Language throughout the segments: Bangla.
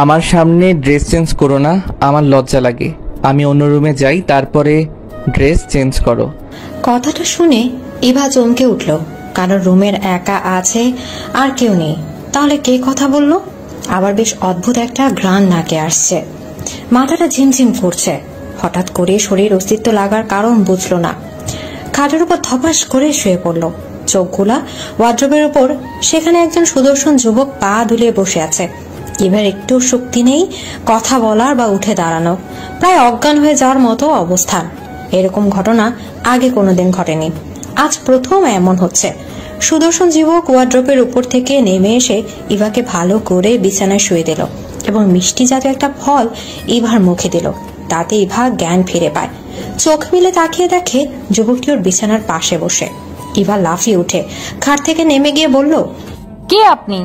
আমার সামনে ড্রেস চেঞ্জ করো না, আমার লজ্জা লাগে। আমি অন্য রুমে যাই, তারপরে ড্রেস চেঞ্জ করো। কথাটা শুনে ইভা চমকে উঠল, কারণ রুমের একা আছে আর কেউ নেই। তাহলে কে কথা বলল? আবার বেশ অদ্ভুত একটা ঘ্রাণ নাকে আসছে, মাথাটা ঝিমঝিম করছে। হঠাৎ করে শরীর অস্তিত্ব লাগার কারণ বুঝলো না। খাটের উপর ধপাস করে শুয়ে পড়ল, চোখগুলা ওয়ার্ড্রোবের উপর। সেখানে একজন সুদর্শন যুবক পা দুলিয়ে বসে আছে। এবার একটু শক্তি নেই কথা বলার বা উঠে দাঁড়ানো, প্রায় অজ্ঞান হয়ে যাওয়ার মতো অবস্থান। এরকম ঘটনা আগে কোনোদিন ঘটেনি, আজ প্রথম এমন হচ্ছে। সুদর্শন যুবক ওয়ার্ড্রোবের উপর থেকে নেমে এসে ইভাকে ভালো করে বিছানায় শুয়ে দিল এবং মিষ্টি জাতীয় একটা ফল ইভার মুখে দিল। তাতে ইভা জ্ঞান ফিরে পায়। চোখ মিলে তাকিয়ে দেখে যুবকটি ওর বিছানার পাশে বসে। ইভা লাফিয়ে উঠে খাট থেকে নেমে গিয়ে বলল, কে আপনি?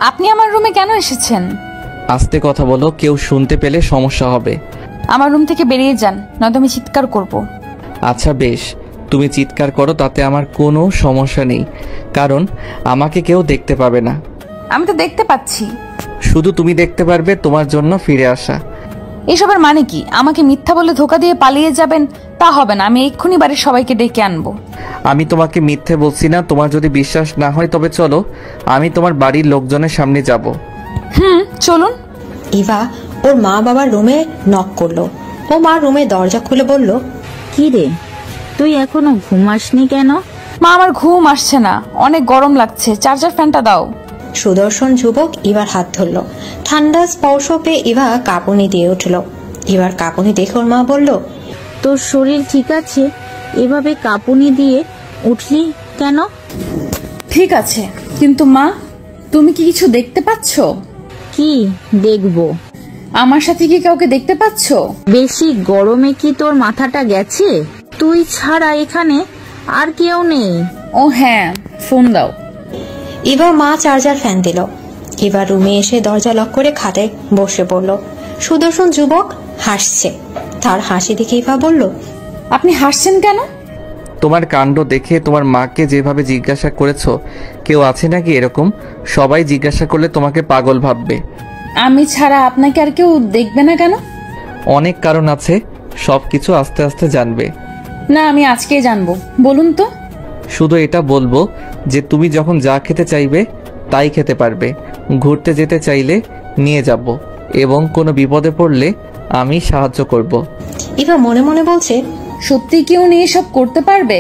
আপনি আমার রুমে কেন এসেছেন? আস্তে কথা বলো, কেউ শুনতে পেলে সমস্যা হবে। আমার রুম থেকে বেরিয়ে যান, নয়তো আমি চিৎকার করব। আচ্ছা বেশ, তুমি চিৎকার করো, তাতে আমার কোনো সমস্যা নেই, কারণ আমাকে কেউ দেখতে পাবে না। আমি তো দেখতে পাচ্ছি। শুধু তুমি দেখতে পারবে তোমার জন্য ফিরে আসা। এসবের মানে কি? আমাকে মিথ্যা বলে ধোকা দিয়ে পালিয়ে যাবেন? তা হবে না, আমি এক্ষুনি বাড়ির সবাইকে ডেকে আনবো। আমি তোমাকে মিথ্যে বলছি না, তোমার যদি বিশ্বাস না হয় তবে চলো, আমি তোমার বাড়ির লোকজনের সামনে যাব। চলুন। ইভা ওর মা বাবার রুমে নক করলো। ও মা রুমে দরজা খুলে বলল, কি রে, তুই এখনো ঘুমাসনি কেন? মা, আমার ঘুম আসছে না, অনেক গরম লাগছে, চার্জার ফ্যানটা দাও। সুদর্শন যুবক ইভার হাত ধরল। ঠান্ডা স্পর্শ পেয়ে ইভা কাঁপুনি দিয়ে উঠল। এবার কাঁপুনি দেখে ওর মা বলল, তোর শরীর ঠিক আছে? এভাবে কাঁপুনি দিয়ে উঠলি কেন? ঠিক আছে, কিন্তু মা, তুমি কি কিছু দেখতে পাচ্ছ? কি দেখবো? আমার সাথে কি কাউকে দেখতে পাচ্ছ? বেশি গরমে কি তোর মাথাটা গেছে? তুই ছাড়া এখানে আর কেউ নেই। ও হ্যাঁ, ফোন দাও। এবার মা চার্জার ফ্যান দিল। এবার রুমে এসে দরজা লক করে খাটে বসে পড়ল। সুদর্শন যুবক হাসছে। তার হাসি দেখে ইভা বলল, আপনি হাসছেন কেন? তোমার কাণ্ড দেখে তোমার মাকে যেভাবে জিজ্ঞাসা করেছো, কেউ আছে নাকি এরকম? সবাই জিজ্ঞাসা করলে তোমাকে পাগল ভাববে। আমি ছাড়া আপনাকে আর কেউ দেখবে না কেন? অনেক কারণ আছে, সবকিছু আস্তে আস্তে জানবে। না, আমি আজকেই জানবো। বলুন তো। শুধু এটা বলবো যে তুমি যখন যা খেতে চাইবে তাই খেতে পারবে, ঘুরতে যেতে চাইলে নিয়ে যাব, এবং কোনো বিপদে পড়লে আমি সাহায্য করব। ইভা মনে মনে বলছে, সত্যি কেউ নিয়ে সব করতে পারবে?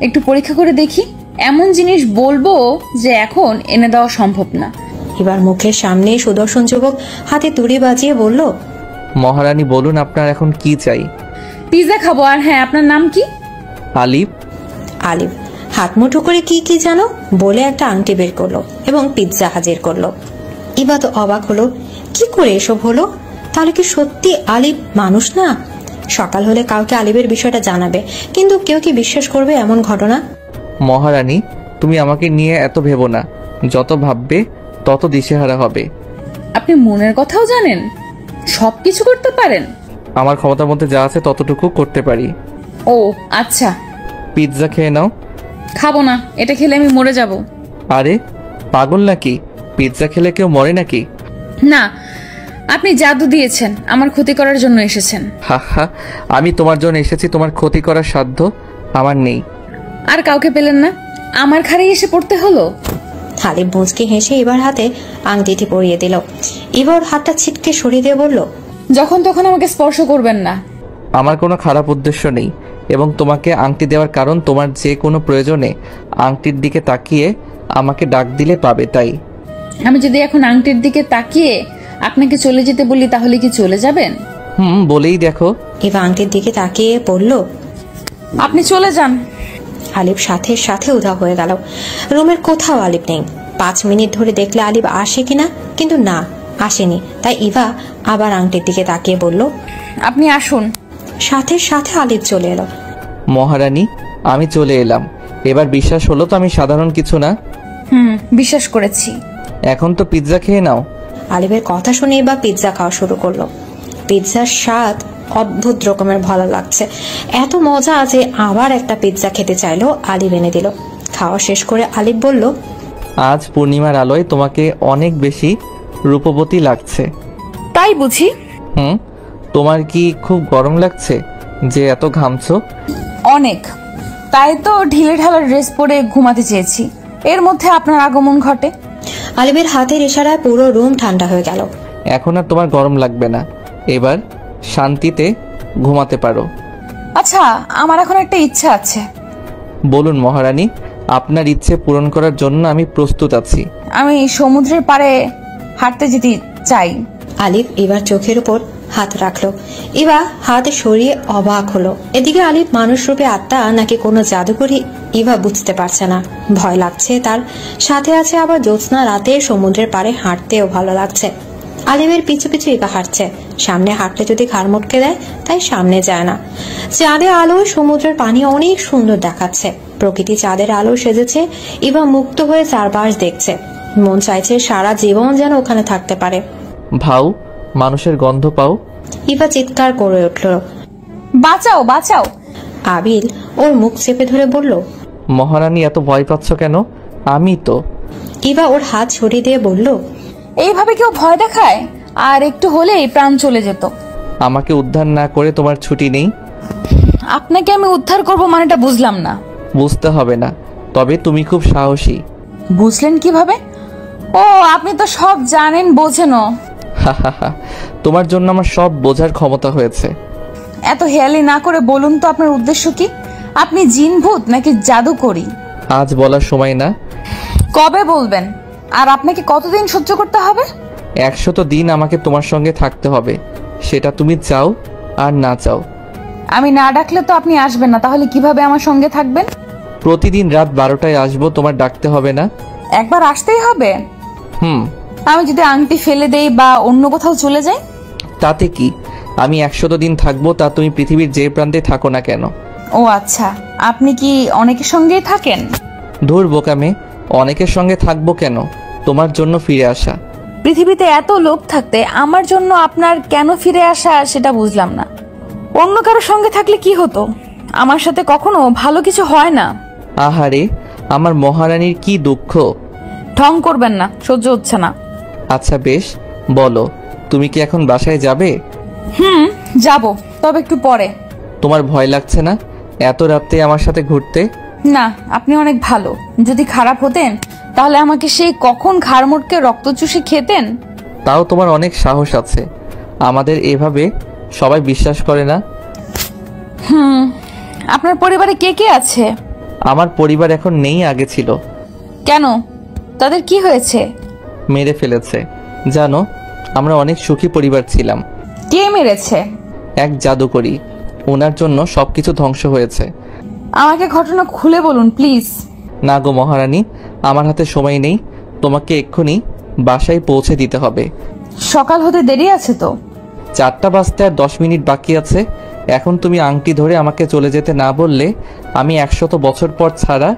একটু পরীক্ষা করে দেখি। এমন জিনিস বলবো যে এখন এনে দেওয়া সম্ভব না। এবার মুখের সামনে সুদর্শন যুবক হাতে তুড়ি বাজিয়ে বলল, মহারানী বলুন আপনার এখন কি চাই? পিৎজা খাবো। আর হ্যাঁ, আপনার নাম কি? আলিফ। আলিফ হাত মুঠো করে কি কি জানো বলে একটা আংটি বের করলো এবং পিৎজা হাজির করলো। ইভা তো অবাক হলো, কি করে এসব হলো? তাহলে কি সত্যি আলিফ মানুষ না? সকাল হলে কাউকে আলিফের বিষয়টা জানাবে, কিন্তু কেউ কি বিশ্বাস করবে এমন ঘটনা? মহারানী, তুমি আমাকে নিয়ে এত ভেবো না, যত ভাববে তত দিশেহারা হবে। আপনি মনের কথাও জানেন, সবকিছু করতে পারেন? আমার ক্ষমতার মধ্যে যা আছে ততটুকু করতে পারি। ও আচ্ছা। পিৎজা খেয়ে নাও। খাবো না, এটা খেলে আমি মরে যাব। আরে পাগল নাকি? পিৎজা খেলে কেউ মরে নাকি? না, আপনি জাদু দিয়েছেন, আমার ক্ষতি করার জন্য এসেছেন। হা হা, আমি তোমার জন্য এসেছি, তোমার ক্ষতি করার সাধ্য আমার নেই। আর কাউকে পেলেন না, আমার ঘাড়ে এসে পড়তে হলো। আলিফ মুচকি হেসে এবার হাতে আংটিটি পরিয়ে দিল। এবার হাতটা ছিটকে সরিয়ে দিয়ে বলল, যখন তখন আমাকে স্পর্শ করবেন না। আমার কোনো খারাপ উদ্দেশ্য নেই, এবং তোমাকে আংটি দেওয়ার কারণ তোমার যে কোনো প্রয়োজনে আংটির দিকে তাকিয়ে আমাকে ডাক দিলে পাবে, তাই। আমি যদি এখন আংটির দিকে তাকিয়ে আপনাকে চলে যেতে বলি, তাহলে কি চলে যাবেন? বলেই দেখো। এবার আংটির দিকে তাকিয়ে পড়ল, আপনি চলে যান। আলিফ সাথে সাথে উধাও হয়ে গেল। রুমের কোথাও আলিফ নেই। 5 মিনিট ধরে দেখলে আলিফ আসে কিনা, কিন্তু না, আসেনি। তাই ইভা আবার আংটির দিকে তাকিয়ে বলল, আপনি আসুন। সাথে সাথে আলিফ চলে এলো। মহারানী, আমি চলে এলাম। এবার বিশ্বাস হলো তো আমি সাধারণ কিছু না? বিশ্বাস করেছি। এখন তো পিৎজা খেয়ে নাও। আলিফের কথা শুনে এবার পিৎজা খাওয়া শুরু করলো। পিৎজার স্বাদ অদ্ভুত রকমের ভালো লাগছে, এত মজা যে আবার একটা পিৎজা খেতে চাইলো। আলিফ এনে দিল। খাওয়া শেষ করে আলিফ বলল, আজ পূর্ণিমার আলোয় তোমাকে অনেক বেশি রূপবতী লাগছে। তাই বুঝি? হুম। তোমার কি খুব গরম লাগছে যে এত ঘামছো? অনেক, তাই তো ঢিলে ঢালা ড্রেস পরে ঘুমাতে চেয়েছি, এর মধ্যে আপনার আগমন ঘটে। আলিফের হাতের ইশারায় পুরো রুম ঠান্ডা হয়ে গেল। এখন আর তোমার গরম লাগবে না, এবার শান্তিতে ঘুমাতে পারো। আচ্ছা, আমার এখন একটা ইচ্ছা আছে। বলুন মহারানী, আপনার ইচ্ছে পূরণ করার জন্য আমি প্রস্তুত আছি। আমি সমুদ্রের পাড়ে হাঁটতে যেতে চাই। আলিফ এবার চোখের উপর হাত রাখলো। ইভা হাত সরিয়ে অবাক হলো। এদিকে আলিফ মানুষ রূপে আত্মা নাকি কোনো জাদুকরি ইভা বুঝতে পারছে না। ভয় লাগছে তার, সাথে আছে আবার জ্যোৎস্না রাতে সমুদ্রের পাড়ে হাঁটতেও ভালো লাগছে। আলিফের পিছু পিছু ইভা হাঁটছে। সামনে হাঁটলে যদি ঘাড় মটকে দেয়, তাই সামনে যায় না। চাঁদের আলোয় সমুদ্রের পানি অনেক সুন্দর দেখাচ্ছে। প্রকৃতি চাঁদের আলো সেজেছে। ইভা মুক্ত হয়ে চারপাশ দেখছে। মন চাইছে সারা জীবন যেন ওখানে থাকতে পারে। ভাও, মানুষের গন্ধ পাও? ইভা চিৎকার করে উঠল। বাঁচাও, বাঁচাও! আবিল ওর মুখ চেপে ধরে বলল, মহারানী এত ভয় পাচ্ছ কেন? আমি তো। ইভা ওর হাত সরিয়ে দিয়ে বলল, এইভাবে কেউ ভয় দেখায়? আর একটু হলেই প্রাণ চলে যেত। আমাকে উদ্ধার না করে তোমার ছুটি নেই। আপনাকে আমি উদ্ধার করব মানেটা বুঝলাম না। বুঝতে হবে না, তবে তুমি খুব সাহসী। বুঝলেন কিভাবে? ও, আপনি তো সব জানেন, বোঝেনও। তোমার জন্য আমার সব বোঝার ক্ষমতা হয়েছে। এত হেয়ালি না করে বলুন তো আপনার উদ্দেশ্য কি? আপনি জিন ভূত নাকি জাদু করি? আজ বলার সময় না। কবে বলবেন? আর আপনাকে কতদিন সহ্য করতে হবে? 100 দিন আমাকে তোমার সঙ্গে থাকতে হবে, সেটা তুমি চাও আর না চাও। আমি না ডাকলে তো আপনি আসবেন না, তাহলে কিভাবে আমার সঙ্গে থাকবেন? প্রতিদিন রাত 12টায় আসবো, তোমার ডাকতে হবে না। একবার আসতেই হবে? হুম। আমি যদি আংটি ফেলে দেই বা অন্য কোথাও চলে যাই? তাতে কি? আমি 100 দিন থাকবো, তা তুমি পৃথিবীর যে প্রান্তে থাকো না কেন। ও আচ্ছা, আপনি কি অনেকের সঙ্গেই থাকেন? ধুর বোকামে, অনেকের সঙ্গে থাকবো কেন? তোমার জন্য ফিরে আসা। পৃথিবীতে এত লোক থাকতে আমার জন্য আপনার কেন ফিরে আসা সেটা বুঝলাম না। অন্য কারোর সঙ্গে থাকলে কি হতো? আমার সাথে কখনো ভালো কিছু হয় না। আহারে, আমার মহারানীর কি দুঃখ। ঢং করবেন না, সহ্য হচ্ছে না। আচ্ছা বেশ, বলো তুমি কি এখন বাসায় যাবে? যাব, তবে একটু পরে। তোমার ভয় লাগছে না এত রাতে আমার সাথে ঘুরতে? না, আপনি অনেক ভালো। যদি খারাপ হতেন তাহলে আমাকে সেই কখন ঘাড় মোটকে রক্ত চুষে খেতেন। তাও তোমার অনেক সাহস আছে। আমাদের এভাবে সবাই বিশ্বাস করে না। আপনার পরিবারে কে কে আছে? আমার পরিবার এখন নেই, আগে ছিল। কেন? তাদের কি হয়েছে? মেরে ফেলেছে। জানো, আমরা অনেক সুখী পরিবার ছিলাম। কে মেরেছে? এক জাদুকরি, ওনার জন্য সবকিছু ধ্বংস হয়েছে। আমাকে ঘটনা খুলে বলুন প্লিজ। না গো মহারানী, আমার হাতে সময় নেই, তোমাকে এক্ষুনি বাসায় পৌঁছে দিতে হবে। সকাল হতে দেরি আছে তো। 4টা বাজতে আর 10 মিনিট বাকি আছে। এখন তুমি আংটি ধরে আমাকে চলে যেতে না বললে আমি 100 বছর পর ছাড়া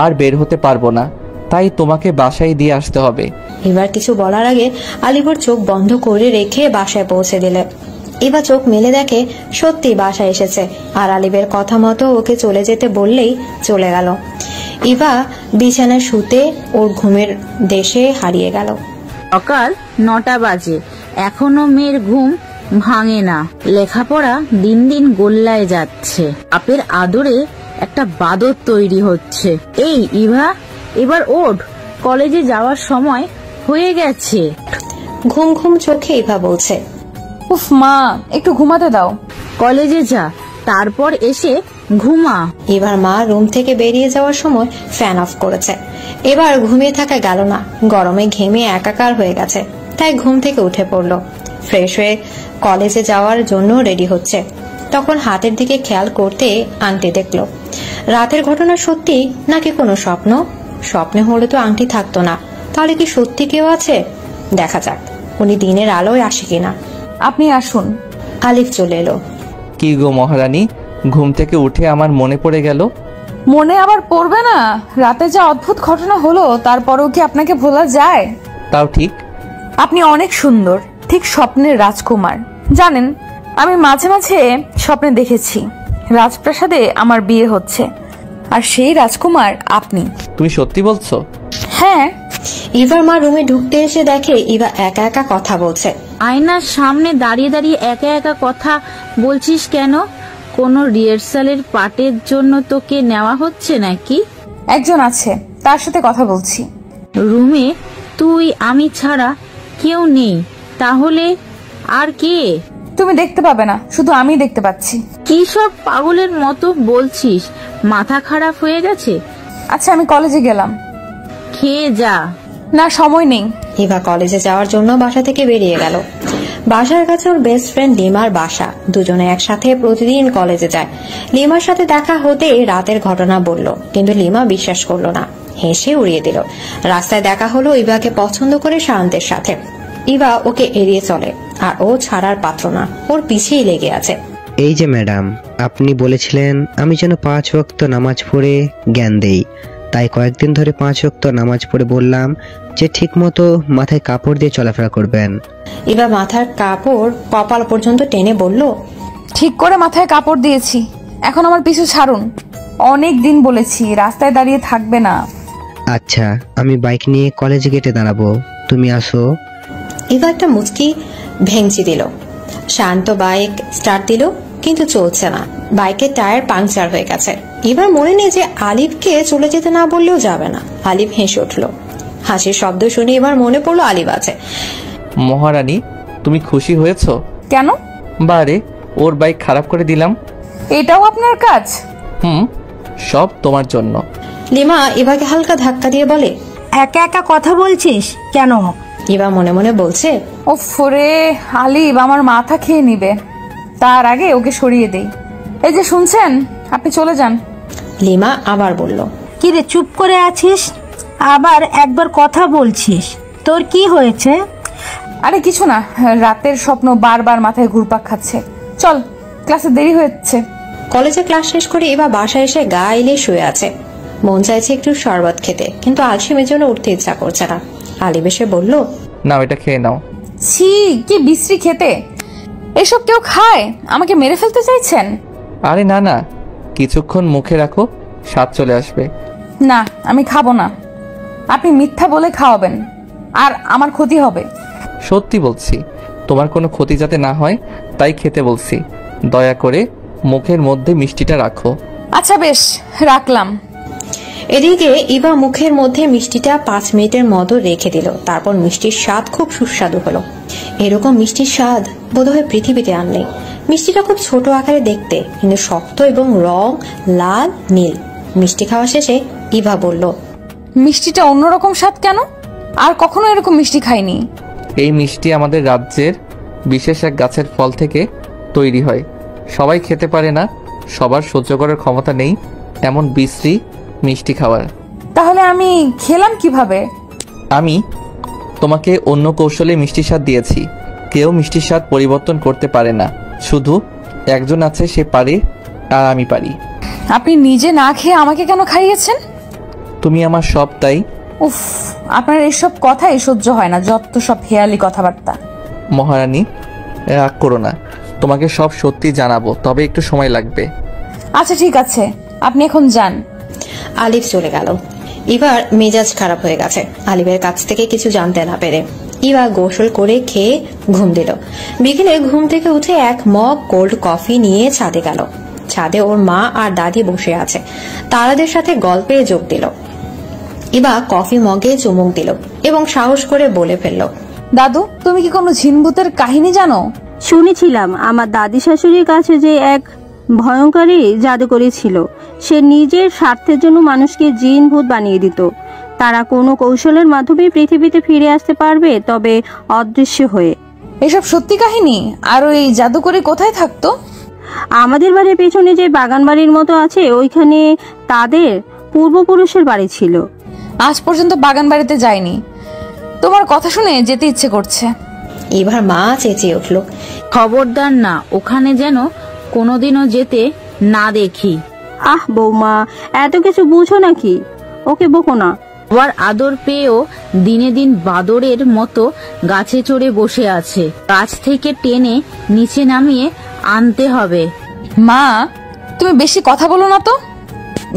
আর বের হতে পারবো না, তাই তোমাকে বাসায় দিয়ে আসতে হবে। এবার কিছু বলার আগে আলিফর চোখ বন্ধ করে রেখে বাসায় পৌঁছে দিলে। এবার চোখ মেলে দেখে সত্যি বাসায় এসেছে, আর আলিফের কথা মতো ওকে চলে যেতে বললেই চলে গেল। ইভা বিছানায় শুতে ওর ঘুমের দেশে হারিয়ে গেল। সকাল 9টা বাজে, এখনো মেয়ের ঘুম ভাঙে না। লেখাপড়া দিন দিন গোল্লায় যাচ্ছে। আপের আদরে একটা বাদর তৈরি হচ্ছে। এই ইভা, এবার ওঠ, কলেজে যাওয়ার সময় হয়ে গেছে। ঘুম ঘুম চোখে ইভা বলছে, উফ মা, একটু ঘুমাতে দাও। কলেজে যা, তারপর এসে ঘুমা। এবার মা রুম থেকে বেরিয়ে যাওয়ার সময় ফ্যান অফ করেছে। এবার ঘুমিয়ে থাকা গেল না, গরমে ঘেমে একাকার হয়ে গেছে, তাই ঘুম থেকে উঠে পড়লো। ফ্রেশ হয়ে কলেজে যাওয়ার জন্য রেডি হচ্ছে, তখন হাতের দিকে খেয়াল করতে আংটি দেখলো। রাতের ঘটনা সত্যি নাকি কোনো স্বপ্ন? স্বপ্নে হলে তো আংটি থাকতো না, তাহলে কি সত্যি কেউ আছে? দেখা যাক উনি দিনের আলোয় আসে কিনা। আপনি আসুন। আলিফ চলে এলো। কি গো মহারানী, ঘুম থেকে উঠে আমার মনে পড়ে গেল। মনে আবার পড়বে না? রাতে যা অদ্ভুত ঘটনা হলো, তারপরেও কি আপনাকে ভোলা যায়? তাও ঠিক। আপনি অনেক সুন্দর, ঠিক স্বপ্নের রাজকুমার। জানেন, আমি মাঝে মাঝে স্বপ্নে দেখেছি রাজপ্রাসাদে আমার বিয়ে হচ্ছে, আর সেই রাজকুমার আপনি। তুমি সত্যি বলছো? হ্যাঁ, ইভার মা রুমে ঢুকতে এসে দেখে ইভা একা একা কথা বলছে। আয়নার সামনে দাঁড়িয়ে দাঁড়িয়ে একা একা কথা বলছিস কেন? কোনো রিহার্সালের পার্টের জন্য তোকে নেওয়া হচ্ছে নাকি? একজন আছে, তার সাথে কথা বলছি। রুমে তুই আমি ছাড়া কেউ নেই, তাহলে আর কে? তুমি দেখতে পাবে না, শুধু আমি দেখতে পাচ্ছি। কি সব পাগলের মতো বলছিস? মাথা খারাপ হয়ে গেছে? আচ্ছা, আমি কলেজে গেলাম। খেয়ে যা। না, সময় নেই। ইভা কলেজে যাওয়ার জন্য বাসা থেকে বেরিয়ে গেল। বাসার কাছে ওর বেস্ট ফ্রেন্ড লিমার বাসা। দুজনে একসাথে প্রতিদিন কলেজে যায়। লিমার সাথে দেখা হতে রাতের ঘটনা বলল, কিন্তু লিমা বিশ্বাস করলো না, হেসে উড়িয়ে দিল। রাস্তায় দেখা হলো ইভাকে পছন্দ করে শান্তের সাথে। ইভা ওকে এড়িয়ে চলে, আর ও ছাড়ার পাত্র না, ওর পিছিয়ে লেগে আছে। এই যে ম্যাডাম, আপনি বলেছিলেন আমি যেন 5 ওয়াক্ত নামাজ পড়ে জ্ঞান দেই, তাই কয়েকদিন ধরে 5 ওয়াক্ত নামাজ পড়ে বললাম যে ঠিকমতো মাথায় কাপড় দিয়ে চলাফেরা করবেন। ইভা মাথার কাপড় কপাল পর্যন্ত টেনে বলল, ঠিক করে মাথায় কাপড় দিয়েছি, এখন আমার পিছু ছাড়ুন। অনেক দিন বলেছি রাস্তায় দাঁড়িয়ে থাকবে না। আচ্ছা, আমি বাইক নিয়ে কলেজ গেটে দাঁড়াবো, তুমি আসো। ইভা একটা মুচকি ভেঙচি দিল। শান্ত বাইক স্টার্ট দিল, কিন্তু চলছে না। বাইকের টায়ার পাংচার হয়ে গেছে। এবার মনে নেই যে আলিফকে চলে যেতে না বললেও যাবে না। আলিফ হেসে উঠল। হাসির শব্দ শুনে এবার মনে পড়লো আলিফ আছে। মহারানী, তুমি খুশি হয়েছো? কেন? বারে, ওর বাইক খারাপ করে দিলাম। এটাও আপনার কাজ? সব তোমার জন্য। লিমা ইভাকে হালকা ধাক্কা দিয়ে বলে, একা একা কথা বলছিস কেন? ইভা মনে মনে বলছে, ওফরে আলিফ আমার মাথা খেয়ে নিবে, তার আগে ওকে সরিয়ে দেই। এই যে শুনছেন, আপনি চলে যান। লিমা আবার বলল, কি রে, চুপ করে আছিস, আবার একবার কথা বলছিস, তোর কি হয়েছে? আরে কিছু না, রাতের স্বপ্ন বারবার মাথায় ঘুরপাক খাচ্ছে। চল, ক্লাসে দেরি হচ্ছে। কলেজে ক্লাস শেষ করে ইভা বাসায় এসে গা এলে শুয়ে আছে। মন চাইছে একটু শরবত খেতে, কিন্তু আলসেমির জন্য উঠতে ইচ্ছা করছে না। আলিফ এসে বলল, নাও, এটা খেয়ে নাও। ছি, কি বিশ্রী খেতে। এসব কেউ খায়? আমাকে মেরে ফেলতে চাইছেন? আরে না না, কিছুক্ষণ মুখে রাখো, স্বাদ চলে আসবে। না, আমি খাবো না। আপনি মিথ্যা বলে খাওয়াবেন, আর আমার ক্ষতি হবে। সত্যি বলছি, তোমার কোনো ক্ষতি যাতে না হয় তাই খেতে বলছি। দয়া করে মুখের মধ্যে মিষ্টিটা রাখো। আচ্ছা বেশ, রাখলাম। এদিকে ইভা মুখের মধ্যে মিষ্টিটা 5 মিনিটের মতো রেখে দিল। তারপর মিষ্টির স্বাদ খুব সুস্বাদু হলো। এরকম মিষ্টির স্বাদ বোধহয় পৃথিবীতে আর নেই। মিষ্টিটা খুব ছোট আকারে দেখতে, কিন্তু শক্ত এবং রং লাল নীল। মিষ্টি খাওয়া শেষে ইভা বলল, মিষ্টিটা অন্যরকম স্বাদ কেন? আর কখনো এরকম মিষ্টি খাইনি। এই মিষ্টি আমাদের রাজ্যের বিশেষ এক গাছের ফল থেকে তৈরি হয়। সবাই খেতে পারে না, সবার সহ্য করার ক্ষমতা নেই এমন বিশ্রী মিষ্টি খাওয়ার। তাহলে আমি খেলাম কিভাবে? আমি তোমাকে অন্য কৌশলে মিষ্টির স্বাদ দিয়েছি। কেউ মিষ্টির স্বাদ পরিবর্তন করতে পারে না, শুধু একজন আছে, সে পারে, আর আমি পারি। আপনি নিজে না খেয়ে আমাকে কেন খাইয়েছেন? তুমি আমার সব, তাই। উফ, আপনার এসব কথাই সহ্য হয় না, যত সব হেয়ালি কথাবার্তা। মহারানী, রাগ করো না, তোমাকে সব সত্যি জানাবো, তবে একটু সময় লাগবে। আচ্ছা ঠিক আছে, আপনি এখন যান। আলিফ চলে গেল। ইভার মেজাজ খারাপ হয়ে গেছে আলিফের কাছ থেকে কিছু জানতে না পেরে। ইভা গোসল করে খেয়ে ঘুম দিল। বিকেলে ঘুম থেকে উঠে এক মগ কোল্ড কফি নিয়ে ছাদে গেল। ছাদে ওর মা আর দাদি বসে আছে, তারাদের সাথে গল্পে যোগ দিল। ইভা কফি মগে চুমুক দিল এবং সাহস করে বলে ফেলল, দাদু, তুমি কি কোনো ঝিনভূতের কাহিনী জানো? শুনেছিলাম আমার দাদি শাশুড়ির কাছে যে এক ভয়ঙ্করী জাদুকরী ছিল। সে নিজের স্বার্থের জন্য মানুষকে জিন ভূত বানিয়ে দিত। তারা কোনো কৌশলের মাধ্যমে পৃথিবীতে ফিরে আসতে পারবে, তবে অদৃশ্য হয়ে। এসব সত্যি কাহিনী? আর ওই জাদুকরী কোথায় থাকতো? আমাদের বাড়ির পেছনে যে বাগান বাড়ির মতো আছে, ওইখানে তাদের পূর্বপুরুষের বাড়ি ছিল। আজ পর্যন্ত বাগান বাড়িতে যাইনি, তোমার কথা শুনে যেতে ইচ্ছে করছে। এবার মা চেঁচিয়ে উঠল, খবরদার না, ওখানে যেন কোনোদিনও যেতে না দেখি। আহ বৌমা, এত কিছু বুঝো নাকি? ওকে বকো না। আবার আদর পেয়েও দিনে দিন বাদরের মতো গাছে চড়ে বসে আছে। গাছ থেকে টেনে নিচে নামিয়ে আনতে হবে। মা, তুমি বেশি কথা বলো না তো।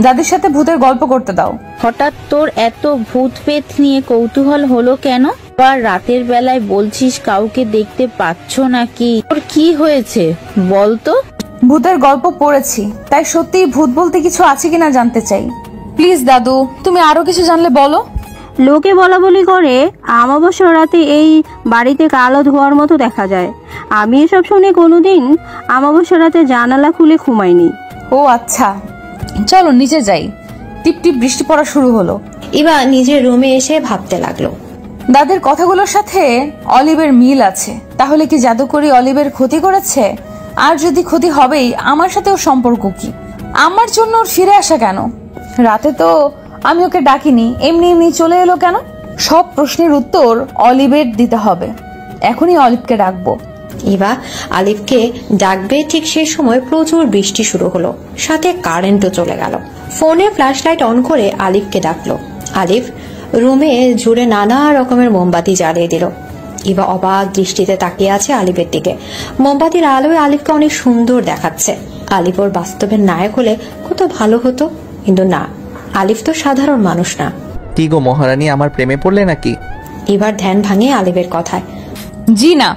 দাদির সাথে ভূতের গল্প করতে দাও। হঠাৎ তোর এত ভূত পেত নিয়ে কৌতূহল হলো কেন? আর রাতের বেলায় বলছিস কাউকে দেখতে পাচ্ছ নাকি? তোর কি হয়েছে বলতো? ভূতের গল্প পড়েছি, তাই সত্যিই ভূত বলতে কিছু আছে কিনা জানতে চাই। প্লিজ দাদু, তুমি আরো কিছু জানলে বলো। লোকে বলা বলি করে অমাবস্যার রাতে এই বাড়িতে কালো ধোয়ার মতো দেখা যায়। আমি এসব শুনে কোনোদিন অমাবস্যার রাতে জানালা খুলে ঘুমাইনি। ও আচ্ছা, চলো নিচে যাই। টিপ টিপ বৃষ্টি পড়া শুরু হলো। ইভা নিজের রুমে এসে ভাবতে লাগলো। দাদির কথাগুলোর সাথে অলিভের মিল আছে। তাহলে কি জাদুকরি অলিভের ক্ষতি করেছে? আর যদি ক্ষতি হবেই, আমার সাথে ওর সম্পর্ক কি? আমার জন্য ওর ফিরে আসা কেন? রাতে তো আমি ওকে ডাকিনি, এমনি এমনি চলে এলো কেন? সব প্রশ্নের উত্তর অলিভের দিতে হবে। এখনই অলিভকে ডাকবো। ইভা আলিফকে ডাকবে, ঠিক সেই সময় প্রচুর বৃষ্টি শুরু হলো, সাথে কারেন্টও চলে গেল। ফোনে ফ্ল্যাশ লাইট অন করে আলিফকে ডাকলো। আলিফ রুমে জুড়ে নানা রকমের মোমবাতি জ্বালিয়ে দিল। ইভা অবাক দৃষ্টিতে তাকিয়ে আছে আলিফের দিকে। মোমবাতির আলোয় আলিফকে অনেক সুন্দর দেখাচ্ছে। আলিফ ওর বাস্তবের নায়ক হলে কত ভালো হতো, কিন্তু না, আলিফ তো সাধারণ মানুষ না। কি গো মহারানী, আমার প্রেমে পড়লে নাকি? এবার ধ্যান ভাঙে আলিফের কথায়। জি না,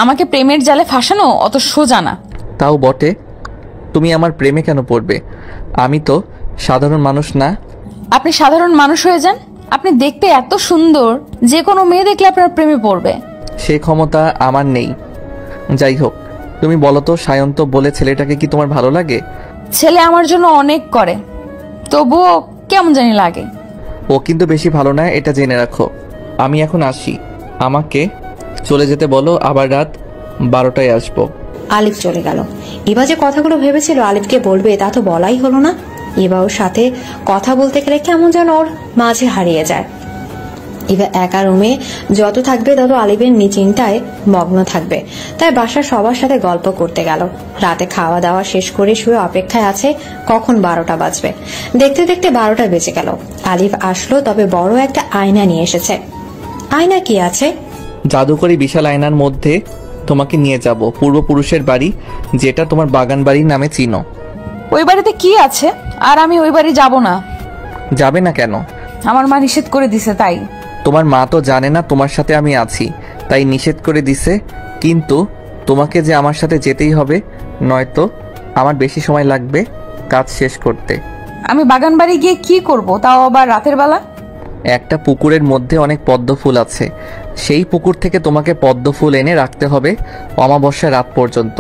আমাকে প্রেমের জালে ফাঁসানো অত সোজা না। তাও বটে, তুমি আমার প্রেমে কেন পড়বে? আমি তো সাধারণ মানুষ না। আপনি সাধারণ মানুষ হয়ে যান। আপনি দেখতে এত সুন্দর, যে কোনো মেয়ে দেখলে আপনার প্রেমে পড়বে। সে ক্ষমতা আমার নেই। যাই হোক, তুমি বলো তো, সায়ন্ত বলে ছেলেটাকে কি তোমার ভালো লাগে? ছেলে আমার জন্য অনেক করে, তবুও কেমন জানি লাগে। ও কিন্তু বেশি ভালো না, এটা জেনে রাখো। আমি এখন আসি, আমাকে চলে যেতে বলো, আবার রাত 12টায় আসবো। আলিফ চলে গেল। ইভা যে কথাগুলো ভেবেছিল আলিফকে বলবে, তা তো বলাই হলো না। ইভা ওর সাথে কথা বলতে গেলে কেমন যেন ওর মাঝে হারিয়ে যায়। ইভা একা রুমে যত থাকবে তত আলিফের চিন্তায় মগ্ন থাকবে, তাই বাসার সবার সাথে গল্প করতে গেল। রাতে খাওয়া দাওয়া শেষ করে শুয়ে অপেক্ষায় আছে কখন 12টা বাজবে। দেখতে দেখতে 12টা বেজে গেল। আলিফ আসলো, তবে বড় একটা আয়না নিয়ে এসেছে। আয়না কি আছে? জাদুকরি বিশাল আয়নার মধ্যে তোমাকে নিয়ে যাব পূর্বপুরুষের বাড়ি, যেটা তোমার বাগান বাড়ি নামে চিনো। ওই বাড়িতে কি আছে? আর আমি ওই বাড়ি যাব না। যাবে না কেন? আমার মা নিষেধ করে দিছে তাই। তোমার মা তো জানে না তোমার সাথে আমি আছি, তাই নিষেধ করে দিছে। কিন্তু তোমাকে যে আমার সাথে যেতেই হবে, নয়তো আমার বেশি সময় লাগবে কাজ শেষ করতে। আমি বাগান বাড়ি গিয়ে কি করব, তাও আবার রাতের বেলা? একটা পুকুরের মধ্যে অনেক পদ্ম ফুল আছে, সেই পুকুর থেকে তোমাকে পদ্ম ফুল এনে রাখতে হবে অমাবস্যা রাত পর্যন্ত।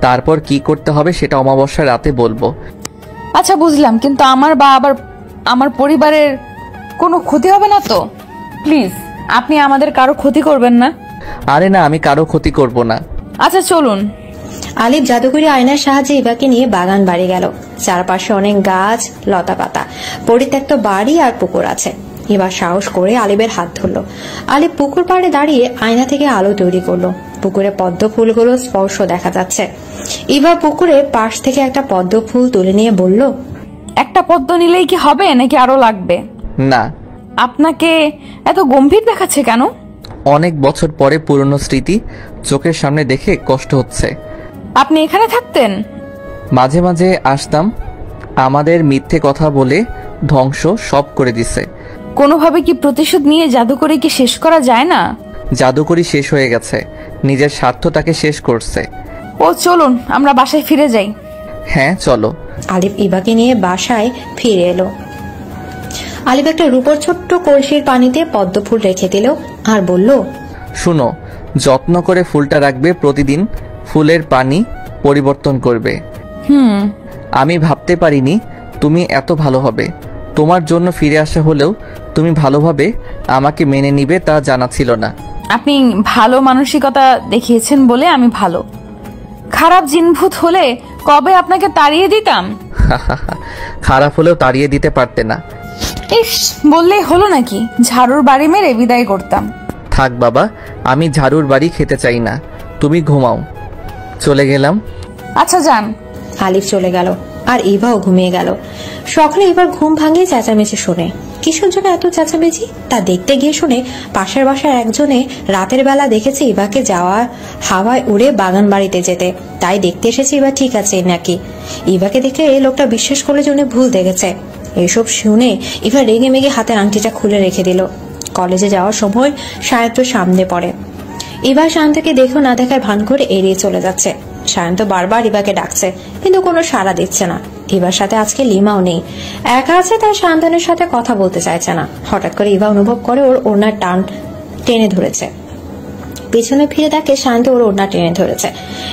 তারপর কি করতে হবে সেটা অমাবস্যা রাতে বলবো। আচ্ছা বুঝলাম, কিন্তু আমার বা আবার আমার পরিবারের কোনো ক্ষতি হবে না তো? প্লিজ, আপনি আমাদের কারো ক্ষতি করবেন না। আরে না, আমি কারো ক্ষতি করব না। আচ্ছা চলুন। আলিফ জাদুকরি আয়নার সাহায্যে ইভাকে নিয়ে বাগান বাড়ি গেল। চারপাশে অনেক গাছ, লতা পাতা, পরিত্যক্ত বাড়ি আর পুকুর আছে। এবার সাহস করে আলিফের হাত ধরলো। আলিফ পুকুর পাড়ে দাঁড়িয়ে আয়না থেকে আলো তৈরি করলো। পুকুরে পদ্ম ফুলগুলো স্পর্শ দেখা যাচ্ছে। ইভা পুকুরের পাশ থেকে একটা পদ্ম ফুল তুলে নিয়ে বলল, একটা পদ্ম নিলেই কি হবে নাকি আরো লাগবে? না। আপনাকে এত গম্ভীর দেখাচ্ছে কেন? অনেক বছর পরে পুরনো স্মৃতি চোখের সামনে দেখে কষ্ট হচ্ছে। আপনি এখানে থাকতেন? মাঝে মাঝে আসতাম। আমাদের মিথ্যে কথা বলে ধ্বংস সব করে দিছে। কোনোভাবে কি প্রতিশোধ নিয়ে জাদুকরীকে শেষ করা যায় না? জাদুকরি শেষ হয়ে গেছে, নিজের স্বার্থ তাকে শেষ করছে। ও চলুন, আমরা বাসায় ফিরে যাই। হ্যাঁ চলো। আলিফ ইভাকে নিয়ে বাসায় ফিরে এলো। আলিফ একটা রূপোর ছোট্ট কলসির পানিতে পদ্ম ফুল রেখে দিল আর বলল, শুনো, যত্ন করে ফুলটা রাখবে, প্রতিদিন ফুলের পানি পরিবর্তন করবে। আমি ভাবতে পারিনি তুমি এত ভালো হবে। তোমার জন্য ফিরে আসা হলেও তুমি ভালোভাবে আমাকে মেনে নিবে তা জানা ছিল না। আপনি ভালো মানসিকতা দেখিয়েছেন বলে আমি ভালো। খারাপ জিনভূত হলে কবে আপনাকে তাড়িয়ে দিতাম। খারাপ হলেও তাড়িয়ে দিতে পারতে না। ইস, বললেই হলো নাকি, ঝাড়ুর বাড়ি মেরে বিদায় করতাম। থাক বাবা, আমি ঝাড়ুর বাড়ি খেতে চাই না, তুমি ঘুমাও। চলে গেলাম। আচ্ছা যান। আলিফ চলে গেল আর ইভাও ঘুমিয়ে গেল। সকালে এবার ঘুম ভাঙে চেঁচামেচি শুনে। কিসের জন্য এত চেঁচামেচি তা দেখতে গিয়ে শুনে পাশের বাসার একজনে রাতের বেলা দেখেছে ইভাকে যাওয়া হাওয়ায় উড়ে বাগান বাড়িতে যেতে, তাই দেখতে এসেছে ইভা ঠিক আছে নাকি। ইভাকে দেখে এই লোকটা বিশ্বাস করলে জন্য ভুল দেখেছে। এসব শুনে ইভা রেগে মেগে হাতের আংটিটা খুলে রেখে দিল। কলেজে যাওয়ার সময় সায়ন্ত সামনে পড়ে। ইভা শান্তকে দেখেও না দেখায় ভান করে এড়িয়ে চলে যাচ্ছে। শান্ত বারবার ইভাকে ডাকছে কিন্তু কোনো সাড়া দিচ্ছে না। ইভার সাথে আজকে লিমাও নেই, একা আছে, তাই শান্তনের সাথে কথা বলতে চাইছে না। হঠাৎ করে ইভা অনুভব করে ওর ওড়নার টান টেনে ধরেছে। পেছনে ফিরে দেখে শান্ত ওর ওড়না টেনে ধরেছে।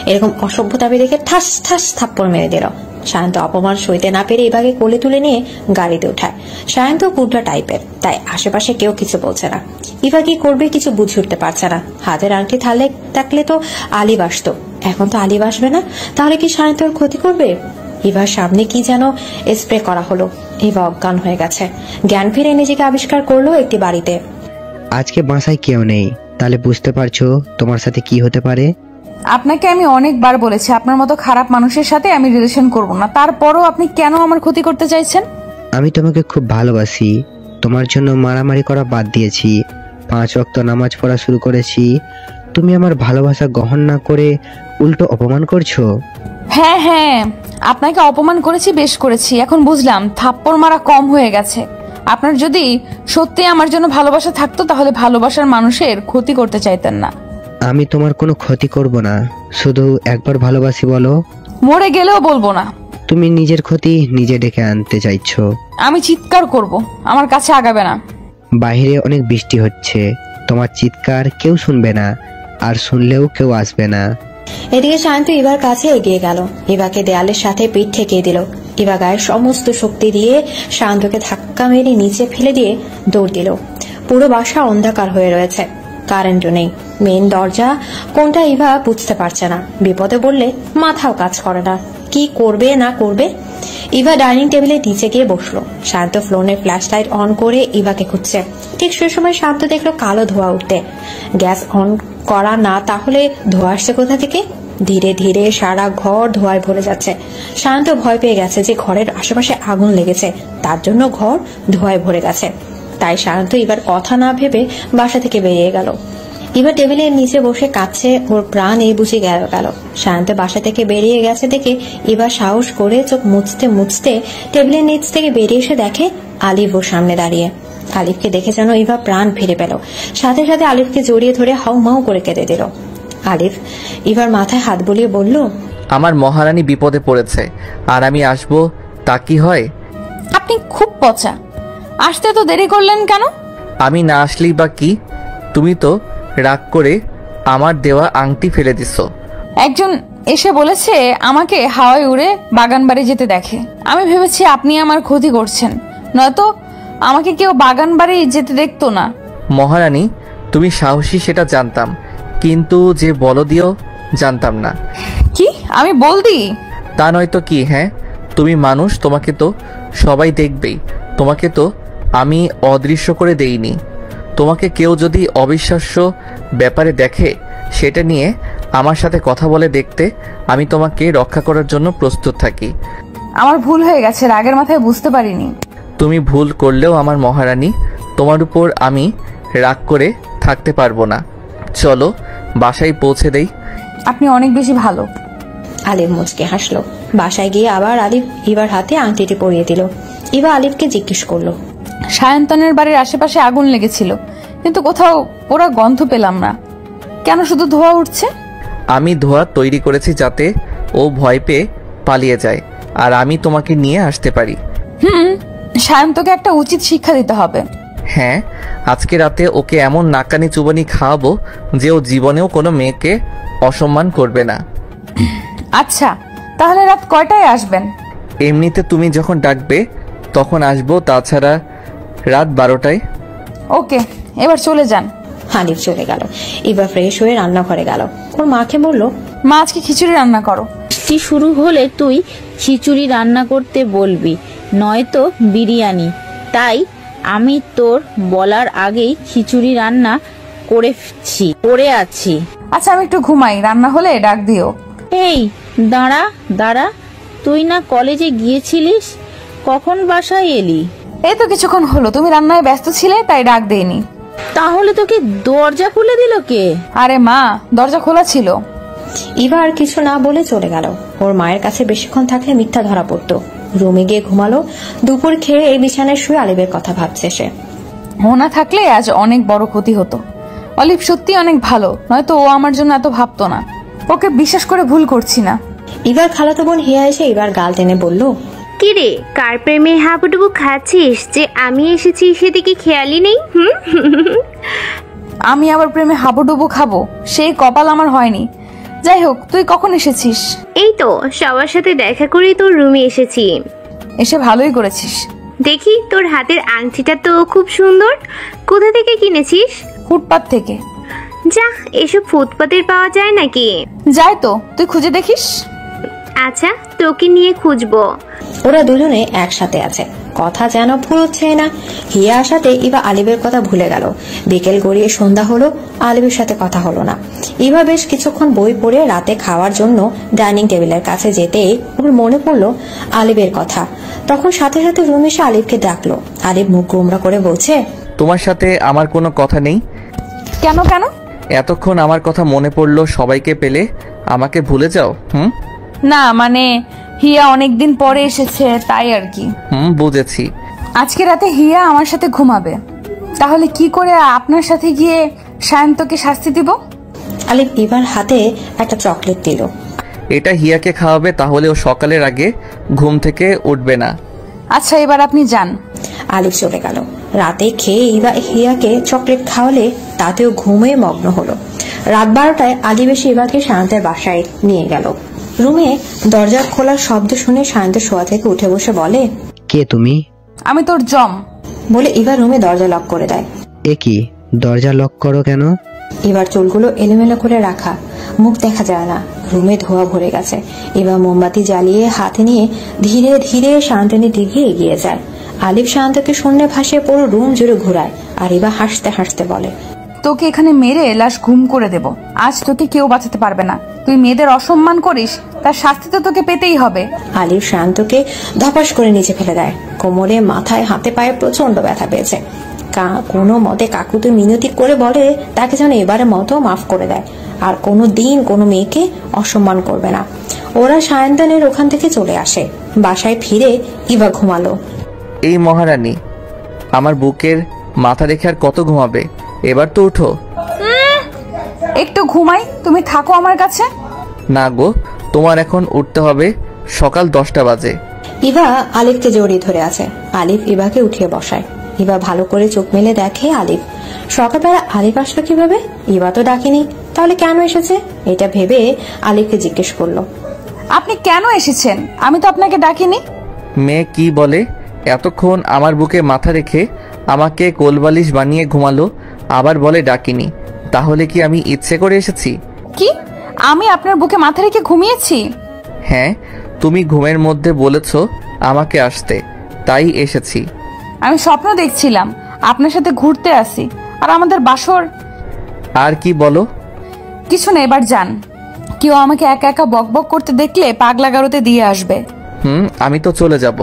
এরকম অসভ্যতা দেখে ঠাস ঠাস থাপ্পড় মেরে দিল। শান্ত অপমান সইতে না পেরে ইভাকে কোলে তুলে নিয়ে গাড়িতে উঠায়। শান্ত কুর্তা টাইপের, তাই আশেপাশে কেউ কিছু বলছে না। ইভা কি করবে কিছু বুঝে উঠতে পারছে না। হাতের আংটি থাকলে তো আলিফ আসতো, এখন তো আলিফ আসবে না, তাহলে কি শান্তর ক্ষতি করবে? ইভার সামনে কি যেন স্প্রে করা হলো। ইভা অজ্ঞান হয়ে গেছে। জ্ঞান ফিরে নিজেকে আবিষ্কার করলো একটি বাড়িতে। আজকে বাসায় কেউ নেই, তাহলে বুঝতে পারছো তোমার সাথে কি হতে পারে। আপনাকে আমি অনেকবার বলেছি আপনার মতো খারাপ মানুষের সাথে আমি রিলেশন করব না, তারপরও আপনি কেন আমার ক্ষতি করতে চাইছেন? আমি তোমাকে খুব ভালোবাসি, তোমার জন্য মারামারি করা বাদ দিয়েছি, 5 ওয়াক্ত নামাজ পড়া শুরু করেছি। তুমি আমার ভালোবাসা গ্রহণ না করে উল্টো অপমান করছো। হ্যাঁ হ্যাঁ, আপনাকে অপমান করেছি, বেশ করেছি। এখন বুঝলাম থাপ্পড় মারা কম হয়ে গেছে। আপনার যদি সত্যি আমার জন্য ভালোবাসা থাকতো তাহলে ভালোবাসার মানুষের ক্ষতি করতে চাইতেন না। আমি তোমার কোনো ক্ষতি করব না, শুধু একবার ভালোবাসি বলো। মরে গেলেও বলবো না। তুমি নিজের ক্ষতি নিজে ডেকে আনতে চাইছো। আমি চিৎকার করব, আমার কাছে আগাবে না। বাইরে অনেক বৃষ্টি হচ্ছে, তোমার চিৎকার কেউ শুনবে না, আর শুনলেও কেউ আসবে না। এদিকে শান্ত ইভার কাছে এগিয়ে গেল, ইভাকে দেয়ালের সাথে পিঠ ঠেকিয়ে দিল। ইভা গায়ের সমস্ত শক্তি দিয়ে শান্তকে ধাক্কা মেরে নিচে ফেলে দিয়ে দৌড় দিল। পুরো বাসা অন্ধকার হয়ে রয়েছে, কারেন্টও নেই। মেন দরজা কোনটা ইভা বুঝতে পারছে না। বিপদে বললে মাথাও কাজ করে না, কি করবে না করবে। ইভা ডাইনিং টেবিলের নিচে গিয়ে বসলো। শান্ত ফ্লোনের ফ্ল্যাশ লাইট অন করে ইভাকে খুঁজছে। ঠিক সে সময় শান্ত দেখলো কালো ধোঁয়া উঠতে। গ্যাস অন করা না, তাহলে ধোঁয়া আসছে কোথা থেকে? ধীরে ধীরে সারা ঘর ধোঁয়ায় ভরে যাচ্ছে। শান্ত ভয় পেয়ে গেছে যে ঘরের আশেপাশে আগুন লেগেছে, তার জন্য ঘর ধোঁয়ায় ভরে গেছে। তাই শান্ত এবার কথা না ভেবে বাসা থেকে বেরিয়ে গেল। এবার টেবিলের নিচে বসে কাঁদছে, ওর প্রাণ এই বুঝে গেল। শান্ত বাসা থেকে বেরিয়ে গেছে দেখে এবার সাহস করে চোখ মুছতে মুছতে টেবিলের নিচ থেকে বেরিয়ে এসে দেখে আলিফ ওর সামনে দাঁড়িয়ে। আলিফকে দেখে যেন ইভা প্রাণ ফিরে পেল। সাথে সাথে আলিফকে জড়িয়ে ধরে হাউ মাউ করে কেঁদে দিল। আলিফ ইভার মাথায় হাত বুলিয়ে বলল, আমার মহারানী বিপদে পড়েছে, আর আমি আসবো তা কি হয়? আপনি খুব পচা, আসতে তো দেরি করলেন কেন? আমি না আসলেই বা কি? তুমি তো রাগ করে আমার দেওয়া আংটি ফেলে দিছো। একজন এসে বলেছে আমাকে হাওয়ায় উড়ে বাগান বাড়ি যেতে দেখে। আমি ভেবেছি আপনি আমার ক্ষতি করছেন, নয়তো আমাকে কেউ বাগান বাড়ি যেতে দেখতো না। মহারানী, তুমি সাহসী সেটা জানতাম, কিন্তু যে বলদিও জানতাম না। কি আমি বলদি? তা নয়তো কি? হ্যাঁ, তুমি মানুষ, তোমাকে তো সবাই দেখবেই। তোমাকে তো আমি অদৃশ্য করে দেইনি। তোমাকে কেউ যদি অবিশ্বাস্য ব্যাপারে দেখে, সেটা নিয়ে আমার সাথে কথা বলে দেখতে আমি তোমাকে রক্ষা করার জন্য প্রস্তুত থাকি। আমার ভুল হয়ে গেছে, রাগের মাথায় বুঝতে পারিনি। তুমি ভুল করলেও আমার মহারানী, তোমার উপর আমি রাগ করে থাকতে পারবো না। চলো বাসায় পৌঁছে দেই। আপনি অনেক বেশি ভালো। আলিফ মুচকে হাসলো। বাসায় গিয়ে আবার আলিফ ইভার হাতে আংটিটি পরিয়ে দিল। ইভা আলিফকে জিজ্ঞেস করলো, সায়ন্তনের বাড়ির আশেপাশে আগুন লেগেছিল, কিন্তু কোথাও পোড়া গন্ধ পেলাম না, কেন শুধু ধোঁয়া উঠছে? আমি ধোঁয়া তৈরি করেছি যাতে ও ভয় পেয়ে পালিয়ে যায়, আর আমি তোমাকে নিয়ে আসতে পারি। সায়ন্তকে একটা উচিত শিক্ষা দিতে হবে। হ্যাঁ, আজকে রাতে ওকে এমন নাকানি চুবানি খাওয়াবো যে ও জীবনেও কোনো মেয়েকে অসম্মান করবে না। আচ্ছা, তাহলে রাত কয়টায় আসবেন? এমনিতে তুমি যখন ডাকবে তখন আসবো, তাছাড়া রাত 12টায়। ওকে, এবার চলে যান। আলিফ চলে গেল। ইভা ফ্রেশ হয়ে রান্নাঘরে গেল। ওর মাকে বলল, মা আজকে খিচুড়ি রান্না করো। বৃষ্টি শুরু হলে তুই খিচুড়ি রান্না করতে বলবি, নয়তো বিরিয়ানি। তাই আমি তোর বলার আগেই খিচুড়ি রান্না করে আছি। আচ্ছা, আমি একটু ঘুমাই, রান্না হলে ডাক দিও। এই দাঁড়া দাঁড়া, তুই না কলেজে গিয়েছিলিস? কখন বাসায় এলি? এই তো কিছুক্ষণ হলো, তুমি রান্নায় ব্যস্ত ছিলে তাই ডাক দেইনি। তাহলে তোকে দরজা খুলে দিল কে? আরে মা, দরজা খোলা ছিল। ইভা আর কিছু না বলে চলে গেল। ওর মায়ের কাছে বেশিক্ষণ থাকলে মিথ্যা ধরা পড়তো। রুমে গিয়ে ঘুমালো। দুপুর খেয়ে এই বিছানায় শুয়ে আলিফের কথা ভাবছে সে। ও না থাকলে আজ অনেক বড় ক্ষতি হতো। অলিভ সত্যি অনেক ভালো, নয়তো ও আমার জন্য এত ভাবতো না। ওকে বিশ্বাস করে ভুল করছি না। ইভার খালাতো বোন হিয়া এসে এবার গাল টেনে বলল, কিরে, কার প্রেমে হাবুডুবু খাচ্ছিস যে আমি এসেছি সেদিকে খেয়ালই নেই? আমি আবার প্রেমে হাবুডুবু খাবো, সেই কপাল আমার হয়নি। যাই হোক, তুই কখন এসেছিস? এই তো সবার সাথে দেখা করে তোর রুমে এসেছি। এসে ভালোই করেছিস। দেখি তোর হাতের আংটিটা তো খুব সুন্দর। কোথা থেকে কিনেছিস? ফুটপাত থেকে। যা, এসব ফুটপাতের পাওয়া যায় নাকি? যাই তো, তুই খুঁজে দেখিস। আচ্ছা, তোকে নিয়ে খুঁজবো। ওরা দুজনে একসাথে আছে, কথা যেন ফুরোচ্ছে না। হিয়ার সাথে ইভা আলিফের কথা ভুলে গেল। বিকেল গড়িয়ে সন্ধ্যা হলো, আলিফের সাথে কথা হলো না। ইভা বেশ কিছুক্ষণ বই পড়ে রাতে খাওয়ার জন্য ডাইনিং টেবিলের কাছে যেতেই ওর মনে পড়লো আলিফের কথা। তখন সাথে সাথে রুম এসে আলিফকে ডাকলো। আলিফ মুখ গোমরা করে বলছে, তোমার সাথে আমার কোনো কথা নেই। কেন কেন? এতক্ষণ আমার কথা মনে পড়লো, সবাইকে পেলে আমাকে ভুলে যাও? না মানে, হিয়া অনেকদিন পরে এসেছে তাই আর কি। বুঝেছি। আজকে রাতে হিয়া আমার সাথে ঘুমাবে, তাহলে কি করে আপনার সাথে গিয়ে সায়ন্তকে শাস্তি দিব? আলিফ ইভার হাতে একটা চকলেট দিল। এটা হিয়াকে খাওয়াবে, তাহলে ও সকালের আগে ঘুম থেকে উঠবে না। আচ্ছা, এবার আপনি যান। আলিফ চলে গেল। রাতে খেয়ে ইভা হিয়াকে চকলেট খাওয়ালে তাতেও ঘুমে মগ্ন হলো। রাত 12টায় আলিফ এসে ইভাকে সায়ন্তের বাসায় নিয়ে গেল। রুমে দরজা খোলার শব্দ শুনে সায়ন্ত শোয়া থেকে উঠে বসে বলে, কে তুমি? আমি তোর জম। বলে ইভা রুমে দরজা লক করে দেয়। এ কি, দরজা লক করো কেন? এবার চুলগুলো এলোমেলো করে রাখা, মুখ দেখা যায় না। রুমে ধোয়া ভরে গেছে। এবার মোমবাতি জ্বালিয়ে হাতে নিয়ে ধীরে ধীরে শান্তনের দিকে এগিয়ে যায়। আলিফ শান্তকে শূন্যে ভাসিয়ে পুরো রুম জুড়ে ঘোরায়। আর এবার হাসতে হাসতে বলে, তোকে এখানে মেরে লাশ ঘুম করে দেব। আজ তোকে কেউ বাঁচাতে পারবে না। তুই মেয়েদের অসম্মান করিস, তার শাস্তি তো তোকে পেতেই হবে। আলিফ শান্তকে ধপাস করে নিচে ফেলে দেয়। কোমরে, মাথায়, হাতে পায়ে প্রচন্ড ব্যথা পেয়েছে। কোনো মতে কাকুতে মিনতি করে বলে তাকে যেন এবারের মতো মাফ করে দেয়, আর কোনো দিন কোনো মেয়েকে অসম্মান করবে না। ওরা সায়ন্তনের ওখান থেকে চলে আসে। বাসায় ফিরে ইভা ঘুমালো। এই মহারানী, আমার বুকের মাথা রেখে আর কত ঘুমাবে? এবার তো উঠো। একটু ঘুমাই, তুমি থাকো আমার কাছে। না গো, তোমার এখন উঠতে হবে। সকাল 10টা বাজে। ইভা আলিফকে জড়িয়ে ধরে আছে। আলিফ ইভাকে উঠিয়ে বসায়। ইভা ভালো করে চোখ মেলে দেখে আলিফ। সকালবেলা আলিফ আসলো কিভাবে? ইভা তো ডাকেনি, তাহলে কেন এসেছে? এটা ভেবে আলিফকে জিজ্ঞেস করলো, আপনি কেন এসেছেন? আমি তো আপনাকে ডাকিনি। মেয়ে কি বলে? এতক্ষণ আমার বুকে মাথা রেখে আমাকে কোলবালিশ বানিয়ে ঘুমালো, আবার বলে ডাকিনি। তাহলে কি আমি ইচ্ছে করে এসেছি? কি, আমি আপনার বুকে মাথা রেখে ঘুমিয়েছি? হ্যাঁ, তুমি ঘুমের মধ্যে বলেছ আমাকে আসতে, তাই এসেছি। আমি স্বপ্ন দেখছিলাম আপনার সাথে ঘুরতে আসি, আর আমাদের বাসর। আর কি বলো? কিছু না, এবার যান। কেউ আমাকে একা একা বকবক করতে দেখলে পাগলা গারোতে দিয়ে আসবে। আমি তো চলে যাব,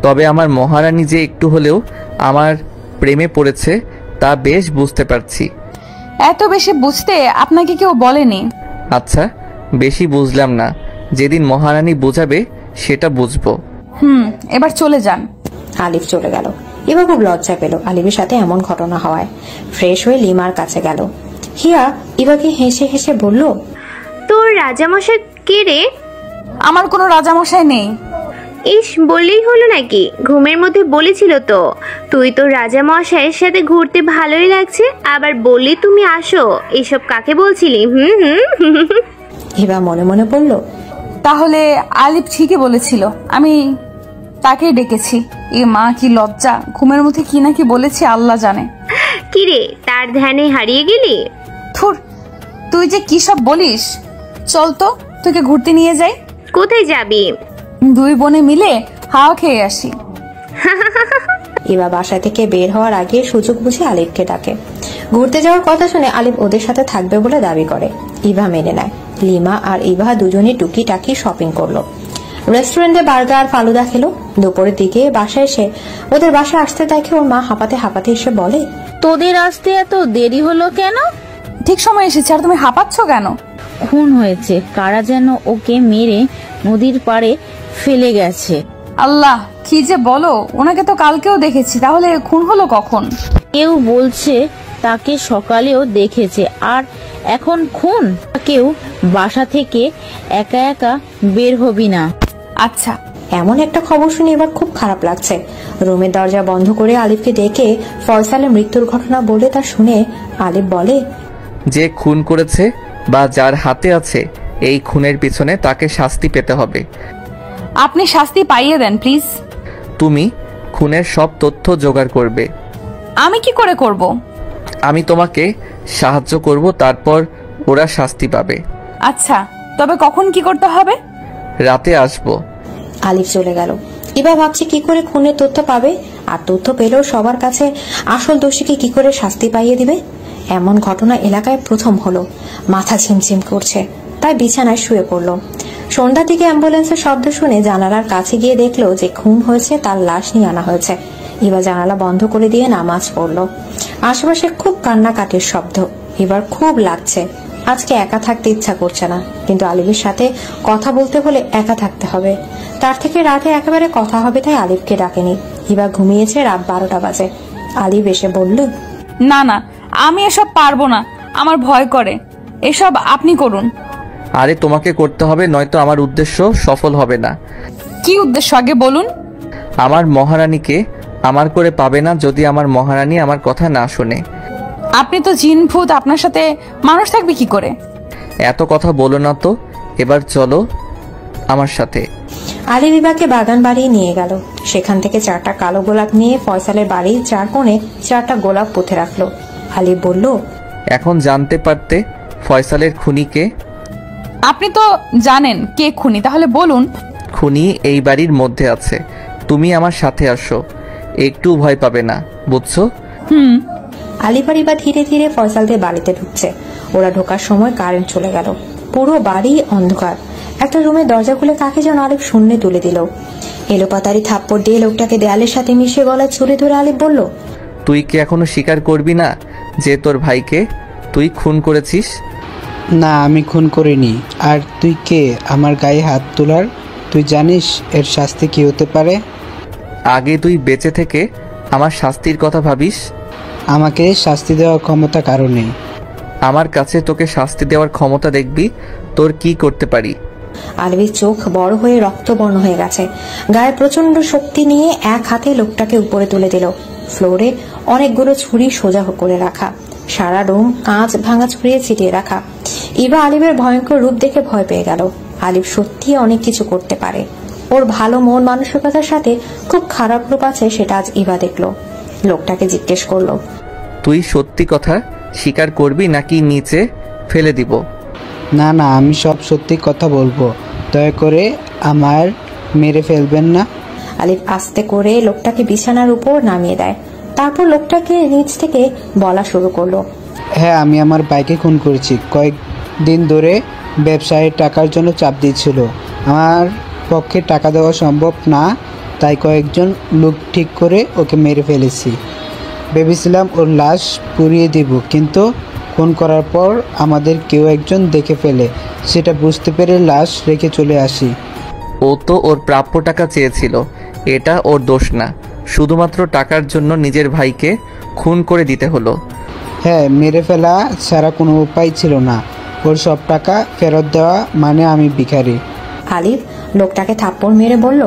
তবে আমার মহারানী যে একটু হলেও আমার প্রেমে পড়েছে তা বেশ বুঝতে পারছি। এত বেশি বুঝতে আপনাকে কেউ বলেনি। আচ্ছা, বেশি বুঝলাম না, যেদিন মহারানী বোঝাবে সেটা বুঝবো। এবার চলে যান। আলিফ চলে গেল। এবার খুব লজ্জা পেল আলিফের সাথে এমন ঘটনা হওয়ায়। ফ্রেশ হয়ে লিমার কাছে গেল। হিয়া ইভাকে হেসে হেসে বলল, তোর রাজামশাই কে রে? আমার কোনো রাজামশাই নেই। ইস, বললেই হলো নাকি? ঘুমের মধ্যে বলেছিল তো তুই তো রাজামশাইয়ের সাথে ঘুরতে ভালোই লাগছে, আবার বললি তুমি আসো। এসব কাকে বলছিলি? হিবা মনে মনে বলল, তাহলে আলিফ ঠিকই বলেছিল, আমি তাকেই ডেকেছি। এ মা, কি লজ্জা! ঘুমের মধ্যে কি নাকি বলেছি আল্লাহ জানে। কিরে, তার ধ্যানে হারিয়ে গেলি? থুর, তুই যে কি সব বলিস। চল তো, তোকে ঘুরতে নিয়ে যাই। কোথায় যাবি? দুই বোনে মিলে হাওয়া খেয়ে আসি। ইভা বাসা থেকে বের হওয়ার আগে সুযোগ বুঝে আলিফকে ডাকে। ঘুরতে যাওয়ার কথা শুনে আলিফ ওদের সাথে থাকবে বলে দাবি করে। ইভা মেনে নেয়। লিমা আর ইভা দুজনে টুকিটাকি শপিং করলো। রেস্টুরেন্টে বার্গার ফালুদা খেলো। দুপুরের দিকে বাসায় এসে ওদের বাসায় আসতে দেখে ওর মা হাঁপাতে হাঁপাতে এসে বলে, তোদের আসতে এত দেরি হলো কেন? ঠিক সময় এসেছে, আর তুমি হাঁপাচ্ছ কেন? খুন হয়েছে, কারা যেন ওকে মেরে নদীর পাড়ে ফেলে গেছে। আল্লাহ, কি যে বলো, ওনাকে তো কালকেও দেখেছি, তাহলে খুন হলো কখন? কেউ বলছে তাকে সকালেও দেখেছে, আর এখন খুন। কেউ বাসা থেকে একা একা বের হবি না। আচ্ছা। এমন একটা খবর শুনে এবার খুব খারাপ লাগছে। রুমের দরজা বন্ধ করে আলিফকে ডেকে ফয়সালের মৃত্যুর ঘটনা বলে তা শুনে আলিফ বলে, যে খুন করেছে বা যার হাতে আছে এই খুনের পিছনে তাকে শাস্তি পেতে হবে। আপনি শাস্তি পাইয়ে দেন প্লিজ। তুমি খুনের সব তথ্য জোগাড় করবে। আমি কি করে করব? আমি তোমাকে সাহায্য করব, তারপর ওরা শাস্তি পাবে। আচ্ছা, তবে কখন কি করতে হবে? রাতে আসবো। আলিফ চলে গেল। এবার ভাবছে কি করে খুনের তথ্য পাবে, আর তথ্য পেলেও সবার কাছে আসল দোষীকে কি করে শাস্তি পাইয়ে দিবে। এমন ঘটনা এলাকায় প্রথম হলো। মাথা ঝিমঝিম করছে, তাই বিছানায় শুয়ে পড়ল। সন্ধ্যার দিকে অ্যাম্বুলেন্সের শব্দ শুনে জানালার কাছে গিয়ে দেখলো যে খুন হয়েছে তার লাশ নিয়ে আনা হয়েছে। এবার জানালা বন্ধ করে দিয়ে নামাজ পড়লো। আশেপাশে খুব কান্নাকাটির শব্দ। এবার খুব লাগছে। আজকে একা থাকতে ইচ্ছা করছে না, কিন্তু আলিফের সাথে কথা বলতে হলে একা থাকতে হবে। তার থেকে রাতে একেবারে কথা হবে, তাই আলিফকে ডাকেনি। এবার ঘুমিয়েছে। রাত 12টা বাজে। আলিফ এসে বলল, না না, আমি এসব পারবো না, আমার ভয় করে। এসব আপনি করুন। আরে তোমাকে করতে হবে, নয়তো আমার উদ্দেশ্য সফল হবে না। কি উদ্দেশ্য আগে বলুন। আমার মহারানীকে আমার করে পাবে না যদি আমার মহারানী আমার কথা না শুনে। আপনি তো জিন ভূত, আপনার সাথে মানুষ থাকবে কি করে? এত কথা বলো না তো, এবার চলো আমার সাথে। আলিফ ইভাকে বাগান বাড়িয়ে নিয়ে গেল। সেখান থেকে 4টা কালো গোলাপ নিয়ে ফয়সালের বাড়ির 4 কোণে 4টা গোলাপ পুঁতে রাখলো। আলিফ বলল, এখন জানতে পারতে ফয়সালের খুনিকে? আপনি তো জানেন কে খুনি, তাহলে বলুন। খুনি এই বাড়ির মধ্যে আছে। তুমি আমার সাথে আসো, একটু ভয় পাবে না, বুঝছো? আলিফ আর ইভা ধীরে ধীরে ফয়সালদের বাড়িতে ঢুকছে। ওরা ঢোকার সময় কারেন্ট চলে গেল। পুরো বাড়ি অন্ধকার। একটা রুমের দরজা খুলে কাকে যেন আলিফ শূন্যে তুলে দিল। এলোপাতারি থাপ্পড় দিয়ে লোকটাকে দেয়ালের সাথে মিশিয়ে গলায় ছুরি ধরে আলিফ বলল, তুই কি এখনো স্বীকার করবি না যে তোর ভাইকে তুই খুন করেছিস? না, আমি খুন করিনি। আর তুই কে আমার গায়ে হাত তোলার? তুই জানিস এর শাস্তি কি হতে পারে? আগে তুই বেঁচে থেকে আমার শাস্তির কথা ভাবিস। আমাকে শাস্তি দেওয়ার ক্ষমতা কারো নেই। আমার কাছে তোকে শাস্তি দেওয়ার ক্ষমতা দেখবি তোর কি করতে পারি। আলিফের চোখ বড় হয়ে রক্তবর্ণ হয়ে গেছে। গায়ে প্রচন্ড শক্তি নিয়ে এক হাতে লোকটাকে উপরে তুলে দিল। ফ্লোরে অনেকগুলো ছুরি সোজা করে রাখা, সারা রুম কাঁচ ভাঙা ছড়িয়ে ছিটিয়ে রাখা। ইভা আলিফের ভয়ঙ্কর রূপ দেখে ভয় পেয়ে গেল। আলিফ সত্যি অনেক কিছু করতে পারে। ওর ভালো মন মানসিকতার সাথে খুব খারাপ রূপ আছে, সেটা আজ ইভা দেখলো। লোকটাকে জিজ্ঞেস করলো, তুই সত্যি কথা স্বীকার করবি নাকি নিচে ফেলে দিব? না না, আমি সব সত্যি কথা বলবো। দয়া করে আমার মেরে ফেলবেন না। আলিফ আস্তে করে লোকটাকে বিছানার উপর নামিয়ে দেয়। তারপর লোকটাকে নিচ থেকে বলা শুরু করলো, হ্যাঁ, আমি আমার বাইকে খুন করেছি। কয়েকদিন ধরে ব্যবসায়ী টাকার জন্য চাপ দিচ্ছিল। আমার পক্ষে টাকা দেওয়া সম্ভব না, তাই কয়েকজন লোক ঠিক করে ওকে মেরে ফেলেছি। ভেবেছিলাম ওর লাশ পুড়িয়ে দিব, কিন্তু খুন করার পর আমাদের কেউ একজন দেখে ফেলে। সেটা বুঝতে পেরে লাশ রেখে চলে আসি। ও তো ওর প্রাপ্য টাকা চেয়েছিল, এটা ওর দোষ না। শুধুমাত্র টাকার জন্য নিজের ভাইকে খুন করে দিতে হলো। হ্যাঁ, মেরে ফেলা ছাড়া কোনো উপায় ছিল না। ওর সব টাকা ফেরত দেওয়া মানে আমি ভিখারি। আলিফ লোকটাকে থাপ্পড় মেরে বলল,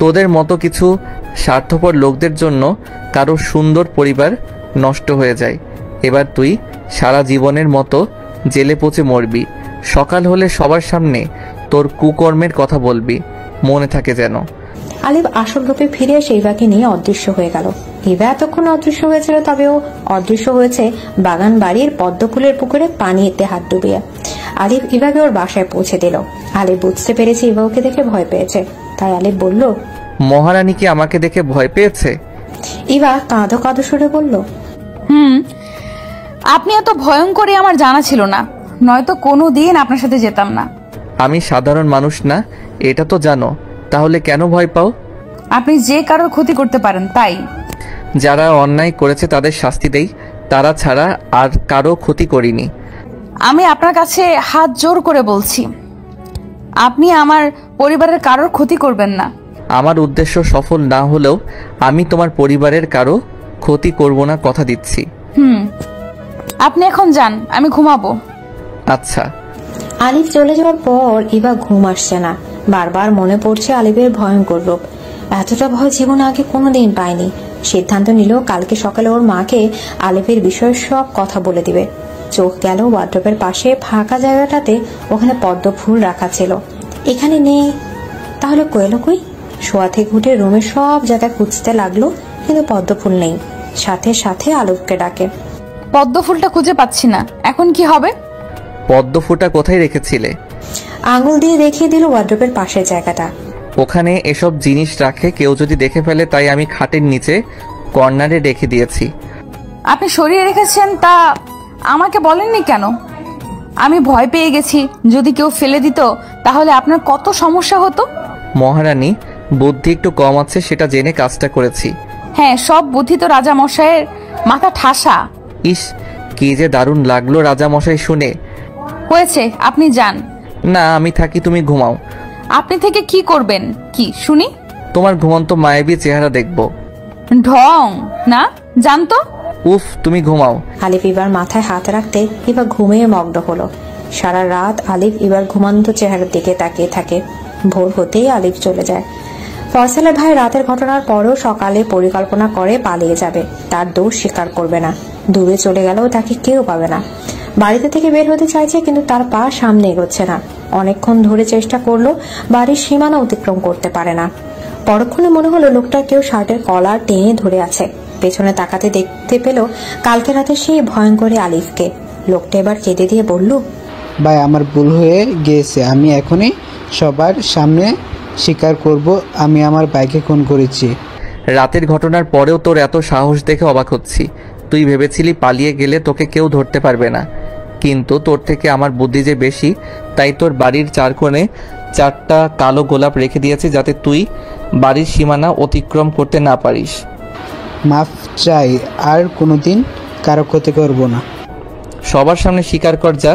তোদের মতো কিছু স্বার্থপর লোকদের জন্য কারো সুন্দর পরিবার নষ্ট হয়ে যায়। এবার তুই সারা জীবনের মতো জেলে পচে মরবি। সকাল হলে সবার সামনে তোর কুকর্মের কথা বলবি, মনে থাকে যেন। আলিফ আসল রূপে ফিরে এসে ইভাকে নিয়ে অদৃশ্য হয়ে গেল। ইভা এতক্ষণ অদৃশ্য হয়েছিল, তবে ও অদৃশ্য হয়েছে বাগান বাড়ির পদ্মফুলের পুকুরে পানিতে হাত ডুবিয়ে। আলিফ ইভাকে ওর বাসায় পৌঁছে দিল। আলিফ বুঝতে পেরেছে ইভা ওকে দেখে ভয় পেয়েছে, তাই আলিফ বলল, মহারানী কি আমাকে দেখে ভয় পেয়েছে? ইভা কাঁদো কাঁদো সুরে বলল, আপনি এত ভয়ঙ্করই আমার জানা ছিল না, নয়তো কোনো দিন আপনার সাথে যেতাম না। আমি সাধারণ মানুষ না, এটা তো জানো। তাহলে কেন ভয় পাও? আপনি যে কারোর ক্ষতি করতে পারেন তাই। যারা অন্যায় করেছে তাদের শাস্তি দেই, তারা ছাড়া আর কারো ক্ষতি করিনি। আমি আপনার কাছে হাত জোর করে বলছি, আপনি আমার পরিবারের কারোর ক্ষতি করবেন না। আমার উদ্দেশ্য সফল না হলেও আমি তোমার পরিবারের কারো ক্ষতি করব না, কথা দিচ্ছি। আপনি এখন যান, আমি ঘুমাবো। আচ্ছা। আলিফ চলে যাওয়ার পর ইভা ঘুম আসছে না। বারবার মনে পড়ছে আলিফের ভয়ঙ্কর রূপ। এতটা ভয় জীবনে আগে কোনোদিন পায়নি। সিদ্ধান্ত নিল কালকে সকালে ওর মাকে আলিফের বিষয়ে সব কথা বলে দিবে। চোখ গেল ওয়ার্ড্রোবের পাশে ফাঁকা জায়গাটাতে, ওখানে পদ্ম ফুল রাখা ছিল। এখানে নেই, তাহলে কোয়েলো কই? শোয়া থেকে উঠে রুমের সব জায়গায় খুঁজতে লাগলো, কিন্তু পদ্ম ফুল নেই। সাথে সাথে আলিফকে ডাকে। পদ্ম ফুলটা খুঁজে পাচ্ছি না, এখন কি হবে? পদ্ম ফুলটা কোথায় রেখেছিলে? আঙুল দিয়ে দেখিয়ে দিল ওয়ার্ড্রোবের পাশের জায়গাটা। ওখানে এসব জিনিস রাখে, কেউ যদি দেখে ফেলে, তাই আমি খাটের নিচে কর্নারে রেখে দিয়েছি। আপনি সরিয়ে রেখেছেন, তা আমাকে বলেননি কেন? আমি ভয় পেয়ে গেছি, যদি কেউ ফেলে দিত তাহলে আপনার কত সমস্যা হতো। মহারানী, বুদ্ধি একটু কম আছে, সেটা জেনে কাজটা করেছি। হ্যাঁ, সব বুদ্ধি তো রাজা মশাইয়ের মাথা ঠাসা। ইস, কি যে দারুণ লাগলো রাজা মশাই শুনে। হয়েছে, আপনি যান। না, আমি থাকি, তুমি ঘুমাও। আপনি থেকে কি করবেন কি শুনি? তোমার ঘুমন্ত মায়াবী চেহারা দেখবো। ঢং না, যান তো। উফ, তুমি ঘুমাও। আলিফ ইবার মাথায় হাত রাখতে ইবা ঘুমিয়ে মগ্ন হলো। সারা রাত আলিফ ইবার ঘুমন্ত চেহারার দিকে তাকিয়ে থাকে। ভোর হতেই আলিফ চলে যায়। ফয়সালের ভাই রাতের ঘটনার পরেও সকালে পরিকল্পনা করে পালিয়ে যাবে, তার দোষ স্বীকার করবে না। দূরে চলে গেলেও তাকে কেউ পাবে না। বাড়িতে থেকে বের হতে চাইছে, কিন্তু তার পা সামনে এগোচ্ছে না। অনেকক্ষণ ধরে চেষ্টা করলো, বাড়ির সীমানা অতিক্রম করতে পারে না। পরক্ষণে মনে হলো লোকটা কেউ শার্টের কলার টেনে ধরে আছে। পেছনে তাকাতে দেখতে পেল কালকে রাতে সেই ভয়ঙ্কর আলিফকে। লোকটা এবার কেঁদে দিয়ে বলল, ভাই আমার ভুল হয়ে গিয়েছে, আমি এখনই সবার সামনে স্বীকার করব আমি আমার ভাইকে খুন করেছি। রাতের ঘটনার পরেও তোর এত সাহস দেখে অবাক হচ্ছি। তুই ভেবেছিলি পালিয়ে গেলে তোকে কেউ ধরতে পারবে না, কিন্তু তোর থেকে আমার বুদ্ধি যে বেশি, তাই তোর বাড়ির চার কোণে 4টা কালো গোলাপ রেখে দিয়েছি, যাতে তুই বাড়ির সীমানা অতিক্রম করতে না পারিস। মাফ চাই, আর কোনোদিন কারো ক্ষতি করব না। সবার সামনে স্বীকার কর যা।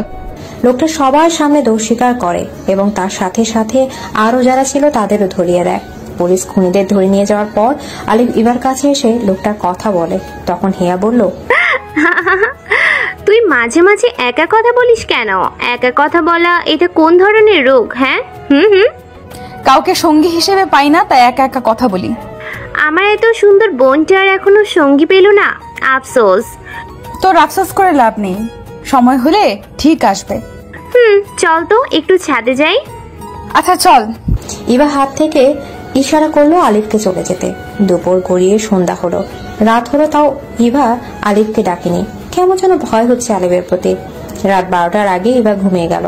লোকটা সবার সামনে দোষ স্বীকার করে এবং তার সাথে সাথে আরো যারা ছিল তাদেরও ধরিয়ে দেয়। পুলিশ খুনিদের ধরে নিয়ে যাওয়ার পর আলিফ ইবার কাছে এসে লোকটার কথা বলে। তখন হিয়া বলল, তুই মাঝে মাঝে একা কথা বলিস কেন? একা কথা বলা এটা কোন ধরনের রোগ? হ্যাঁ, কাউকে সঙ্গী হিসেবে পাই না, তাই একা একা কথা বলি। আমার এত সুন্দর বোনটার এখনো সঙ্গী পেল না, আফসোস। তোর আফসোস করে লাভ নেই, সময় হলে ঠিক আসবে। চল তো একটু ছাদে যাই। আচ্ছা চল। ইবা হাত থেকে ইশারা করলো আলিফকে চলে যেতে। দুপুর গড়িয়ে সন্ধ্যা হলো, রাত হলো, তাও ইবা আলিফকে ডাকেনি। কেমন যেন ভয় হচ্ছে আলিফের প্রতি। রাত 12টার আগে ইবা ঘুমিয়ে গেল।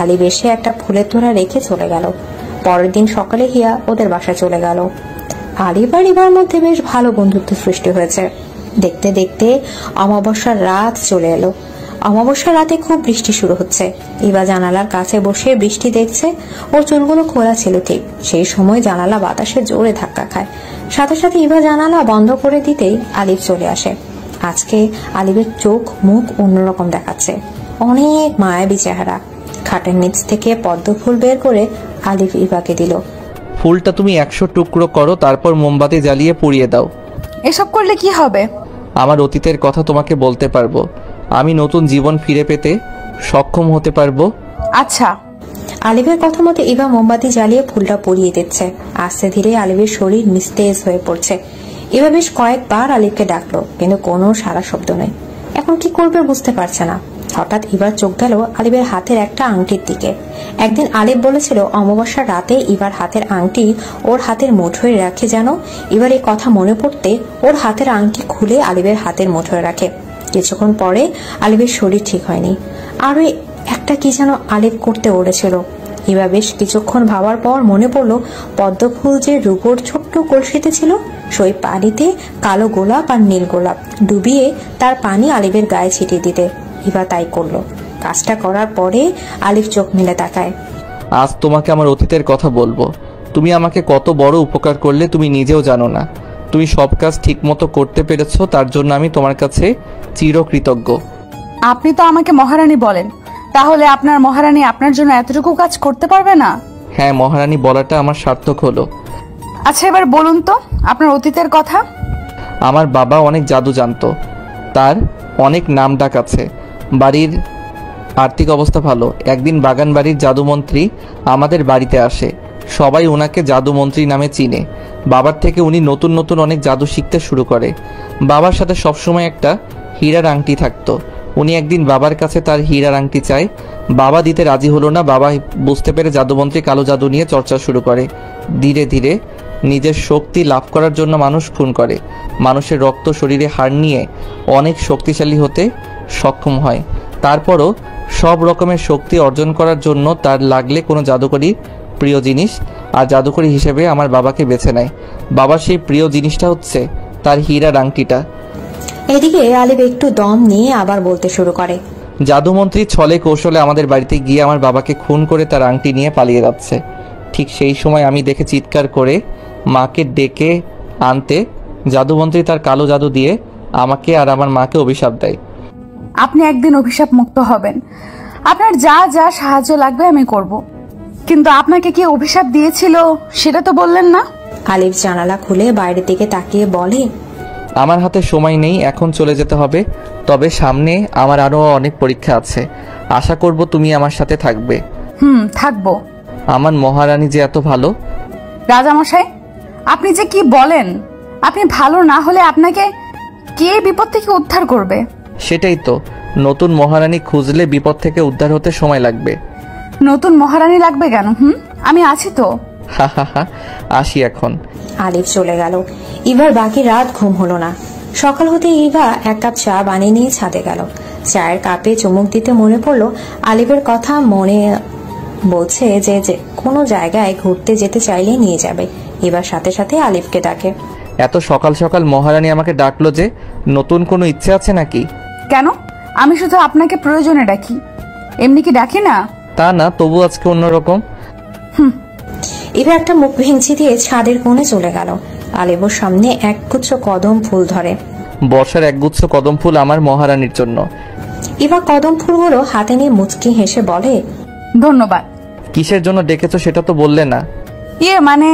আলিফ এসে একটা ফুলের তোড়া রেখে চলে গেল। পরের দিন সকালে হিয়া ওদের বাসায় চলে গেল। আলিফ আর ইবার মধ্যে বেশ ভালো বন্ধুত্ব সৃষ্টি হয়েছে। দেখতে দেখতে অমাবস্যার রাত চলে এলো। অমাবস্যার রাতে খুব বৃষ্টি শুরু হচ্ছে। ইবা জানালার কাছে বসে বৃষ্টি দেখছে। ওর চুলগুলো খোলা ছিল ঠিক। সেই সময় জানালা বাতাসে জোরে ধাক্কা খায়। সাথে সাথে ইবা জানালা বন্ধ করে দিতেই আলিফ চলে আসে। আজকে আলিফের চোখ মুখ অন্যরকম দেখাচ্ছে, অনেক মায়াবী চেহারা। খাটের নিচ থেকে পদ্ম ফুল বের করে আলিফ ইবাকে দিল। ফুলটা তুমি 100 টুকরো করো, তারপর মোমবাতি জ্বালিয়ে পুড়িয়ে দাও। এসব করলে কি হবে? আমার অতীতের কথা তোমাকে বলতে পারবো, আমি নতুন জীবন ফিরে পেতে সক্ষম হতে পারবো। আচ্ছা। আলিফের কথা মতো ইবা মোমবাতি জ্বালিয়ে ফুলটা পুড়িয়ে দিচ্ছে। আস্তে ধীরে আলিফের শরীর নিস্তেজ হয়ে পড়ছে। ইবা বেশ কয়েকবার আলিফকে ডাকলো, কিন্তু কোনো সারা শব্দ নেই। এখন কি করবে বুঝতে পারছে না। হঠাৎ ইবার চোখ গেল আলিফের হাতের একটা আংটির দিকে। একদিন আলিফ বলেছিল অমাবস্যার রাতে ইবার হাতের আংটি ওর হাতের মুঠোয় রাখে যেন। এবার এই কথা মনে পড়তে ওর হাতের আংটি খুলে আলিফের হাতের মুঠোয় রাখে। কিছুক্ষণ পরে আলিফের শরীর ঠিক হয়নি। আরো একটা কি যেন আলিফ করতে ওড়েছিল। ইবা বেশ কিছুক্ষণ ভাবার পর মনে পড়লো পদ্ম ফুল যে রূপোর ছোট্ট কলসিতে ছিল, সেই পানিতে কালো গোলাপ আর নীল গোলাপ ডুবিয়ে তার পানি আলিফের গায়ে ছিটিয়ে দিতে। ইবা তাই করলো। কাজটা করার পরে আলিফ চোখ মেলে তাকায়। আজ তোমাকে আমার অতীতের কথা বলবো। তুমি আমাকে কত বড় উপকার করলে তুমি নিজেও জানো না। তুমি সব কাজ ঠিকমতো করতে পেরেছো, তার জন্য আমি তোমার কাছে চিরকৃতজ্ঞ। আপনি তো আমাকে মহারানী বলেন, তাহলে আপনার মহারানী আপনার জন্য এতটুকু কাজ করতে পারবে না? হ্যাঁ, মহারানী বলাটা আমার সার্থক হলো। আচ্ছা, এবার বলুন তো আপনার অতীতের কথা। আমার বাবা অনেক জাদু জানতো, তার অনেক নাম ডাক আছে। বাড়ির আর্থিক অবস্থা ভালো। একদিন বাগান বাড়ির জাদুমন্ত্রী আমাদের বাড়িতে আসে। সবাই ওনাকে জাদুমন্ত্রী নামে চিনে। বাবার থেকে উনি নতুন নতুন অনেক জাদু শিখতে শুরু করে। বাবার সাথে সবসময় একটা হীরার আংটি থাকতো। উনি একদিন বাবার কাছে তার হীরার আংটি চায়। বাবা দিতে রাজি হলো না। বাবা বুঝতে পেরে জাদুমন্ত্রী কালো জাদু নিয়ে চর্চা শুরু করে। ধীরে ধীরে নিজের শক্তি লাভ করার জন্য মানুষ খুন করে। মানুষের রক্ত শরীরে হাড় নিয়ে অনেক শক্তিশালী হতে সক্ষম হয়। তারপরও সব রকমের শক্তি অর্জন করার জন্য তার লাগলে কোনো জাদুকরী প্রিয় জিনিস, আর জাদুকরী হিসেবে আমার বাবাকে বেছে নেয়। বাবার সেই প্রিয় জিনিসটা হচ্ছে তার হীরার আংটিটা। এদিকে আলিফ একটু দম নিয়ে আবার বলতে শুরু করে। জাদুমন্ত্রী ছলে কৌশলে আমাদের বাড়িতে গিয়ে আমার বাবাকে খুন করে তার আংটি নিয়ে পালিয়ে যাচ্ছে। ঠিক সেই সময় আমি দেখে চিৎকার করে মাকে ডেকে আনতে জাদুমন্ত্রী তার কালো জাদু দিয়ে আমাকে আর আমার মাকে অভিশাপ দেয়। আপনি একদিন অভিশাপ মুক্ত হবেন। আপনার যা যা সাহায্য লাগবে আমি করব, কিন্তু আপনাকে কি অভিশাপ দিয়েছিল সেটা তো বললেন না। আলিফ জানালা খুলে বাইরের দিকে তাকিয়ে বলে, আমার হাতে সময় নেই, এখন চলে যেতে হবে। তবে সামনে আমার আরও অনেক পরীক্ষা আছে। আশা করব তুমি আমার সাথে থাকবে। থাকবো। আমার মহারানী যে এত ভালো। রাজামশাই, আপনি যে কি বলেন? আপনি ভালো না হলে আপনাকে কে বিপদ থেকে উদ্ধার করবে? সেটাই তো, নতুন মহারানী খুঁজলে বিপদ থেকে উদ্ধার হতে সময় লাগবে। নতুন মহারানী লাগবে কেন? আমি আছি তো। হা হা হা, আসি এখন। আলিফ চলে গেল। ইভার বাকি রাত ঘুম হলো না। সকাল হতে ইভা এক কাপ চা বানিয়ে নিয়ে ছাদে গেল। চায়ের কাপে চুমুক দিতে মনে পড়লো আলিফের কথা। মনে বলছে যে যে কোনো জায়গায় ঘুরতে যেতে চাইলে নিয়ে যাবে। এবার সাথে সাথে আলিফকে ডাকে। এত সকাল সকাল মহারানী আমাকে ডাকলো যে, নতুন কোনো ইচ্ছে আছে নাকি? কেন? আমি শুধু আপনাকে প্রয়োজনে ডাকি, এমনি কি ডাকি না? তা না, তবু আজকে অন্যরকম। এবার একটা মুখ ভেঙচি দিয়ে ছাদের কোণে চলে গেল। আলিফের সামনে এক গুচ্ছ কদম ফুল ধরে। বর্ষার একগুচ্ছ কদম ফুল আমার মহারানীর জন্য। এবার কদম ফুলগুলো হাতে নিয়ে মুচকি হেসে বলে, ধন্যবাদ। কিসের জন্য ডেকেছো সেটা তো বললে না। মানে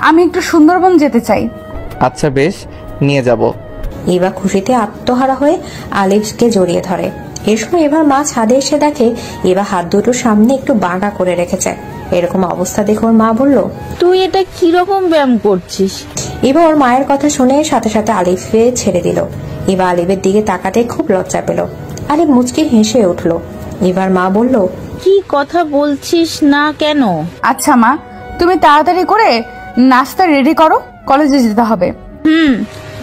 আমি একটু সুন্দরবন যেতে চাই। আচ্ছা বেশ, নিয়ে যাব। এবার খুশিতে আত্মহারা হয়ে আলিফকে জড়িয়ে ধরে। এর সময় এবার মা ছাদে এসে দেখে এবার হাত দুটো সামনে একটু বাঁকা করে রেখেছে। এরকম অবস্থা দেখে ওর মা বলল, তুই এটা কিরকম ব্যায়াম করছিস? এবার ওর মায়ের কথা শুনে সাথে সাথে আলিফকে ছেড়ে দিল। এবার আলিফের দিকে তাকাতে খুব লজ্জা পেল। আলিফ মুচকি হেসে উঠল। এবার মা বলল, কি কথা বলছিস না কেন? আচ্ছা মা, তুমি তাড়াতাড়ি করে নাস্তা রেডি করো, কলেজে যেতে হবে।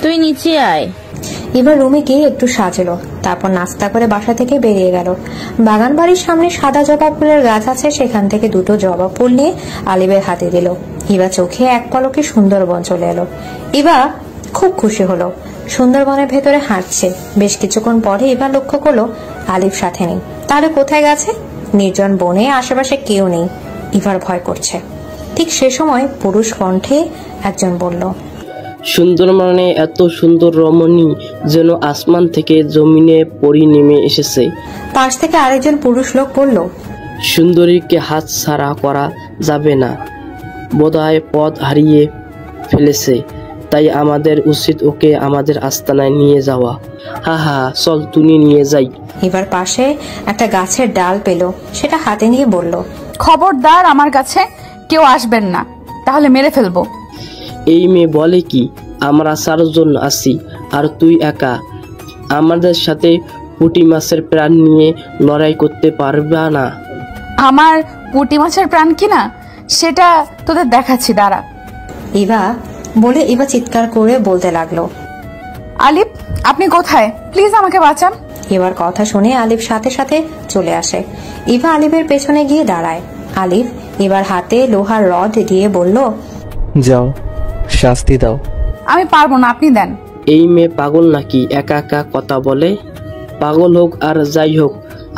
তুই নিচে আয়। এবার রুমে গিয়ে একটু সাজলো, তারপর নাস্তা করে বাসা থেকে বেরিয়ে গেল। বাগান বাড়ির সামনে সাদা জবা ফুলের গাছ আছে, সেখান থেকে দুটো জবা ফুল নিয়ে আলিফের হাতে দিল। এবার চোখে এক পলকে সুন্দরবন চলে এলো। এবার খুব খুশি হলো। সুন্দরবনের ভেতরে হাঁটছে। বেশ কিছুক্ষণ পরে এবার লক্ষ্য করলো আলিফ সাথে নেই। তাহলে কোথায় গেছে? নির্জন বনে, আশেপাশে কেউ নেই। এবার ভয় করছে। ঠিক সে সময় পুরুষ কণ্ঠে একজন বলল, সুন্দরবনে এত সুন্দর রমণী যেন আসমান থেকে জমিনে পরি নেমে এসেছে। পাশ থেকে আরেকজন পুরুষ লোক বলল, সুন্দরীকে হাত ছাড়া করা যাবে না, বোধহয় পথ হারিয়ে ফেলেছে, তাই আমাদের উচিত ওকে আমাদের আস্তানায় নিয়ে যাওয়া। হা হা, চল তুই নিয়ে যাই। এবার পাশে একটা গাছের ডাল পেল, সেটা হাতে নিয়ে বলল, খবরদার আমার কাছে কেউ আসবেন না, তাহলে মেরে ফেলবো। এই মেয়ে বলে কি? আমরা 4 জন আছি আর তুই একা। আমাদের সাথে পুঁটি মাছের প্রাণ নিয়ে লড়াই করতে পারবে না। আমার পুঁটি মাছের প্রাণ কিনা সেটা তোদের দেখাচ্ছি, দাঁড়া। বলে এবার চিৎকার করে বলতে লাগলো, আলিফ আপনি কোথায়? প্লিজ আমাকে বাঁচান। এবার কথা শুনে আলিফ সাথে সাথে চলে আসে। ইভা আলিফের পেছনে গিয়ে দাঁড়ায়। আলিফ এবার হাতে লোহার রড দিয়ে বলল, যাও, শাস্তি দাও। আমি পারবো না, আপনি দেন। এই মেয়ে পাগল নাকি? একা একা কথা বলে। পাগল হোক আর যাই হোক,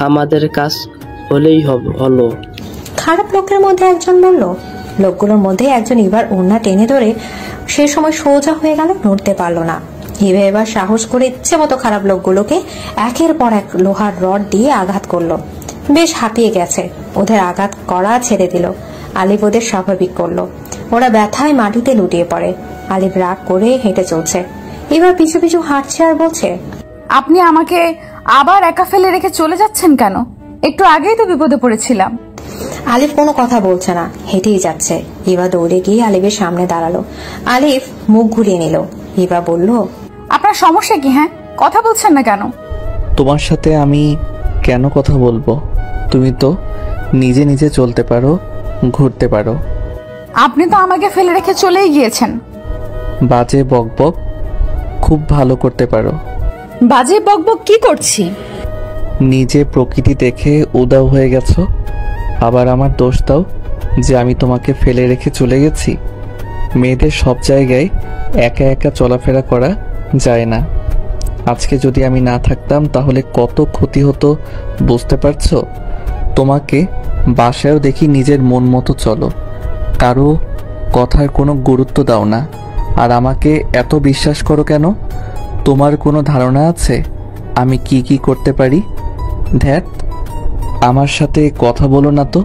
আমাদের কাজ হলেই হলো। খারাপ লোকের মধ্যে একজন বলল। লোকগুলোর মধ্যে একজন এবার ওড়না টেনে ধরে সে সময় সোজা হয়ে গেল, নড়তে পারল না। ইভা এবার সাহস করে ইচ্ছে মতো খারাপ লোকগুলোকে একের পর এক লোহার রড দিয়ে আঘাত করলো। বেশ হাঁপিয়ে গেছে, ওদের আঘাত করা ছেড়ে দিল। আলিফ ওদের স্বাভাবিক করলো। ওরা ব্যথায় মাটিতে লুটিয়ে পড়ে। আলিফ রাগ করে হেঁটে চলছে, এবার পিছু পিছু হাঁটছে আর বলছে, আপনি আমাকে আবার একা ফেলে রেখে চলে যাচ্ছেন কেন? একটু আগেই তো বিপদে পড়েছিলাম। আলিফ কোনো কথা বলছে না, হেঁটেই যাচ্ছে। ইভা দৌড়ে গিয়ে আলিফের সামনে দাঁড়ালো। আলিফ মুখ ঘুরিয়ে নিল। ইভা বলল, আপনার সমস্যা কি? হ্যাঁ, কথা বলছেন না কেন? তোমার সাথে আমি কেন কথা বলবো? তুমি তো নিজে নিজে চলতে পারো, ঘুরতে পারো। আপনি তো আমাকে ফেলে রেখে চলেই গিয়েছেন। বাজে বকবক খুব ভালো করতে পারো। বাজে বকবক কি করছি? নিজে প্রকৃতি দেখে উদাও হয়ে গেছো, আবার আমার দোষ দাও যে আমি তোমাকে ফেলে রেখে চলে গেছি। মেয়েদের সব জায়গায় একা একা চলাফেরা করা যায় না। আজকে যদি আমি না থাকতাম তাহলে কত ক্ষতি হতো বুঝতে পারছো? তোমাকে বাসায়ও দেখি নিজের মন মতো চলো, কারো কথার কোনো গুরুত্ব দাও না। আর আমাকে এত বিশ্বাস করো কেন? তোমার কোনো ধারণা আছে আমি কি কি করতে পারি? ধ্যাত, আমার সাথে কথা বলো না তো।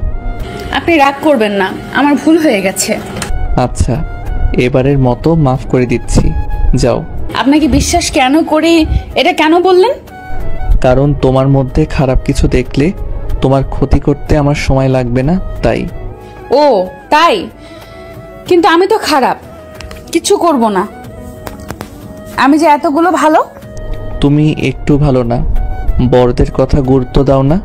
আপনি রাগ করবেন না, আমার ভুল হয়ে গেছে। আচ্ছা, এবারের মতো মাফ করে দিচ্ছি, যাও। আপনাকে বিশ্বাস কেন করি এটা কেন বললেন? কারণ তোমার মধ্যে খারাপ কিছু দেখলে তোমার ক্ষতি করতে আমার সময় লাগবে না, তাই। ও তাই? কিন্তু আমি তো খারাপ, কিছু করব না। আমি যে এতগুলো ভালো। তুমি একটু ভালো না, বড়দের কথা গুরুত্ব দাও না।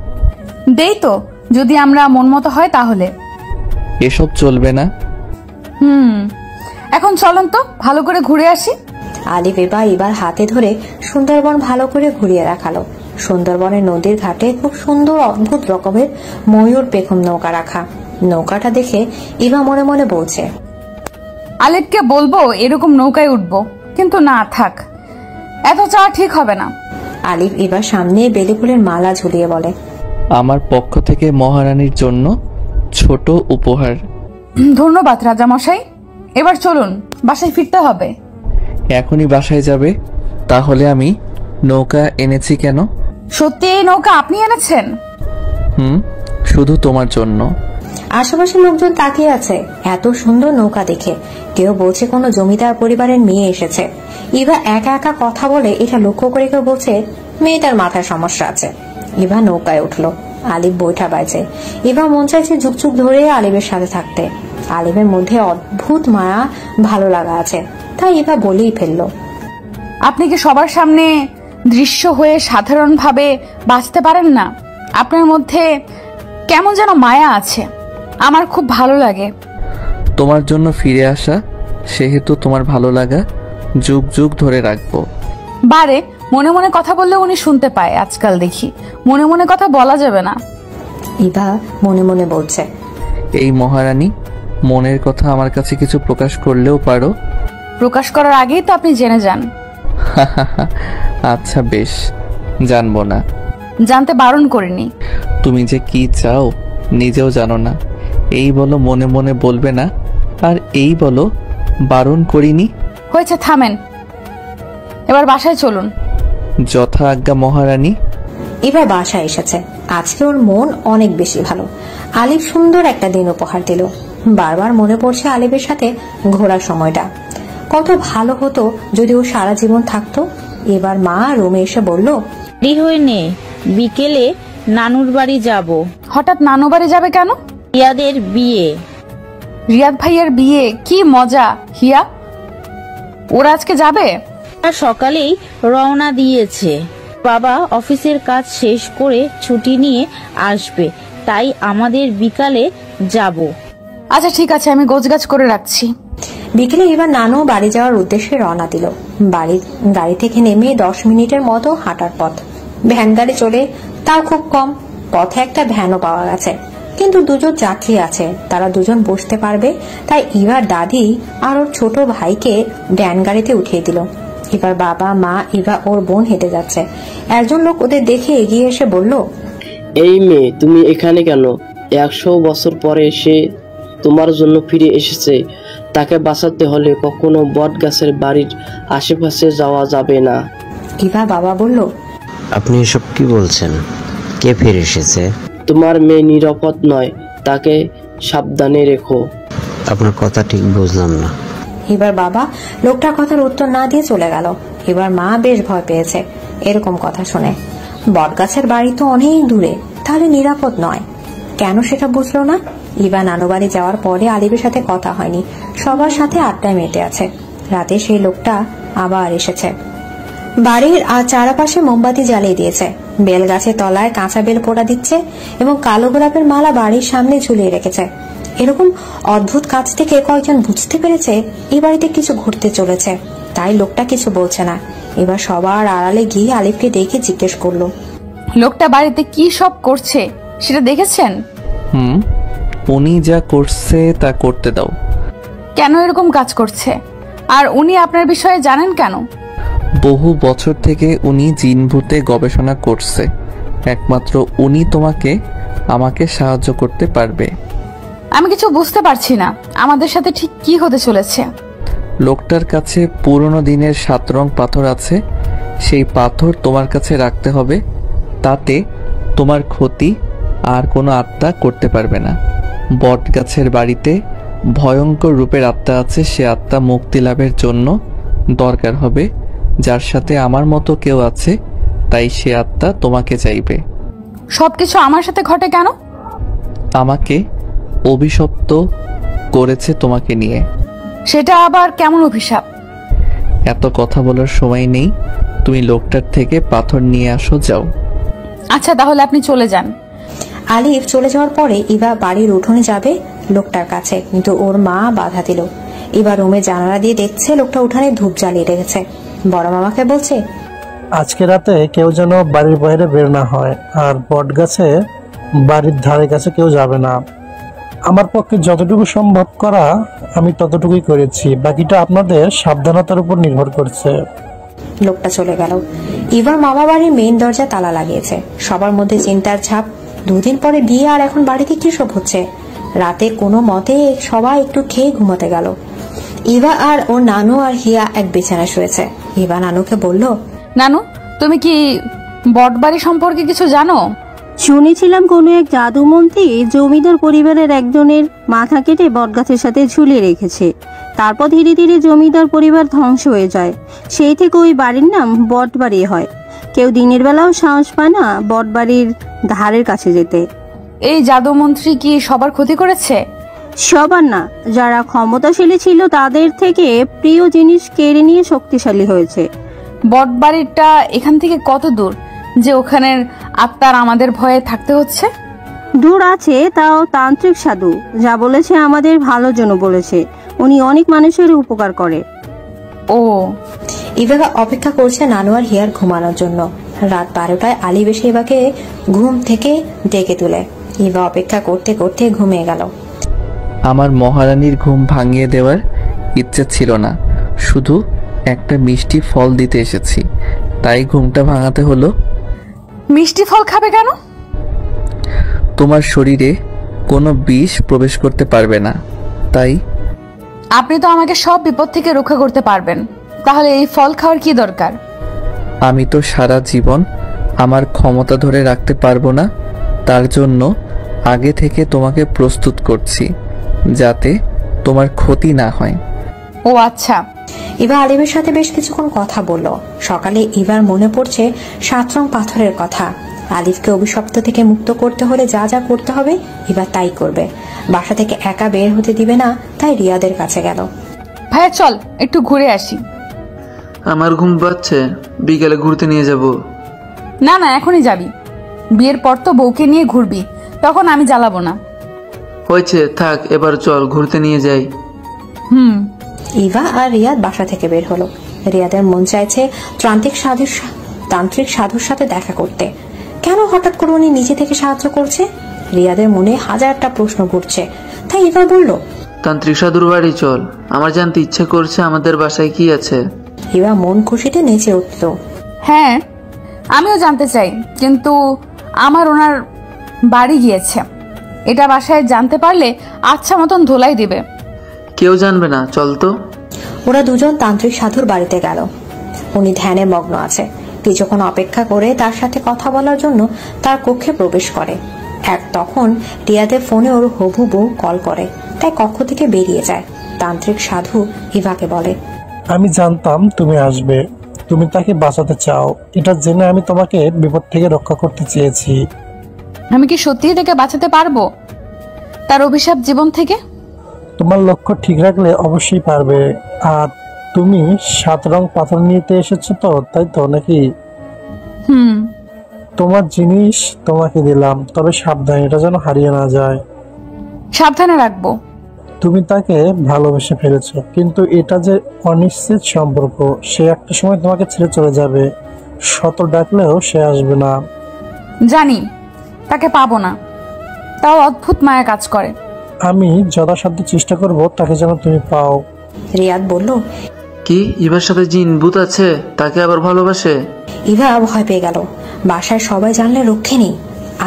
দেই তো, যদি আমরা মন মতো হয় তাহলে। এসব চলবে না। এখন চলেন তো ভালো করে ঘুরে আসি। আলিফ এবার হাতে ধরে সুন্দরবন ভালো করে ঘুরিয়ে রাখালো। সুন্দরবনের নদীর ঘাটে খুব সুন্দর অদ্ভুত রকমের ময়ূর পেখম নৌকা রাখা। নৌকাটা দেখে ইভা মনে মনে বলছে, আলিফকে বলবো এরকম নৌকায় উঠবো, কিন্তু না থাক, এত চাওয়া ঠিক হবে না। আলিফ এবার সামনে বেলি ফুলের মালা ঝুলিয়ে বলে, আমার পক্ষ থেকে মহারানীর জন্য ছোট উপহার। ধন্যবাদ রাজামশাই। এবার চলুন, বাসায় ফিরতে হবে। এখনই বাসায় যাবে? তাহলে আমি নৌকা এনেছি কেন? সত্যি এই নৌকা আপনি এনেছেন? শুধু তোমার জন্য। আশেপাশের লোকজন তাকিয়ে আছে এত সুন্দর নৌকা দেখে। কেউ বলছে কোনো জমিদার পরিবারের মেয়ে এসেছে। ইভা একা একা কথা বলে এটা লক্ষ্য করে কেউ বলছে মেয়েটার মাথায় সমস্যা আছে। ইভা নৌকায় উঠলো। আলিফ বৈঠা বাজে। ইভা মন চাইছে যুগ ধরে আলিফের সাথে থাকতে। আলিফের মধ্যে অদ্ভুত মায়া, ভালো লাগা আছে, তাই ইভা বলেই ফেললো, আপনি কি সবার সামনে দৃশ্য হয়ে সাধারণভাবে বাঁচতে পারেন না? আপনার মধ্যে কেমন যেন মায়া আছে, আমার খুব ভালো লাগে। তোমার জন্য ফিরে আসা, সেহেতু তোমার ভালো লাগা যুগ যুগ ধরে রাখবো। বারে মনে মনে কথা বললে উনি শুনতে পায়। আজকাল দেখি মনে মনে কথা বলা যাবে না। ইভা মনে মনে বলছে, এই মহারানী মনের কথা আমার কাছে কিছু প্রকাশ করলেও পারো। প্রকাশ করার আগেই তো আপনি জেনে যান। আচ্ছা বেশ, জানবো না। জানতে বারণ করিনি। তুমি যে কি চাও নিজেও জানো না। এই বলো মনে মনে বলবে না, আর এই বলো বারণ করিনি। হয়েছে, থামেন, এবার বাসায় চলুন। যথা আজ্ঞা মহারানী। এবার বাসায় এসেছে। আজকে ওর মন অনেক বেশি ভালো। আলিফ সুন্দর একটা দিন উপহার দিল। বারবার মনে পড়ছে আলিফের সাথে ঘোরার সময়টা কত ভালো হতো যদি ও সারা জীবন থাকতো। এবার মা রুমে এসে বলল, হয়ে নে, বিকেলে নানুর বাড়ি যাব। হঠাৎ নানু বাড়ি যাবে কেন? রিয়াদের বিয়ে। রিয়াদ ভাইয়ের বিয়ে? কি মজা। হিয়া, ওরা আজকে যাবে? সকালেই রওনা দিয়েছে। বাবা অফিসের কাজ শেষ করে ছুটি নিয়ে আসবে, তাই আমাদের বিকালে যাব। আচ্ছা ঠিক আছে, আমি গোছগাছ করে রাখছি। বিকেলে এবার নানু বাড়ি যাওয়ার উদ্দেশ্যে রওনা দিল। গাড়ি থেকে নেমে 10 মিনিটের মতো হাঁটার পথ। ভ্যান গাড়ি চলে, তাও খুব কম। পথে একটা ভ্যানও পাওয়া গেছে, কিন্তু দুজন যাত্রী আছে, তারা দুজন বসতে পারবে। তাই ইভার দাদি আর ওর ছোট ভাইকে ভ্যান গাড়িতে উঠিয়ে দিল। এবার বাবা, মা, ইভা, ওর বোন হেঁটে যাচ্ছে। একজন লোক ওদের দেখে এগিয়ে এসে বলল, এই মেয়ে, তুমি এখানে কেন? 100 বছর পরে সে তোমার জন্য ফিরে এসেছে। তাকে বাঁচাতে হলে কখনো বট গাছের বাড়ির আশেপাশে যাওয়া যাবে না। ইভা বাবা বলল, আপনি এসব কি বলছেন? কে ফিরে এসেছে? তোমার মেয়ে নিরাপদ নয়, তাকে সাবধানে রেখো। আপনার কথা ঠিক বুঝলাম না। এবার বাবা লোকটার কথার উত্তর না দিয়ে চলে গেল। এবার মা বেশ ভয় পেয়েছে এরকম কথা শুনে। বটগাছের বাড়ি তো অনেক দূরে, তাহলে নিরাপদ নয় কেন সেটা বুঝলো না। ইভা নানু বাড়ি যাওয়ার পরে আলিফের সাথে কথা হয়নি, সবার সাথে আড্ডায় মেতে আছে। রাতে সেই লোকটা আবার এসেছে। বাড়ির চারপাশে মোমবাতি জ্বালিয়ে দিয়েছে, বেল গাছের তলায় কাঁচা বেল পোড়া দিচ্ছে এবং কালো গোলাপের মালা বাড়ির সামনে ঝুলিয়ে রেখেছে। এরকম অদ্ভুত কাজ থেকে কয়েকজন বুঝতে পেরেছে এই বাড়িতে কিছু ঘটতে চলেছে, তাই লোকটা কিছু বলছে না। এবার সবার আড়ালে গিয়ে আলিফকে দেখে জিজ্ঞেস করলো, লোকটা বাড়িতে কি সব করছে সেটা দেখেছেন? উনি যা করছে তা করতে দাও। কেন এরকম কাজ করছে? আর উনি আপনার বিষয়ে জানেন কেন? বহু বছর থেকে উনি জিন ভূতে গবেষণা করছে। একমাত্র উনি আমাকে সাহায্য করতে পারবে। আমি কিছু বুঝতে পারছি না, আমাদের সাথে ঠিক কি হতে চলেছে? লোকটার কাছে পুরনো দিনের 7 রং পাথর আছে, সেই পাথর তোমার কাছে রাখতে হবে। তাতে তোমার ক্ষতি আর কোনো আত্মা করতে পারবে না। বট গাছের বাড়িতে ভয়ঙ্কর রূপের আত্মা আছে, সে আত্মা মুক্তি লাভের জন্য দরকার হবে যার সাথে আমার মতো কেউ আছে, তাই সে আত্মা তোমাকে চাইবে। সবকিছু আমার সাথে ঘটে কেন? আমাকে অভিশপ্ত করেছে তোমাকে নিয়ে। সেটা আবার কেমন অভিশাপ? এত কথা বলার সময় নেই, তুমি লোকটার থেকে পাথর নিয়ে আসো, যাও। আচ্ছা তাহলে আপনি চলে যান। আলিফ চলে যাওয়ার পরে ইভা বাড়ির উঠোনে যাবে লোকটার কাছে, কিন্তু ওর মা বাধা দিল। এবার রুমে জানালা দিয়ে দেখছে লোকটা উঠানে ধূপ জ্বালিয়ে রেখেছে। বড় মামাকে বলছে, আজকে রাতে কেউ যেন বাড়ির বাইরে বের না হয়, আর বট গাছে বাড়ির ধারে কাছে কেউ যাবে না। আমার পক্ষে যতটুকু সম্ভব করা আমি ততটুকুই করেছি, বাকিটা আপনাদের সাবধানতার উপর নির্ভর করছে। লোকটা চলে গেল। ইভার মামা বাড়ির মেইন দরজা তালা লাগিয়েছে। সবার মধ্যে চিন্তার ছাপ। 2 দিন পরে বিয়ে, আর এখন বাড়িতে কি সব হচ্ছে। রাতে কোনো মতে সবাই একটু খেয়ে ঘুমাতে গেল। ইভা আর ওর নানু আর হিয়া এক বিছানায় শুয়েছে। ইভা নানুকে বলল, নানু তুমি কি বটবাড়ি সম্পর্কে কিছু জানো? শুনেছিলাম কোনো এক জাদুমন্ত্রী জমিদার পরিবারের একজনের মাথা কেটে বটগাছের সাথে ঝুলিয়ে রেখেছে। তারপর ধীরে ধীরে জমিদার পরিবার ধ্বংস হয়ে যায়। সেই থেকে ওই বাড়ির নাম বটবাড়ি হয়। কেউ দিনের বেলাও সাহস পায় না বটবাড়ির ধারের কাছে যেতে। এই জাদুমন্ত্রী কি সবার ক্ষতি করেছে? সবার না, যারা ক্ষমতাশালী ছিল তাদের থেকে প্রিয় জিনিস কেড়ে নিয়ে শক্তিশালী হয়েছে। বটবাড়িটা এখান থেকে কত দূর যে ওখানের আত্মার আমাদের ভয়ে থাকতে হচ্ছে? দূর আছে, তাও তান্ত্রিক সাধু যা বলেছে আমাদের ভালোর জন্য বলেছে। উনি অনেক মানুষের উপকার করে। ও। ইভা অপেক্ষা করছে নানু আর হিয়ার ঘুমানোর জন্য। রাত 12টায় আলিফ এসে ইভাকে ঘুম থেকে ডেকে তুলে। ইভা অপেক্ষা করতে করতে ঘুমিয়ে গেল। আমার মহারানীর ঘুম ভাঙিয়ে দেওয়ার ইচ্ছে ছিল না, শুধু একটা মিষ্টি ফল দিতে এসেছি, তাই ঘুমটা ভাঙাতে হলো। মিষ্টি ফল খাবে কেন? তোমার শরীরে কোনো বিষ প্রবেশ করতে পারবে না, তাই। আপনি তো আমাকে সব বিপদ থেকে রক্ষা করতে পারবেন, তাহলে এই ফল খাওয়ার কি দরকার? আমি তো সারা জীবন আমার ক্ষমতা ধরে রাখতে পারবো না, তার জন্য আগে থেকে তোমাকে প্রস্তুত করছি যাতে তোমার ক্ষতি না হয়। ও আচ্ছা। ইভা আলিফের সাথে বেশ কিছুক্ষণ কথা বলল। সকালে ইভার মনে পড়ছে 7 রং পাথরের কথা। আলিফকে অভিশপ্ত থেকে মুক্ত করতে হলে যা যা করতে হবে ইভা তাই করবে। বাসা থেকে একা বের হতে দিবে না, তাই রিয়াদের কাছে গেল। ভাইয়া চল একটু ঘুরে আসি। আমার ঘুম পাচ্ছে, বিকেলে ঘুরতে নিয়ে যাব। না না, এখনই যাবি। বিয়ের পর তো বউকে নিয়ে ঘুরবি, তখন আমি জ্বালাবো না। হয়েছে, থাক, এবার চল ঘুরতে নিয়ে যাই। ইভা আর রিয়াদ বাসা থেকে বের হলো। রিয়াদের মন চাইছে তান্ত্রিক সাধুর সাথে দেখা করতে। কেন হঠাৎ করে উনি নিজে থেকে সাহায্য করছে? রিয়াদের মনে 1000টা প্রশ্ন ঘুরছে। তাই ইভা বলল, তান্ত্রিক সাধুর বাড়ি চল, আমার জানতে ইচ্ছে করছে আমাদের বাসায় কি আছে। ইভা মন খুশিতে নেচে উঠল। হ্যাঁ আমিও জানতে চাই, কিন্তু আমার ওনার বাড়ি গিয়েছে, এটা বাসায় জানতে পারলে আচ্ছা মতন ধোলাই দিবে। কেউ জানবে না, চল তো। ওরা দুজন তান্ত্রিক সাধুর বাড়িতে গেল। উনি ধ্যানে মগ্ন আছে। কিছুক্ষণ অপেক্ষা করে তার সাথে কথা বলার জন্য তার কক্ষে প্রবেশ করে। তখন রিয়াদের ফোনে ওর হবু বউ কল করে, তাই কক্ষ থেকে বেরিয়ে যায়। তান্ত্রিক সাধু ইভাকে বলে, আমি জানতাম তুমি আসবে, তুমি তাকে বাঁচাতে চাও, এটা জেনে আমি তোমাকে বিপদ থেকে রক্ষা করতে চেয়েছি। আমি কি সত্যিই তাকে বাঁচাতে পারবো তার অভিশাপ জীবন থেকে? তোমার লক্ষ্য ঠিক রাখলে অবশ্যই পারবে। আর তুমি 7 রং পাথর নিতে এসেছো তো, তাই তো নাকি? তোমার জিনিস তোমাকে দিলাম, তবে সাবধান, এটা যেন হারিয়ে না যায়। সাবধানে রাখবো। তুমি তাকে ভালোবেসে ফেলেছো, কিন্তু এটা যে অনিশ্চিত সম্পর্ক, সে একটা সময় তোমাকে ছেড়ে চলে যাবে। শত ডাকলেও সে আসবে না। জানি তাকে পাবো না, তাও অদ্ভুত মায়া কাজ করে। আমি যথাসাধ্য চেষ্টা করব তাকে যেন তুমি পাও। রিয়াদ বলল, কি ইভার সাথে জিন ভূত আছে? তাকে আবার ভালোবাসে? ইভা ভয় পেয়ে গেল। বাসায় সবাই জানলে রক্ষে নেই।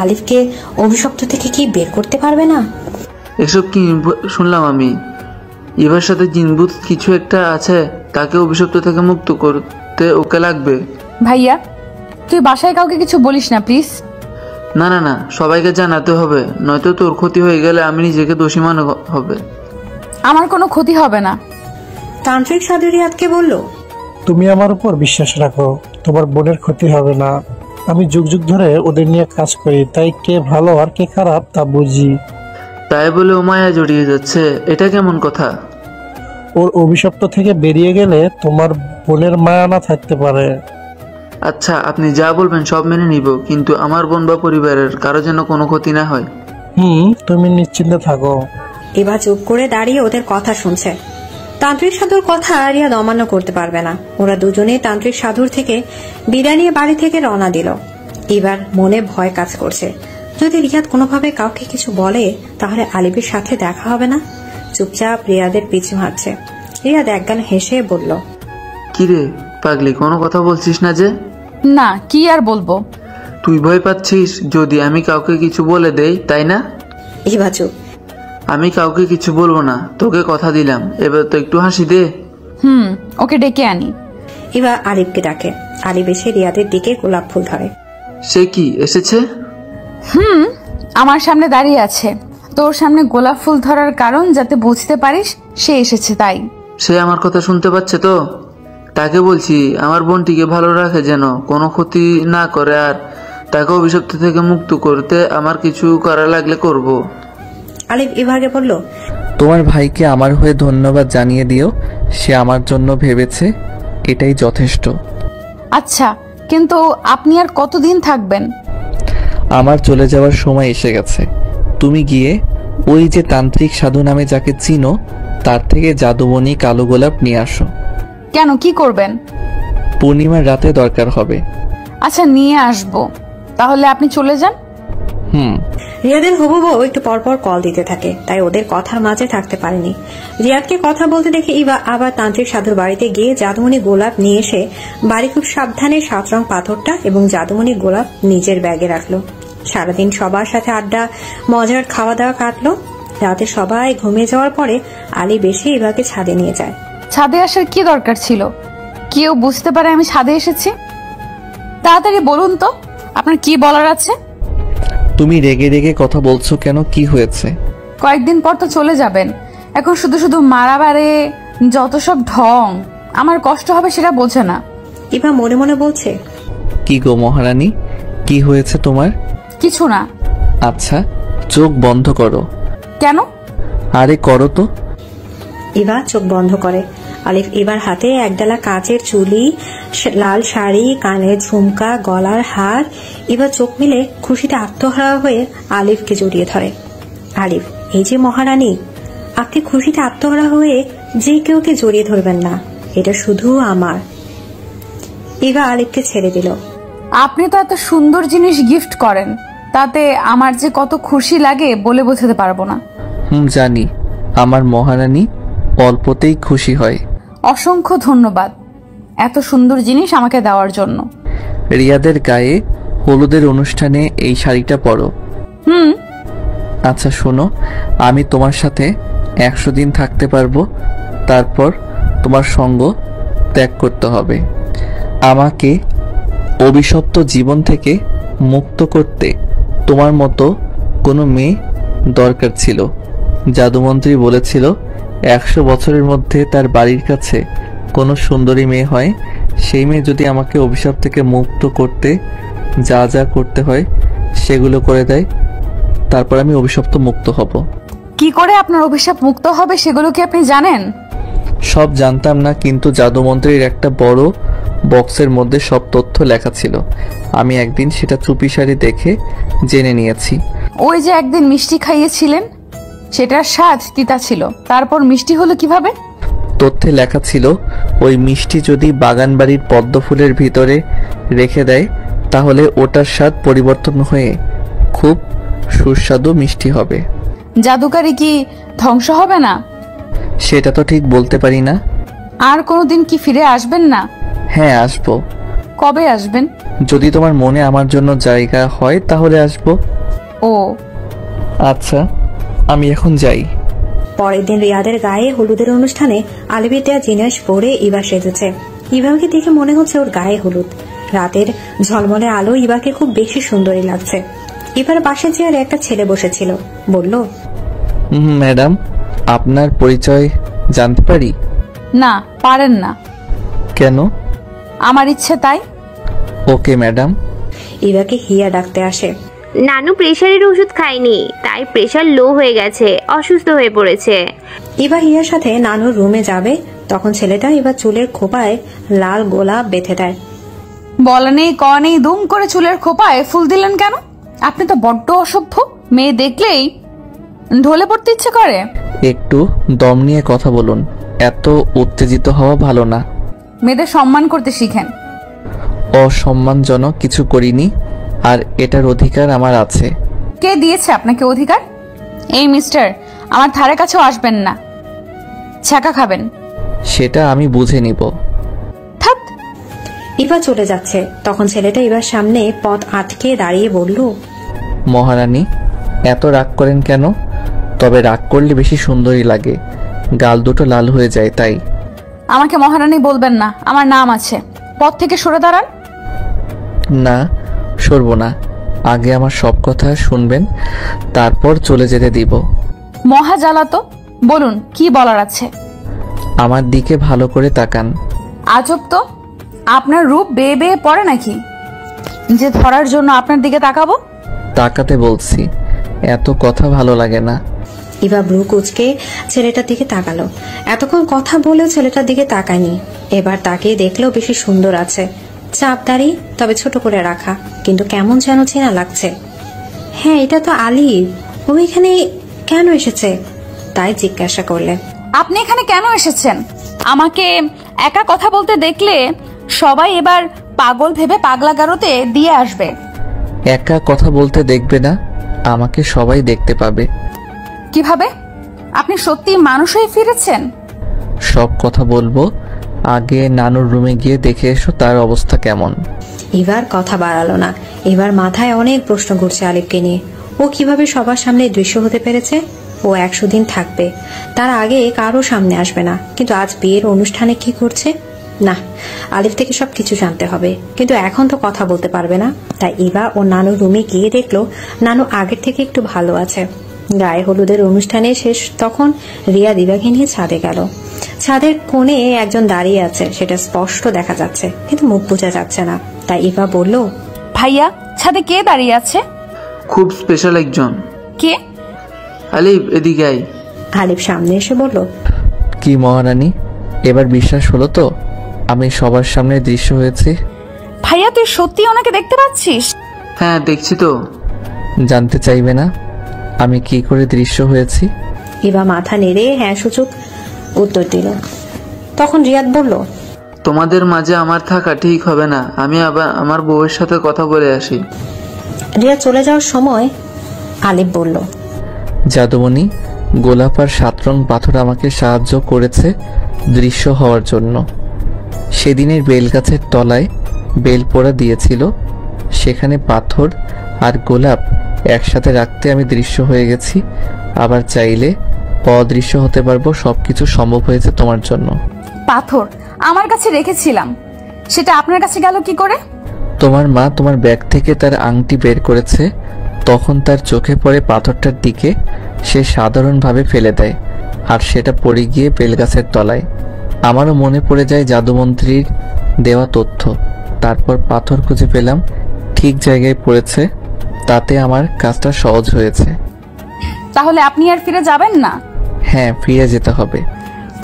আলিফকে অভিশপ্ত থেকে কি বের করতে পারবে না? এসব কি শুনলাম আমি? ইভার সাথে জিন ভূত কিছু একটা আছে, তাকে অভিশপ্ত থেকে মুক্ত করতে ওকে লাগবে। ভাইয়া তুই বাসায় কাউকে কিছু বলিস না প্লিজ। না না না, সবাইকে জানাতে হবে, নয়তো তোর ক্ষতি হয়ে গেলে আমি নিজেকে দোষী মনে হবে। আমার কোনো ক্ষতি হবে না। তান্ত্রিক সাধু রিয়াদকে বলল, তুমি আমার উপর বিশ্বাস রাখো, তোমার বোনের ক্ষতি হবে না। আমি যুগ যুগ ধরে ওদের নিয়ে কাজ করি, তাই কে ভালো আর কে খারাপ তা বুঝি। তাই বলে ও মায়া জড়িয়ে যাচ্ছে, এটা কেমন কথা? ওর অভিশপ্ত থেকে বেরিয়ে গেলে তোমার বোনের মায়া না থাকতে পারে। আচ্ছা, আপনি যা বলবেন সব মেনে নিব, কিন্তু আমার বোন বা পরিবারের কারো যেন কোনো ক্ষতি না হয়। তুমি নিশ্চিন্তে থাকো। এবার চুপ করে দাঁড়িয়ে ওদের কথা শুনছে। তান্ত্রিক সাধুর কথা রিয়াদ অমান্য করতে পারবে না। ওরা দুজনেই তান্ত্রিক সাধুর থেকে বিদায় নিয়ে বাড়ি থেকে রওনা দিল। এবার মনে ভয় কাজ করছে, যদি রিয়াদ কোনোভাবে কাউকে কিছু বলে তাহলে আলিফের সাথে দেখা হবে না। চুপচাপ রিয়াদের পিছু হাঁটছে। রিয়াদ একগাল হেসে বলল, কিরে পাগলি, কোনো কথা বলছিস না যে? না, কি আর বলবো। তুই ভয় পাচ্ছিস যদি আমি কাউকে কিছু বলে দেই, তাই না? এবার চুপ। আমি কাউকে কিছু বলবো না, তোকে কথা দিলাম। এবার তো একটু হাসি দে। ওকে ডেকে আনি। এবার আলিফকে ডাকে। আলিফ এসে রিয়াদের দিকে গোলাপ ফুল ধরে। সে কি এসেছে? আমার সামনে দাঁড়িয়ে আছে। তোর সামনে গোলাপ ফুল ধরার কারণ যাতে বুঝতে পারিস সে এসেছে, তাই। সে আমার কথা শুনতে পাচ্ছে তো? তাকে বলছি আমার বোনটিকে ভালো রাখে, যেন কোনো ক্ষতি না করে, আর তাকে অভিশপ্ত থেকে মুক্ত করতে আমার কিছু করা লাগলে করব। আলিফ ইভাকে বলল, তোমার ভাইকে আমার হয়ে ধন্যবাদ জানিয়ে দিও, সে আমার জন্য ভেবেছে, এটাই যথেষ্ট। আচ্ছা, কিন্তু আপনি আর কতদিন থাকবেন? আমার চলে যাওয়ার সময় এসে গেছে। তুমি গিয়ে ওই যে তান্ত্রিক সাধু নামে যাকে চিনো তার থেকে জাদুমণি কালো গোলাপ নিয়ে আসো। কেন, কি করবেন? পূর্ণিমার রাতে দরকার হবে। আচ্ছা, নিয়ে আসবো। তাহলে আপনি চলে যান। রিয়াদের হবু বউ একটু পরপর কল দিতে থাকে, তাই ওদের কথার মাঝে থাকতে পারেনি। রিয়াদকে কথা বলতে দেখে ইভা আবার তান্ত্রিক সাধুর বাড়িতে গিয়ে জাদুমণি গোলাপ নিয়ে এসে বাড়ি খুব সাবধানে 7 রং পাথরটা এবং জাদুমণি গোলাপ নিজের ব্যাগে রাখলো। সারাদিন সবার সাথে আড্ডা, মজার খাওয়া দাওয়া কাটলো। রাতে সবাই ঘুমিয়ে যাওয়ার পরে আলী বেশি ইভাকে ছাদে নিয়ে যায়। ছাদে আসার কি দরকার ছিল? কেউ বুঝতে পারে আমি ছাদে এসেছি? তাড়াতাড়ি বলুন তো, আপনার কি বলার আছে? তুমি রেগে রেগে কথা বলছো কেন? কি হয়েছে? কয়েকদিন পর তো চলে যাবেন, এখন শুধু শুধু মারাবারে যত সব ঢং, আমার কষ্ট হবে সেটা বোঝে না। ইভা মনে মনে বলছে, কি গো মহারানী, কি হয়েছে তোমার? কিছু না। আচ্ছা, চোখ বন্ধ করো। কেন? আরে করো তো। ইভা চোখ বন্ধ করে। আলিফ ইভার হাতে একডালা কাচের চুলি, লাল শাড়ি, কানের ঝুমকা, গলার হার। ইভা চোখ মিলে খুশিতে আত্মহারা হয়ে আলিফকে জড়িয়ে ধরে। আলিফ, এই যে মহারানী, আপনি খুশিতে আত্মহারা হয়ে যে কেউকে জড়িয়ে ধরবেন না, এটা শুধু আমার। ইভা আলিফকে ছেড়ে দিল। আপনি তো এত সুন্দর জিনিস গিফট করেন, তাতে আমার যে কত খুশি লাগে বলে বোঝাতে পারবো না। জানি, আমার মহারানী অল্পতেই খুশি হয়। অসংখ্য ধন্যবাদ এত সুন্দর জিনিস আমাকে দেওয়ার জন্য। রিয়াদের গায়ে হলুদের অনুষ্ঠানে এই শাড়িটা পরো। আচ্ছা শোনো, আমি তোমার সাথে 100 দিন থাকতে পারবো, তারপর তোমার সঙ্গ ত্যাগ করতে হবে। আমাকে অভিশপ্ত জীবন থেকে মুক্ত করতে তোমার মতো কোনো মেয়ে দরকার ছিল। জাদুমন্ত্রী বলেছিল 100 বছরের মধ্যে তার বাড়ির কাছে কোনো সুন্দরী মেয়ে হয়, সেই মেয়ে যদি আমাকে অভিশাপ থেকে মুক্ত করতে যা যা করতে হয় সেগুলো করে দেয়, তারপর আমি অভিশপ্ত মুক্ত হব। কি করে আপনার অভিশাপ মুক্ত হবে সেগুলো কি আপনি জানেন? সব জানতাম না, কিন্তু জাদুমন্ত্রীর একটা বড় বক্সের মধ্যে সব তথ্য লেখা ছিল। আমি একদিন সেটা চুপিসারি দেখে জেনে নিয়েছি। ওই যে একদিন মিষ্টি খাইয়েছিলেন, সেটার স্বাদ তিতা ছিল, তারপর মিষ্টি হলো কিভাবে? তথ্যে লেখা ছিল ওই মিষ্টি যদি বাগান বাড়ির পদ্ম ফুলের ভিতরে রেখে দেয় তাহলে ওটার স্বাদ পরিবর্তন হয়ে খুব সুস্বাদু মিষ্টি হবে। জাদুকারি কি ধ্বংস হবে না? সেটা তো ঠিক বলতে পারি না। আর কোনোদিন কি ফিরে আসবেন না? হ্যাঁ আসবো। কবে আসবেন? যদি তোমার মনে আমার জন্য জায়গা হয় তাহলে আসবো। ও আচ্ছা, আমি এখন যাই। পরের দিন রিয়াদের গায়ে হলুদের অনুষ্ঠানে আলিফের দেয়া জিনিস পরে ইভা সেজেছে। ইভাকে দেখে মনে হচ্ছে ওর গায়ে হলুদ। রাতের ঝলমলে আলো ইভাকে খুব বেশি সুন্দরী লাগছে। ইভার পাশে চেয়ারে একটা ছেলে বসেছিল, বলল, ম্যাডাম, আপনার পরিচয় জানতে পারি? না, পারেন না। কেন? আমার ইচ্ছে তাই। Okay madam. ইভাকে হিয়া ডাকতে আসে। নানু প্রেশারের ওষুধ খায়নি, তাই প্রেশার লো হয়ে গেছে, অসুস্থ হয়ে পড়েছে। ইভা হিয়ার সাথে নানুর রুমে যাবে, তখন ছেলেটা ইভা চুলের খোপায় লাল গোলাপ বেঁধে দেয়। বলেনি কনেই দুম করে চুলের খোপায় ফুল দিলেন কেন? আপনি তো বড্ড অসভ্য। মেয়ে দেখলেই ঢলে পড়তে ইচ্ছে করে। একটু দম নিয়ে কথা বলুন, এত উত্তেজিত হওয়া ভালো না। মেয়েদের সম্মান করতে শিখেন। অসম্মানজনক কিছু করিনি, আর এটার অধিকার আমার আছে। কে দিয়েছে আপনাকে অধিকার? এই মিস্টার, আমার ধারে কাছেও আসবেন না, ছ্যাঁকা খাবেন। সেটা আমি বুঝে নিব। থাক। ইভা চলে যাচ্ছে, তখন ছেলেটা ইভার সামনে পথ আটকে দাঁড়িয়ে বলল, মহারানী, এত রাগ করেন কেন? তবে রাগ করলে বেশি সুন্দরী লাগে, গাল দুটো লাল হয়ে যায় তাই। আমাকে মহারানী বলবেন না, আমার নাম আছে। পথ থেকে সরে দাঁড়ান। না, সরব না। আগে আমার সব কথা শুনবেন, তারপর চলে যেতে দিব। মহা জ্বালাতো, বলুন কি বলার আছে। আমার দিকে ভালো করে তাকান। আজব তো, আপনার রূপ বেয়ে বেয়ে পড়ে নাকি যে ধরার জন্য আপনার দিকে তাকাবো? তাকাতে বলছি, এত কথা ভালো লাগে না। ইভা ব্রু কুচকে ছেলেটার দিকে তাকালো। এতক্ষণ কথা বলেও ছেলেটার দিকে তাকায়নি। এবার তাকিয়ে দেখলেও বেশি সুন্দর আছে। চাপদারি, তবে ছোট করে রাখা, কিন্তু কেমন যেন চেনা লাগছে। হ্যাঁ, এটা তো আলিফ। ও এখানে কেন এসেছে? তাই জিজ্ঞাসা করলে। আপনি এখানে কেন এসেছেন? আমাকে একা কথা বলতে দেখলে সবাই এবার পাগল ভেবে পাগলা গারোতে দিয়ে আসবে। একা কথা বলতে দেখবে না, আমাকে সবাই দেখতে পাবে। কিভাবে? আপনি সত্যি মানুষ হয়ে ফিরেছেন? সব কথা বলবো, আগে নানুর রুমে গিয়ে দেখে এসো তার অবস্থা কেমন। এবার কথা বাড়ালো না। এবার মাথায় অনেক প্রশ্ন ঘুরছে আলিফকে নিয়ে। ও কিভাবে সবার সামনে দৃশ্য হতে পেরেছে? ও 100 দিন থাকবে, তার আগে কারো সামনে আসবে না, কিন্তু আজ বিয়ের অনুষ্ঠানে কি করছে? না, আলিফ থেকে সবকিছু জানতে হবে, কিন্তু এখন তো কথা বলতে পারবে না। তাই এবার ও নানুর রুমে গিয়ে দেখলো নানু আগের থেকে একটু ভালো আছে। গায়ে হলুদের অনুষ্ঠানে শেষ, তখন রিয়া দিবাকে নিয়ে ছাদে গেল। ছাদের কোণে একজন দাঁড়িয়ে আছে, সেটা স্পষ্ট দেখা যাচ্ছে, কিন্তু মুখ বোঝা যাচ্ছে না। তাই ইভা বলল, ভাইয়া, ছাদে কে দাঁড়িয়ে আছে? খুব স্পেশাল একজন। কে? আলিফ, এদিকে আয়। আলিফ সামনে এসে বলল, কি মহারানী, এবার বিশ্বাস হলো তো আমি সবার সামনে দৃশ্য হয়েছি? ভাইয়া, তুই সত্যি ওনাকে দেখতে পাচ্ছিস? হ্যাঁ, দেখছি তো। জানতে চাইবে না আমি কি করে দৃশ্য হয়েছি? ইভা মাথা নেড়ে হ্যাঁ সূচক উত্তর দিল। তখন রিয়াদ বলল, তোমাদের মাঝে আমার থাকা ঠিক হবে না, আমি আবার আমার বউয়ের সাথে কথা বলে আসি। রিয়াদ চলে যাওয়ার সময় আলিফ বলল, জাদুমণি, গোলাপ আর 7 রং পাথর আমাকে সাহায্য করেছে দৃশ্য হওয়ার জন্য। সেদিনের বেলগাছের তলায় বেল পোড়া দিয়েছিল, সেখানে পাথর আর গোলাপ একসাথে রাখতে আমি দৃশ্য হয়ে গেছি, আবার চাইলে অদৃশ্য হতে পারবো। সবকিছু সম্ভব হয়েছে তোমার জন্য। পাথর আমার কাছে রেখেছিলাম, সেটা আপনার কাছে গেল কি করে? তোমার মা তোমার ব্যাগ থেকে তার আংটি বের করেছে, তখন তার চোখে পড়ে পাথরটার দিকে। সে সাধারণভাবে ফেলে দেয়, আর সেটা পড়ে গিয়ে বেলগাছের তলায়। আমারও মনে পড়ে যায় জাদুমন্ত্রীর দেওয়া তথ্য। তারপর পাথর খুঁজে পেলাম, ঠিক জায়গায় পড়েছে। তাতে আমার কাজটা সহজ হয়েছে। তাহলে আপনি আর ফিরে যাবেন না? হ্যাঁ, ফিরে যেতে হবে।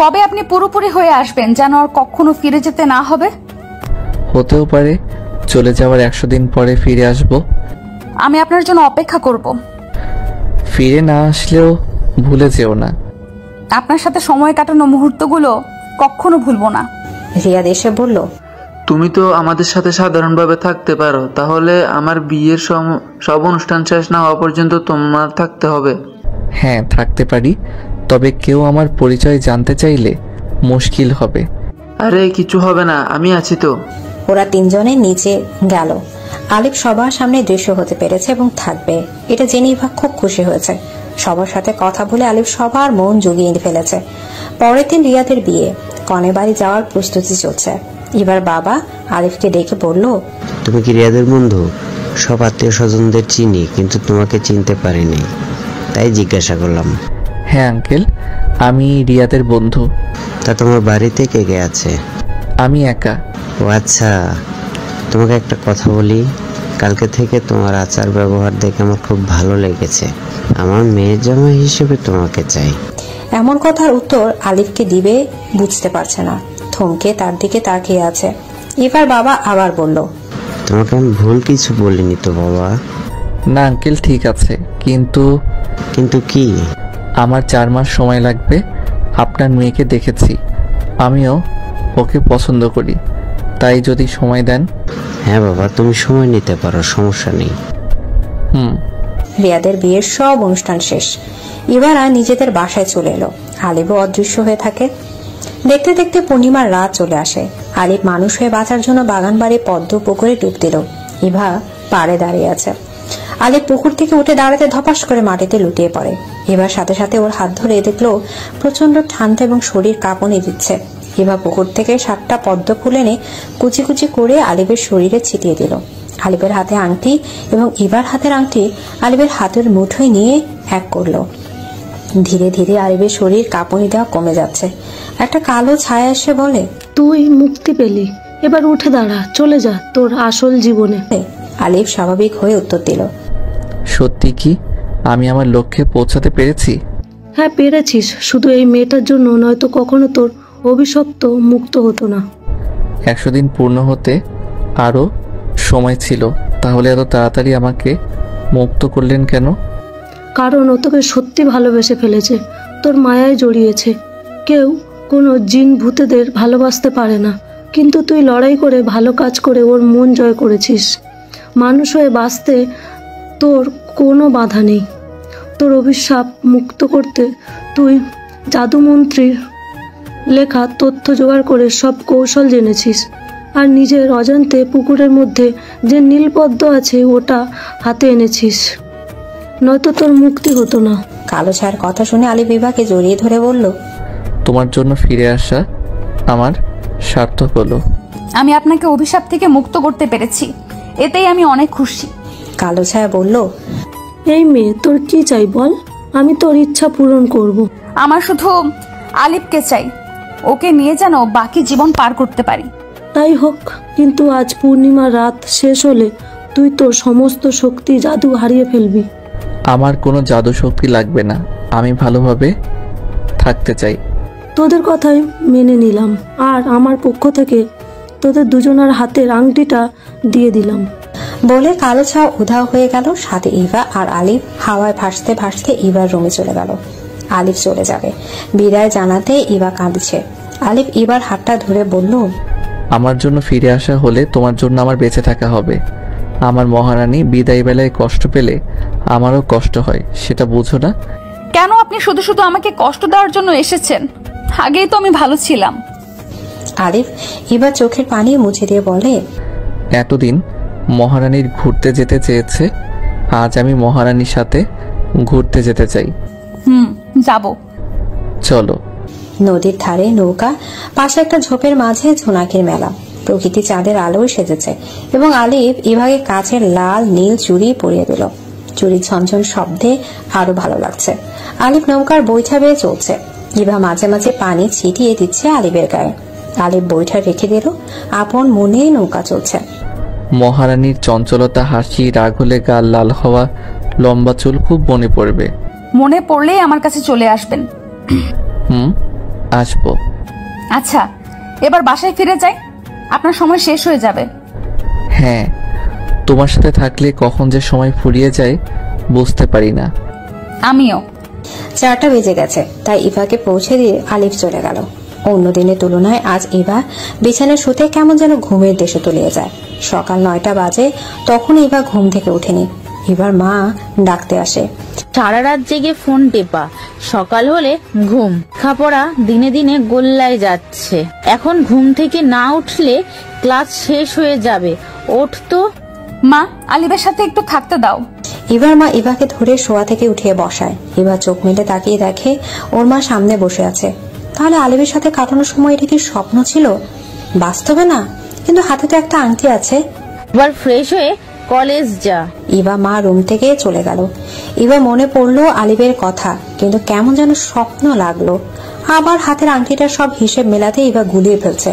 কবে আপনি পুরোপুরি হয়ে আসবেন যেন আর কখনো ফিরে যেতে না হবে? হতেও পারে চলে যাওয়ার 100 দিন পরে ফিরে আসব। আমি আপনার জন্য অপেক্ষা করব। ফিরে না আসলেও ভুলে যেও না। আপনার সাথে সময় কাটানো মুহূর্তগুলো কখনো ভুলবো না। রিয়াদ এসে বলল, তুমি তো আমাদের সাথে সাধারণভাবে থাকতে পারো, তাহলে আমার বিয়ের সব অনুষ্ঠান শেষ না হওয়া পর্যন্ত তোমার থাকতে হবে। হ্যাঁ, থাকতে পারি, তবে কেউ আমার পরিচয় জানতে চাইলে মুশকিল হবে। আরে কিছু হবে না, আমি আছি তো। ওরা তিনজনে নিচে গেল। আলিফ সবার সামনে দৃশ্য হতে পেরেছে এবং থাকবে, এটা জেনে ইভা খুব খুশি হয়েছে। সবার সাথে কথা বলে আলিফ সবার মন জুগিয়ে ফেলেছে। পরের দিন রিয়াদের বিয়ে, কনে বাড়ি যাওয়ার প্রস্তুতি চলছে। এবার বাবা আলিফকে ডেকে বলল, তুমি কি রিয়াদের বন্ধু? সব আত্মীয় স্বজনদের চিনি, কিন্তু তোমাকে চিনতে পারিনি, তাই জিজ্ঞাসা করলাম। হ্যাঁ আঙ্কেল, আমি রিয়াদের বন্ধু। তা তোমার বাড়িতে কে কে আছে? আমি একা। ও আচ্ছা, তোমাকে একটা কথা বলি, কালকে থেকে তোমার আচার ব্যবহার দেখে আমার খুব ভালো লেগেছে। আমার মেয়ের জামাই হিসেবে তোমাকে চাই। এমন কথার উত্তর আলিফকে দিবে বুঝতে পারছে না, থমকে তার দিকে তাকিয়ে আছে। এবার বাবা আবার বলল, তোমাকে আমি ভুল কিছু বলিনি তো বাবা? না আঙ্কেল, ঠিক আছে, কিন্তু কি? আমার 4 মাস সময় লাগবে। আপনার মেয়েকে দেখেছি, আমিও ওকে পছন্দ করি, তাই যদি সময় দেন। হ্যাঁ বাবা, তুমি সময় নিতে পারো, সমস্যা নেই। রিয়াদের বিয়ের সব অনুষ্ঠান শেষ। এবার আর নিজেদের বাসায় চলে এলো। আলিফও অদৃশ্য হয়ে থাকে। দেখতে দেখতে পূর্ণিমার রাত চলে আসে। আলিফ মানুষ হয়ে বাঁচার জন্য বাগান বাড়ি পদ্ম পুকুরে ডুব দিল। ইভা পাড়ে দাঁড়িয়ে আছে। আলিফ পুকুর থেকে উঠে দাঁড়াতে ধপাস করে মাটিতে লুটিয়ে পড়ে। এবার সাথে সাথে ওর হাত ধরে দেখলো প্রচন্ড ঠান্ডা এবং শরীর কাঁপুনি দিচ্ছে। ইভা পুকুর থেকে 7টা পদ্ম ফুল এনে কুচি কুচি করে আলিফের শরীরে ছিটিয়ে দিল। আলিফের হাতে আংটি এবং ইভার হাতের আংটি আলিফের হাতের মুঠোয় নিয়ে এক করলো। ধীরে ধীরে আলিফের শরীর কাঁপুনি দেওয়া কমে যাচ্ছে। একটা কালো ছায়া এসে বলে, তুই মুক্তি পেলি, এবার উঠে দাঁড়া, চলে যা তোর আসল জীবনে। আলিফ স্বাভাবিক হয়ে উত্তর দিল, সত্যি কি আমি আমার লক্ষ্যে পৌঁছাতে পেরেছি? হ্যাঁ পেরেছিস, শুধু এই মেয়েটার জন্য, নয়তো কখনো তোর অভিশপ্ত মুক্ত হতো না। 100 দিন পূর্ণ হতে আরো সময় ছিল, তাহলে এত তাড়াতাড়ি আমাকে মুক্ত করলেন কেন? কারণ ও তোকে সত্যি ভালোবেসে ফেলেছে, তোর মায়ায় জড়িয়েছে। কেউ কোনো জিন ভূতেদের ভালোবাসতে পারে না, কিন্তু তুই লড়াই করে ভালো কাজ করে ওর মন জয় করেছিস। মানুষ হয়ে বাঁচতে তোর কোনো বাধা নেই। তোর অভিশাপ মুক্ত করতে তুই জাদুমন্ত্রীর লেখা তথ্য জোগাড় করে সব কৌশল জেনেছিস, আর নিজের অজান্তে পুকুরের মধ্যে যে নীলপদ্ম আছে ওটা হাতে এনেছিস, নয়তো তোর মুক্তি হতো না। কালো ছায়ার কথা শুনে আলিফ ইভাকে জড়িয়ে ধরে বলল, তোমার জন্য ফিরে আসা আমার সার্থক হলো। আমি আপনাকে অভিশাপ থেকে মুক্ত করতে পেরেছি, এতেই আমি অনেক খুশি। কালো ছায়া বলল, এই মেয়ে তোর কি চাই বল, আমি তোর ইচ্ছা পূরণ করব। আমার শুধু আলিফকে চাই, ওকে নিয়ে যেন বাকি জীবন পার করতে পারি। তাই হোক, কিন্তু আজ পূর্ণিমা রাত শেষ হলে তুই তোর সমস্ত শক্তি জাদু হারিয়ে ফেলবি। আমার কোনো জাদু শক্তি লাগবে না, আমি ভালোভাবে থাকতে চাই। তোদের কথাই মেনে নিলাম, আর আমার পক্ষ থেকে তোদের দুজনের হাতের আংটিটা দিয়ে দিলাম। বলে কালো ছায়া উধাও হয়ে গেল। সাথে ইভা আর আলিফ হাওয়ায় ভাসতে ভাসতে ইভার রুমে চলে গেল। আলিফ চলে যাবে, বিদায় জানাতে ইভা কাঁদছে। আলিফ ইভার হাতটা ধরে বলল, আমার জন্য ফিরে আসা হলে তোমার জন্য আমার বেঁচে থাকা হবে। আমার মহারানী বিদায় বেলায় কষ্ট পেলে আমারও কষ্ট হয়, সেটা বুঝো না? কেন আপনি শুধু শুধু আমাকে কষ্ট দেওয়ার জন্য এসেছেন? আগেই তো আমি ভালো ছিলাম। আলিফ ইভা চোখের পানি মুছে দিয়ে বলে, এতদিন মহারানীর ঘুরতে যেতে চেয়েছে, আজ আমি মহারানীর সাথে ঘুরতে যেতে চাই। যাব। চলো। নদীর ধারে নৌকা, পাশে একটা ঝোপের মাঝে ঝোনাকির মেলা, প্রকৃতি চাঁদের আলোয় সেজেছে এবং আলিফ ইভাকে কাছের লাল নীল চুড়ি পরিয়ে দিল। চুড়ির ঝনঝন শব্দে আরো ভালো লাগছে। আলিফ নৌকার বৈঠা বেয়ে চলছে, ইভা মাঝে মাঝে পানি ছিটিয়ে দিচ্ছে আলিফের গায়ে। আলিফ বৈঠা রেখে দিল, আপন মনে নৌকা চলছে। মহারানীর চঞ্চলতা, হাসি, রাগ হলে গাল লাল হওয়া, লম্বা চুল খুব মনে পড়বে। মনে পড়লেই আমার কাছে চলে আসবেন। আসবো। আচ্ছা, এবার বাসায় ফিরে যাই, আপনার সময় শেষ হয়ে যাবে। হ্যাঁ, তোমার সাথে থাকলে কখন যে সময় ফুরিয়ে যায় বুঝতে পারি না। আমিও। 4টা বেজে গেছে, তাই ইভাকে পৌঁছে দিয়ে আলিফ চলে গেল। অন্য দিনের তুলনায় আজ ইভা বিছানায় শুতে কেমন যেন ঘুমের দেশে তলিয়ে যায়। সকাল 9টা বাজে, তখন ইভা ঘুম থেকে ওঠেনি। ইভার মা ডাকতে আসে। সারা রাত জেগে ফোন টেপা, সকাল হলে ঘুম, খাপড়া দিনে দিনে গোল্লায় যাচ্ছে। এখন ঘুম থেকে না উঠলে ক্লাস শেষ হয়ে যাবে। ওঠ তো। মা, আলিফের সাথে একটু থাকতে দাও। ইভার মা ইভাকে ধরে শোয়া থেকে উঠিয়ে বসায়। ইভা চোখ মেলে তাকিয়ে দেখে ওর মা সামনে বসে আছে। তাহলে আলিফের সাথে কাটানোর সময় এটা কি স্বপ্ন ছিল? বাস্তবে না, কিন্তু হাতে তো একটা আংটি আছে। এবার ফ্রেশ হয়ে কলেজ যা। ইভা মা রুম থেকে চলে গেল। ইভা মনে পড়লো আলিফের কথা, কিন্তু কেমন যেন স্বপ্ন লাগলো। আবার হাতের আংটিটার সব হিসেব মেলাতে ইভা গুলিয়ে ফেলছে।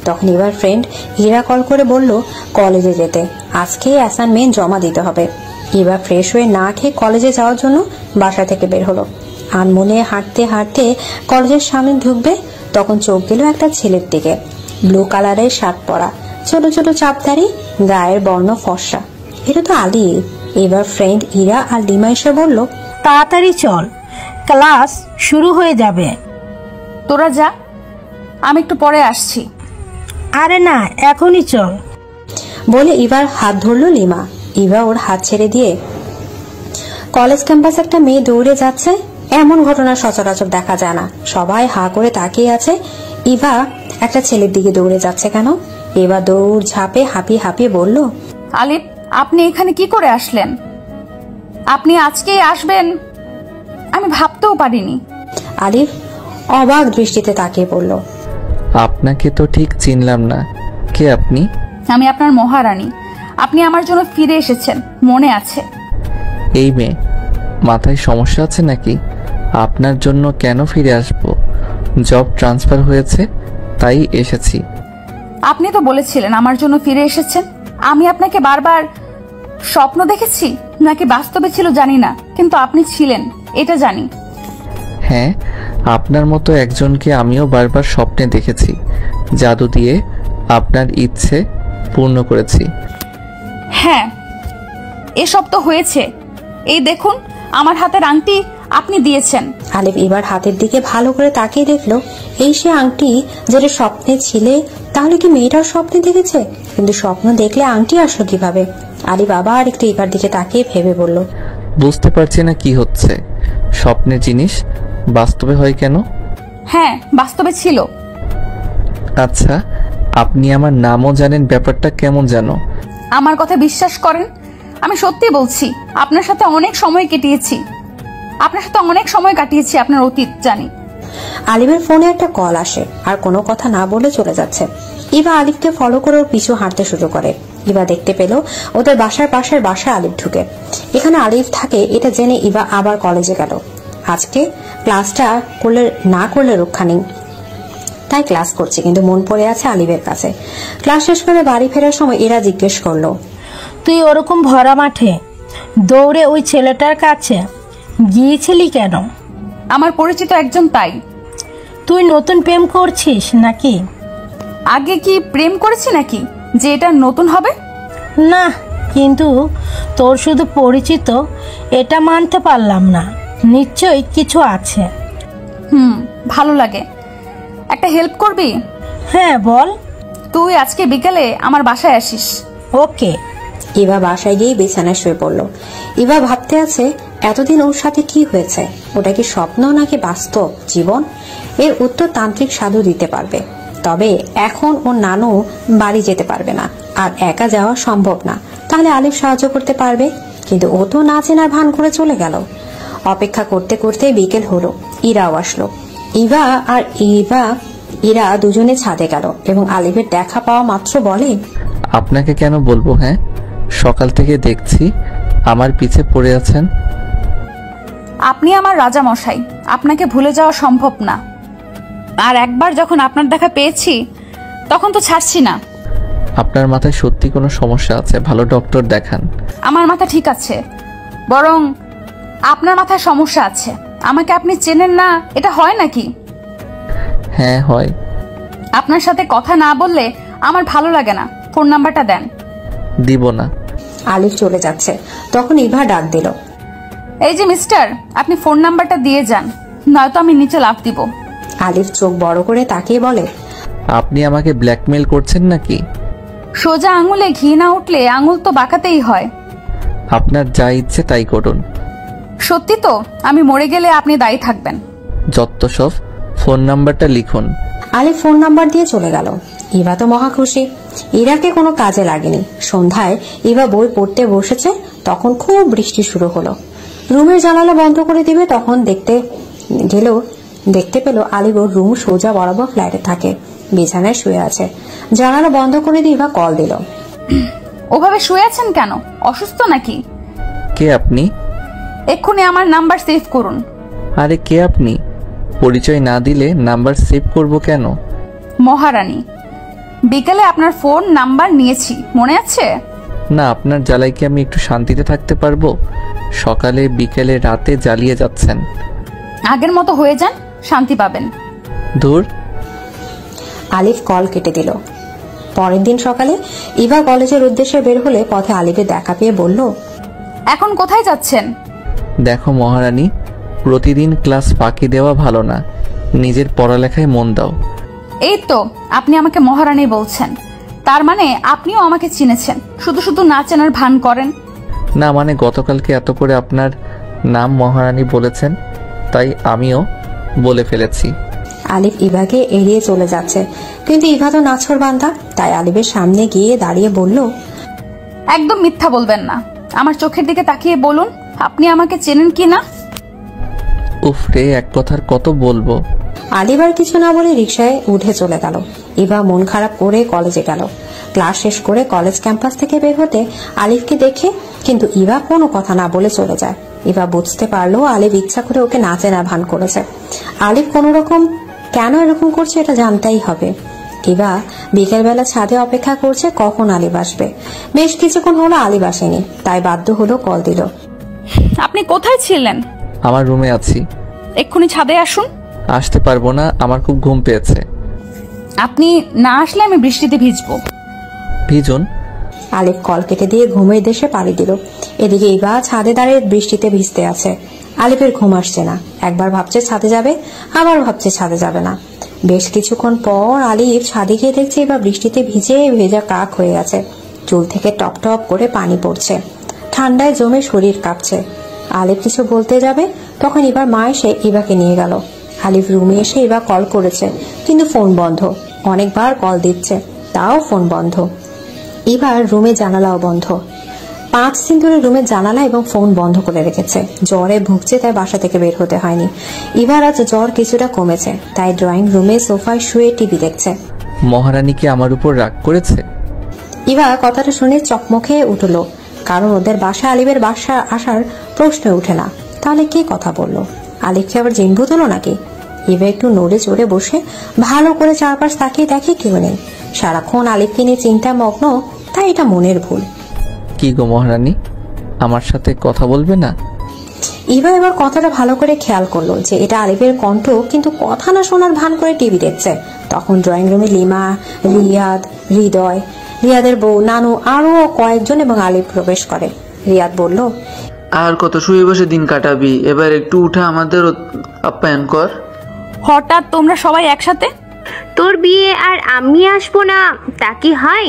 তখন ইভার ফ্রেন্ড হীরা কল করে বলল কলেজে যেতে, আজকে অ্যাসাইনমেন্ট জমা দিতে হবে। ইভা ফ্রেশ হয়ে না খেয়ে কলেজে যাওয়ার জন্য বাসা থেকে বের হলো। আনমনে হাঁটতে হাঁটতে কলেজের সামনে ঢুকবে, তখন চোখ গেল একটা ছেলের দিকে। ব্লু কালারের শার্ট পরা, ছোট ছোট চাপদারি, গায়ের বর্ণ ফর্সা। এটা তো আলিফ। এবার ফ্রেন্ড ইরা আর লিমা এসে বলল, তাড়াতাড়ি চল, ক্লাস শুরু হয়ে যাবে। তোরা যা, আমি একটু পরে আসছি। আরে না, এখনই চল বলে ইভার হাত ধরলো লিমা। ইভা ওর হাত ছেড়ে দিয়ে কলেজ ক্যাম্পাসে একটা মেয়ে দৌড়ে যাচ্ছে। এমন ঘটনা সচরাচর দেখা যায় না। সবাই হা করে তাকিয়ে আছে। ইভা একটা ছেলের দিকে দৌড়ে যাচ্ছে কেন? এবার দৌড় ঝাঁপে হাঁপিয়ে হাঁপিয়ে বলল, আলিফ, আপনি এখানে কি করে আসলেন? আপনি আজকেই আসবেন আমি ভাবতেও পারিনি। আলিফ অবাক দৃষ্টিতে তাকিয়ে পড়ল। আপনাকে তো ঠিক চিনলাম না, কে আপনি? আমি আপনার মহারানী। আপনি আমার জন্য ফিরে এসেছেন, মনে আছে? এই মেয়ে, মাথায় সমস্যা আছে নাকি? আপনার জন্য কেন ফিরে আসব? জব ট্রান্সফার হয়েছে তাই এসেছি। আপনি তো বলেছিলেন আমার জন্য ফিরে এসেছেন। আমি আপনাকে বারবার স্বপ্ন দেখেছি নাকি বাস্তবে ছিল জানি না, কিন্তু আপনি ছিলেন এটা জানি। হ্যাঁ, আপনার মতো একজনকে আমিও বারবার স্বপ্নে দেখেছি। জাদু দিয়ে আপনার ইচ্ছে পূর্ণ করেছি। হ্যাঁ, এসব তো হয়েছে। এই দেখুন, আমার হাতের আংটি আপনি দিয়েছেন। আলিফ এবার হাতের দিকে ভালো করে তাকিয়ে দেখলো, এই সে আংটি যেটা স্বপ্নে ছিলে। তাহলে কি মেয়েটার স্বপ্নে দেখেছে? কিন্তু স্বপ্ন দেখলে আংটি আসলো কিভাবে? আলিফ আবার একটু এবার দিকে তাকিয়ে ভেবে বলল, বুঝতে পারছি না কি হচ্ছে। স্বপ্নের জিনিস বাস্তবে হয় কেন? হ্যাঁ, বাস্তবে ছিল। আচ্ছা, আপনি আমার নামও জানেন, ব্যাপারটা কেমন জানো? আমার কথা বিশ্বাস করেন, আমি সত্যি বলছি। আপনার সাথে অনেক সময় কাটিয়েছি, আপনার অতীত জানি। আলিফের ফোনে একটা কল আসে, আর কোনো কথা না বলে চলে যাচ্ছে। ইভা আলিফকে ফলো করে ওর পিছু হাঁটতে শুরু করে। ইভা দেখতে পেল ওদের বাসার পাশের বাসায় আলিফ ঢুকে। এখানে আলিফ থাকে এটা জেনে ইভা আবার কলেজে গেল। আজকে ক্লাসটা না করলে রক্ষা নেই, তাই ক্লাস করছে, কিন্তু মন পড়ে আছে আলিফের কাছে। ক্লাস শেষ করে বাড়ি ফেরার সময় এরা জিজ্ঞেস করলো, তুই ওরকম ভরা মাঠে দৌড়ে ওই ছেলেটার কাছে গিয়েছিলি কেন? আমার পরিচিত একজন, তাই। তুই নতুন প্রেম করছিস নাকি? আগে কি প্রেম করেছি নাকি যে এটা নতুন হবে? না, কিন্তু তোর শুধু পরিচিত এটা মানতে পারলাম না। নিশ্চয়ই কিছু আছে। ভালো লাগে। একটা হেল্প করবি? হ্যাঁ, বল। তুই আজকে বিকেলে আমার বাসায় আসিস। ওকে। ইভা বাসায় গিয়ে বিছানায় শুয়ে পড়ল। ইভা ভাবতে আছে এতদিন ওর সাথে কি হয়েছে। ওটা কি স্বপ্ন নাকি বাস্তব জীবন? এর উত্তর তান্ত্রিক সাধু দিতে পারবে। তবে এখন ওর নানু বাড়ি যেতে পারবে না, আর একা যাওয়া সম্ভব না। তাহলে আলিফ সাহায্য করতে পারবে। কিন্তু ও তো না চেনার ভান করে চলে গেল। অপেক্ষা করতে করতে বিকেল হলো, ইরাও আসলো। ইরা দুজনে ছাদে গেল এবং আলিফের দেখা পাওয়া মাত্র বলে, আপনাকে কেন বলবো? হ্যাঁ, সকাল থেকে দেখছি আমার পিছে পড়ে আছেন। আপনি আমার রাজা মশাই, আপনাকে ভুলে যাওয়া সম্ভব না। আর একবার যখন আপনার দেখা পেয়েছি তখন তো ছাড়ছি না। আপনার মাথায় সত্যি কোনো সমস্যা আছে, ভালো ডক্টর দেখান। আমার মাথা ঠিক আছে, বরং আপনার মাথায় সমস্যা আছে। আমাকে আপনি চেনেন না, এটা হয় নাকি? হ্যাঁ হয়। আপনার সাথে কথা না বললে আমার ভালো লাগে না। ফোন নাম্বারটা দেন। দিব না। আলিফ চলে যাচ্ছে, তখন ইভা ডাক দিল, এই যে মিস্টার, আপনি ফোন নাম্বারটা দিয়ে যান, নয়তো আমি নিচে লাফ দিব। আলিফ চোখ বড় করে তাকিয়ে বলে, আপনি আমাকে ব্ল্যাকমেল করছেন নাকি? সোজা আঙুলে ঘি না উঠলে আঙুল তো বাঁকাতেই হয়। আপনার যা ইচ্ছে তাই করুন। সত্যি তো? আমি মরে গেলে আপনি দায়ী থাকবেন। যত সব, ফোন নাম্বারটা লিখুন। আলিফ ফোন নাম্বার দিয়ে চলে গেল। ইভা তো মহা খুশি, ইরাকে কোনো কাজে লাগেনি। সন্ধ্যায় ইভা বই পড়তে বসেছে, তখন খুব বৃষ্টি শুরু হলো। রুমের জানালা বন্ধ করে দিবে তখন দেখতে পেল আলিফ ওর রুম সোজা বরাবর ফ্ল্যাটে থাকে, বিছানায় শুয়ে আছে। জানালা বন্ধ করে দিয়ে ইভা কল দিল। ওভাবে শুয়ে আছেন কেন? অসুস্থ নাকি? কে আপনি? এক্ষুনি আমার নাম্বার সেভ করুন। আরে কে আপনি? পরিচয় না দিলে নাম্বার সেভ করব কেন? মহারানী, বিকেলে আপনার ফোন নাম্বার নিয়েছি, মনে আছে? না, আপনার জ্বালায় কি আমি একটু শান্তিতে থাকতে পারবো? সকালে বিকেলে রাতে জ্বালিয়ে যাচ্ছেন। আগের মতো হয়ে যান, শান্তি পাবেন। দূর। আলিফ কল কেটে দিল। পরের দিন সকালে ইভা কলেজের উদ্দেশ্যে বের হলে পথে আলিফের দেখা পেয়ে বলল, এখন কোথায় যাচ্ছেন? দেখো মহারানী, প্রতিদিন ক্লাস ফাঁকি দেওয়া ভালো না, নিজের পড়ালেখায় মন দাও। এই তো, আপনি আমাকে মহারানী বলছেন, তার মানে আপনিও আমাকে চিনেছেন, শুধু শুধু না চেনার ভান করেন। না মানে গতকালকে এত করে আপনার নাম মহারানী বলেছেন, তাই আমিও বলে ফেলেছি। আলিফ ইভাকে এড়িয়ে চলে যাচ্ছে, কিন্তু ইভা তো নাছর বান্দা, তাই আলিফের সামনে গিয়ে দাঁড়িয়ে বলল, একদম মিথ্যা বলবেন না। আমার চোখের দিকে তাকিয়ে বলুন, আপনি আমাকে চেনেন কি না? উফরে, এক কথার কত বলবো। আলিফ আর কিছু না বলে রিকশায় উঠে চলে গেল। ইভা মন খারাপ করে কলেজে গেল। ক্লাস শেষ করে কলেজ ক্যাম্পাস থেকে বের হতে আলিফকে দেখে কিন্তু ইভা কোনো কথা না বলে চলে যায়। ইভা বুঝতে পারলো আলিফ ইচ্ছা করে ওকে না চেনা ভান করেছে। আলিফ কোন রকম কেন এরকম করছে এটা জানতেই হবে। ইভা বিকেলবেলা ছাদে অপেক্ষা করছে কখন আলিফ আসবে। বেশ কিছুক্ষণ হলো আলিফ আসেনি, তাই বাধ্য হলো কল দিল। আপনি কোথায় ছিলেন? আমার রুমে আছি। এক্ষুনি ছাদে আসুন। আসতে পারবো না, আমার খুব ঘুম পেয়েছে। আপনি না আসলে আমি বৃষ্টিতে ভিজবো। ভিজুন। আলিফ কল কেটে দিয়ে ঘুমের দেশে পাড়ি দিল। এদিকে ইভা ছাদে দাঁড়িয়ে বৃষ্টিতে ভিজতে আছে। আলিফের ঘুম আসছে না, একবার ভাবছে ছাদে যাবে, আবার ভাবছে ছাদে যাবে না। বেশ কিছুক্ষণ পর আলিফ ছাদে গিয়ে দেখছে এবার বৃষ্টিতে ভিজে ভেজা কাক হয়ে গেছে, চুল থেকে টপ টপ করে পানি পড়ছে, ঠান্ডায় জমে শরীর কাঁপছে। আলিফ কিছু বলতে যাবে তখন এবার মা এসে ইভাকে নিয়ে গেল। আলিফ রুমে এসে ইভা কল করেছে, কিন্তু ফোন বন্ধ। অনেকবার কল দিচ্ছে, তাও ফোন বন্ধ। এবার রুমে জানালাও বন্ধ। 5 দিন ধরে রুমের জানালা এবং ফোন বন্ধ করে রেখেছে। জ্বরে ভুগছে, তাই বাসা থেকে বের হতে হয়নি। এবার আজ জ্বর কিছুটা কমেছে, তাই ড্রয়িং রুমে সোফায় শুয়ে টিভি দেখছে। মহারানী কি আমার উপর রাগ করেছে? ইভা কথাটা শুনে চকমকে উঠলো, কারণ ওদের বাসা আলিফের বাসা আসার প্রশ্ন উঠে না। তাহলে কে কথা বললো? আলিফ কি আবার জিনভূত হলো নাকি? ইভা একটু নড়ে চড়ে বসে ভালো করে চারপাশ তাকিয়ে দেখে কেউ নেই। সারাক্ষণ আলিফকে নিয়ে চিন্তায় মগ্ন, তাই এটা মনের ভুল। কি গো মহারানী, আমার সাথে কথা বলবে না? ইভা এবার কথাটা ভালো করে খেয়াল করলো যে এটা আলিফের কণ্ঠ, কিন্তু কথা না শোনার ভান করে টিভি দেখছে। তখন ড্রয়িং রুমে লিমা, রিয়াদ, হৃদয়, রিয়াদের বউ, নানু আরো কয়েকজন এবং আলিফ প্রবেশ করে। রিয়াদ বলল, আর কত শুয়ে বসে দিন কাটাবি, এবার একটু উঠে আমাদের আপ্যায়ন কর। হঠাৎ তোমরা সবাই একসাথে? তোর বিয়ে আর আমি আসবো না তা কি হয়?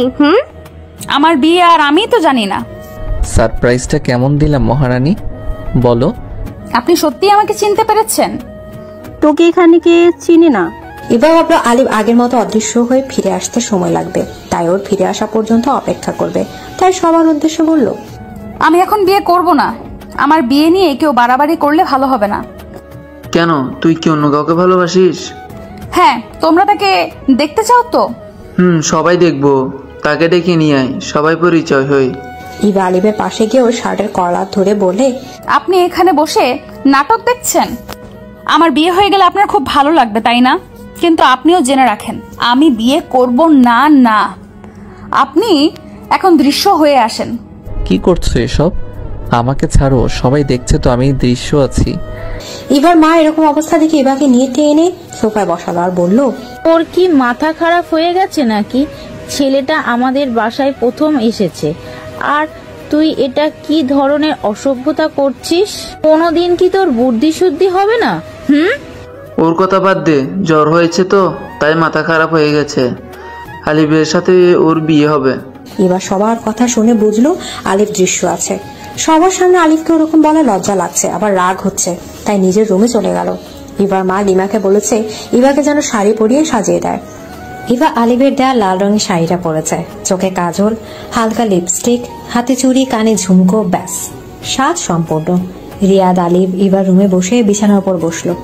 আমার বিয়ে আর আমি তো জানি না। সারপ্রাইজটা কেমন দিলাম মহারানী, বলো। আপনি সত্যি আমাকে চিনতে পেরেছেন? তোকে এখানে কে চিনি না। এবার ভাবলো আলিফ আগের মতো অদৃশ্য হয়ে ফিরে আসতে সময় লাগবে, তাই ওর ফিরে আসা পর্যন্ত অপেক্ষা করবে। তাই সবার উদ্দেশ্যে বলল, আমি এখন বিয়ে করব না। আমার বিয়ে নিয়ে কেউ বাড়াবাড়ি করলে ভালো হবে না। কেন, তুই কি অন্য কাউকে ভালোবাসিস? হ্যাঁ, তোমরা তাকে দেখতে চাও তো? সবাই দেখবো, তাকে ডেকে নিয়ে আয়, সবাই পরিচয় হই। ইভা আলিফের পাশে গিয়ে ওর শার্টের কলার ধরে বলে, আপনি এখানে বসে নাটক দেখছেন? আমার বিয়ে হয়ে গেলে আপনার খুব ভালো লাগবে, তাই না? কিন্তু আপনিও জেনে রাখেন, আমি বিয়ে করব না। না, আপনি এখন দৃশ্য হয়ে আসেন। কি করছো এসব? আমাকে ছাড়ো, সবাই দেখছে তো আমি দৃশ্য আছি। ইভার মা এরকম অবস্থা দেখে ইভাকে নিয়ে টেনে সোফায় বসালো আর বলল, ওর কি মাথা খারাপ হয়ে গেছে নাকি? ছেলেটা আমাদের বাসায় প্রথম এসেছে, আর তুই এটা কি ধরনের অসভ্যতা করছিস? কোনোদিন কি তোর বুদ্ধি শুদ্ধি হবে না? ওর কথা বাদ দে, জ্বর হয়েছে তো তাই মাথা খারাপ হয়ে গেছে। আলিফের সাথে ওর বিয়ে হবে। এবার সবার কথা শুনে বুঝলো আলিফ দৃশ্য আছে। সবার সামনে আলিফকে ওরকম বলে লজ্জা লাগছে, আবার রাগ হচ্ছে, তাই নিজের রুমে চলে গেল। ইভার মা লিমাকে বলেছে ইভাকে যেন শাড়ি পরিয়ে সাজিয়ে দেয়। ইভা আলিফের দেয়া লাল রঙের শাড়িটা পরেছে, চোখে কাজল, হালকা লিপস্টিক, হাতে চুড়ি, কানে ঝুমকো, ব্যাস সাজ সম্পূর্ণ। রিয়াদ আলিফ ইভার রুমে বসে বিছানার উপর বসলো।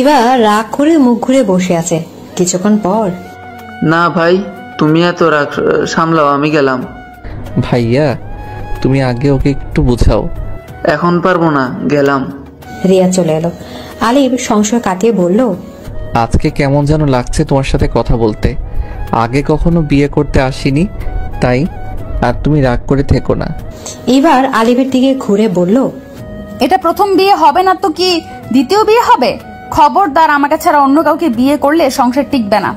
ইভা রাগ করে মুখ ঘুরে বসে আছে। কিছুক্ষণ পর, না ভাই, তুমি এত রাগ সামলাও, আমি গেলাম। ভাইয়া, তুমি আগে ওকে একটু বুঝাও। এখন পারবো না, গেলাম। রিয়া চলে এলো। আলিফ সংশয় কাটিয়ে বলল, আজকে কেমন যেন লাগছে তোমার সাথে কথা বলতে। আগে কখনো বিয়ে করতে আসিনি, তাই আর তুমি রাগ করে থেকো না। এবার আলিফের দিকে ঘুরে বলল, এটা প্রথম বিয়ে হবে না তো কি দ্বিতীয় বিয়ে হবে? খবরদার, আমাকে ছাড়া অন্য কাউকে বিয়ে করলে সংসার টিকবে না।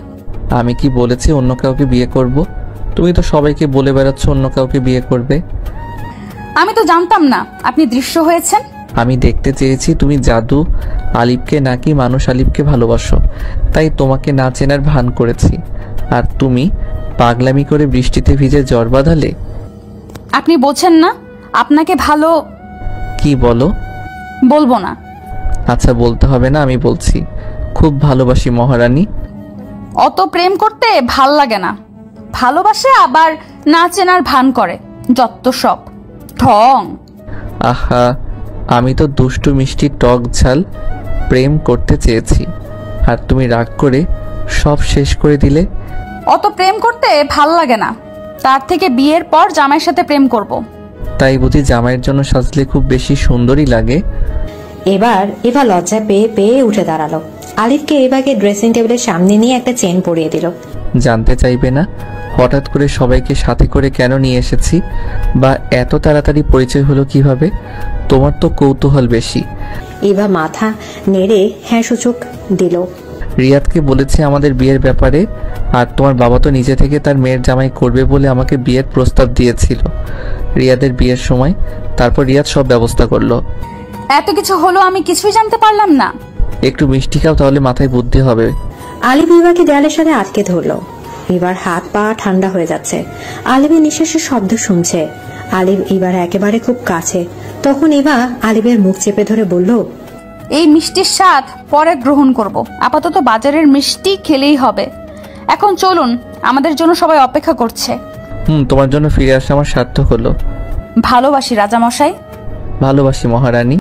আমি কি বলেছি অন্য কাউকে বিয়ে করব? তুমি তো সবাইকে বলে বেড়াচ্ছ অন্য কাউকে বিয়ে করবে। আমি তো জানতাম না আপনি দৃশ্য হয়েছেন। আমি দেখতে চেয়েছি তুমি জাদু আলিফকে নাকি মানুষ আলিফকে ভালোবাসো, তাই তোমাকে না চেনার ভান করেছি। আর তুমি পাগলামি করে বৃষ্টিতে ভিজে জ্বর বাঁধালে। আপনি বোঝেন না, আপনাকে ভালো। কি বলো? বলবো না। আচ্ছা, বলতে হবে না, আমি বলছি, খুব ভালোবাসি মহারানী। অত প্রেম করতে ভাল লাগে না। ভালোবাসে আবার না চেনার ভান করে, যত সব ঢং। আহা, আমি তো দুষ্টু মিষ্টি টক ঝাল প্রেম করতে চেয়েছি, আর তুমি রাগ করে সব শেষ করে দিলে। অত প্রেম করতে ভাল লাগে না, তার থেকে বিয়ের পর জামাইয়ের সাথে প্রেম করব। তাই বুঝি জামাইয়ের জন্য সাজলে খুব বেশি সুন্দরী লাগে? এবার এবার লজ্জা পেয়ে পেয়ে উঠে দাঁড়ালো। আলিফকে এবারে ড্রেসিং টেবিলের সামনে নিয়ে একটা চেন পরিয়ে দিল। জানতে চাইবে না হঠাৎ করে সবাইকে সাথে করে কেন নিয়ে এসেছি, বা এত তাড়াতাড়ি পরিচয় হলো কিভাবে? তোমার তো কৌতূহল বেশি। এবার মাথা নেড়ে হ্যাঁ সূচক দিল। রিয়াদকে বলেছে আমাদের বিয়ের ব্যাপারে, আর তোমার বাবা তো নিজে থেকে তার মেয়ের জামাই করবে বলে আমাকে বিয়ের প্রস্তাব দিয়েছিল রিয়াদের বিয়ের সময়। তারপর রিয়াদ সব ব্যবস্থা করলো। এত কিছু হলো, আমি কিছুই জানতে পারলাম না। একটু মিষ্টি খাও, তাহলে মাথায় বুদ্ধি হবে। আলিফ ইভাকে দেয়ালের সাথে আটকে ধরলো। এবার হাত পা ঠান্ডা হয়ে যাচ্ছে। আলিফের নিঃশ্বাসের শব্দ শুনছে। আলিফ এবার একেবারে খুব কাছে। তখন ইভা আলিফের মুখ চেপে ধরে বলল, এই মিষ্টির স্বাদ পরে গ্রহণ করব, আপাতত বাজারের মিষ্টি খেলেই হবে। এখন চলুন, আমাদের জন্য সবাই অপেক্ষা করছে। তোমার জন্য ফিরে আসা আমার সার্থক হলো। ভালোবাসি রাজামশাই। ভালোবাসি মহারানী।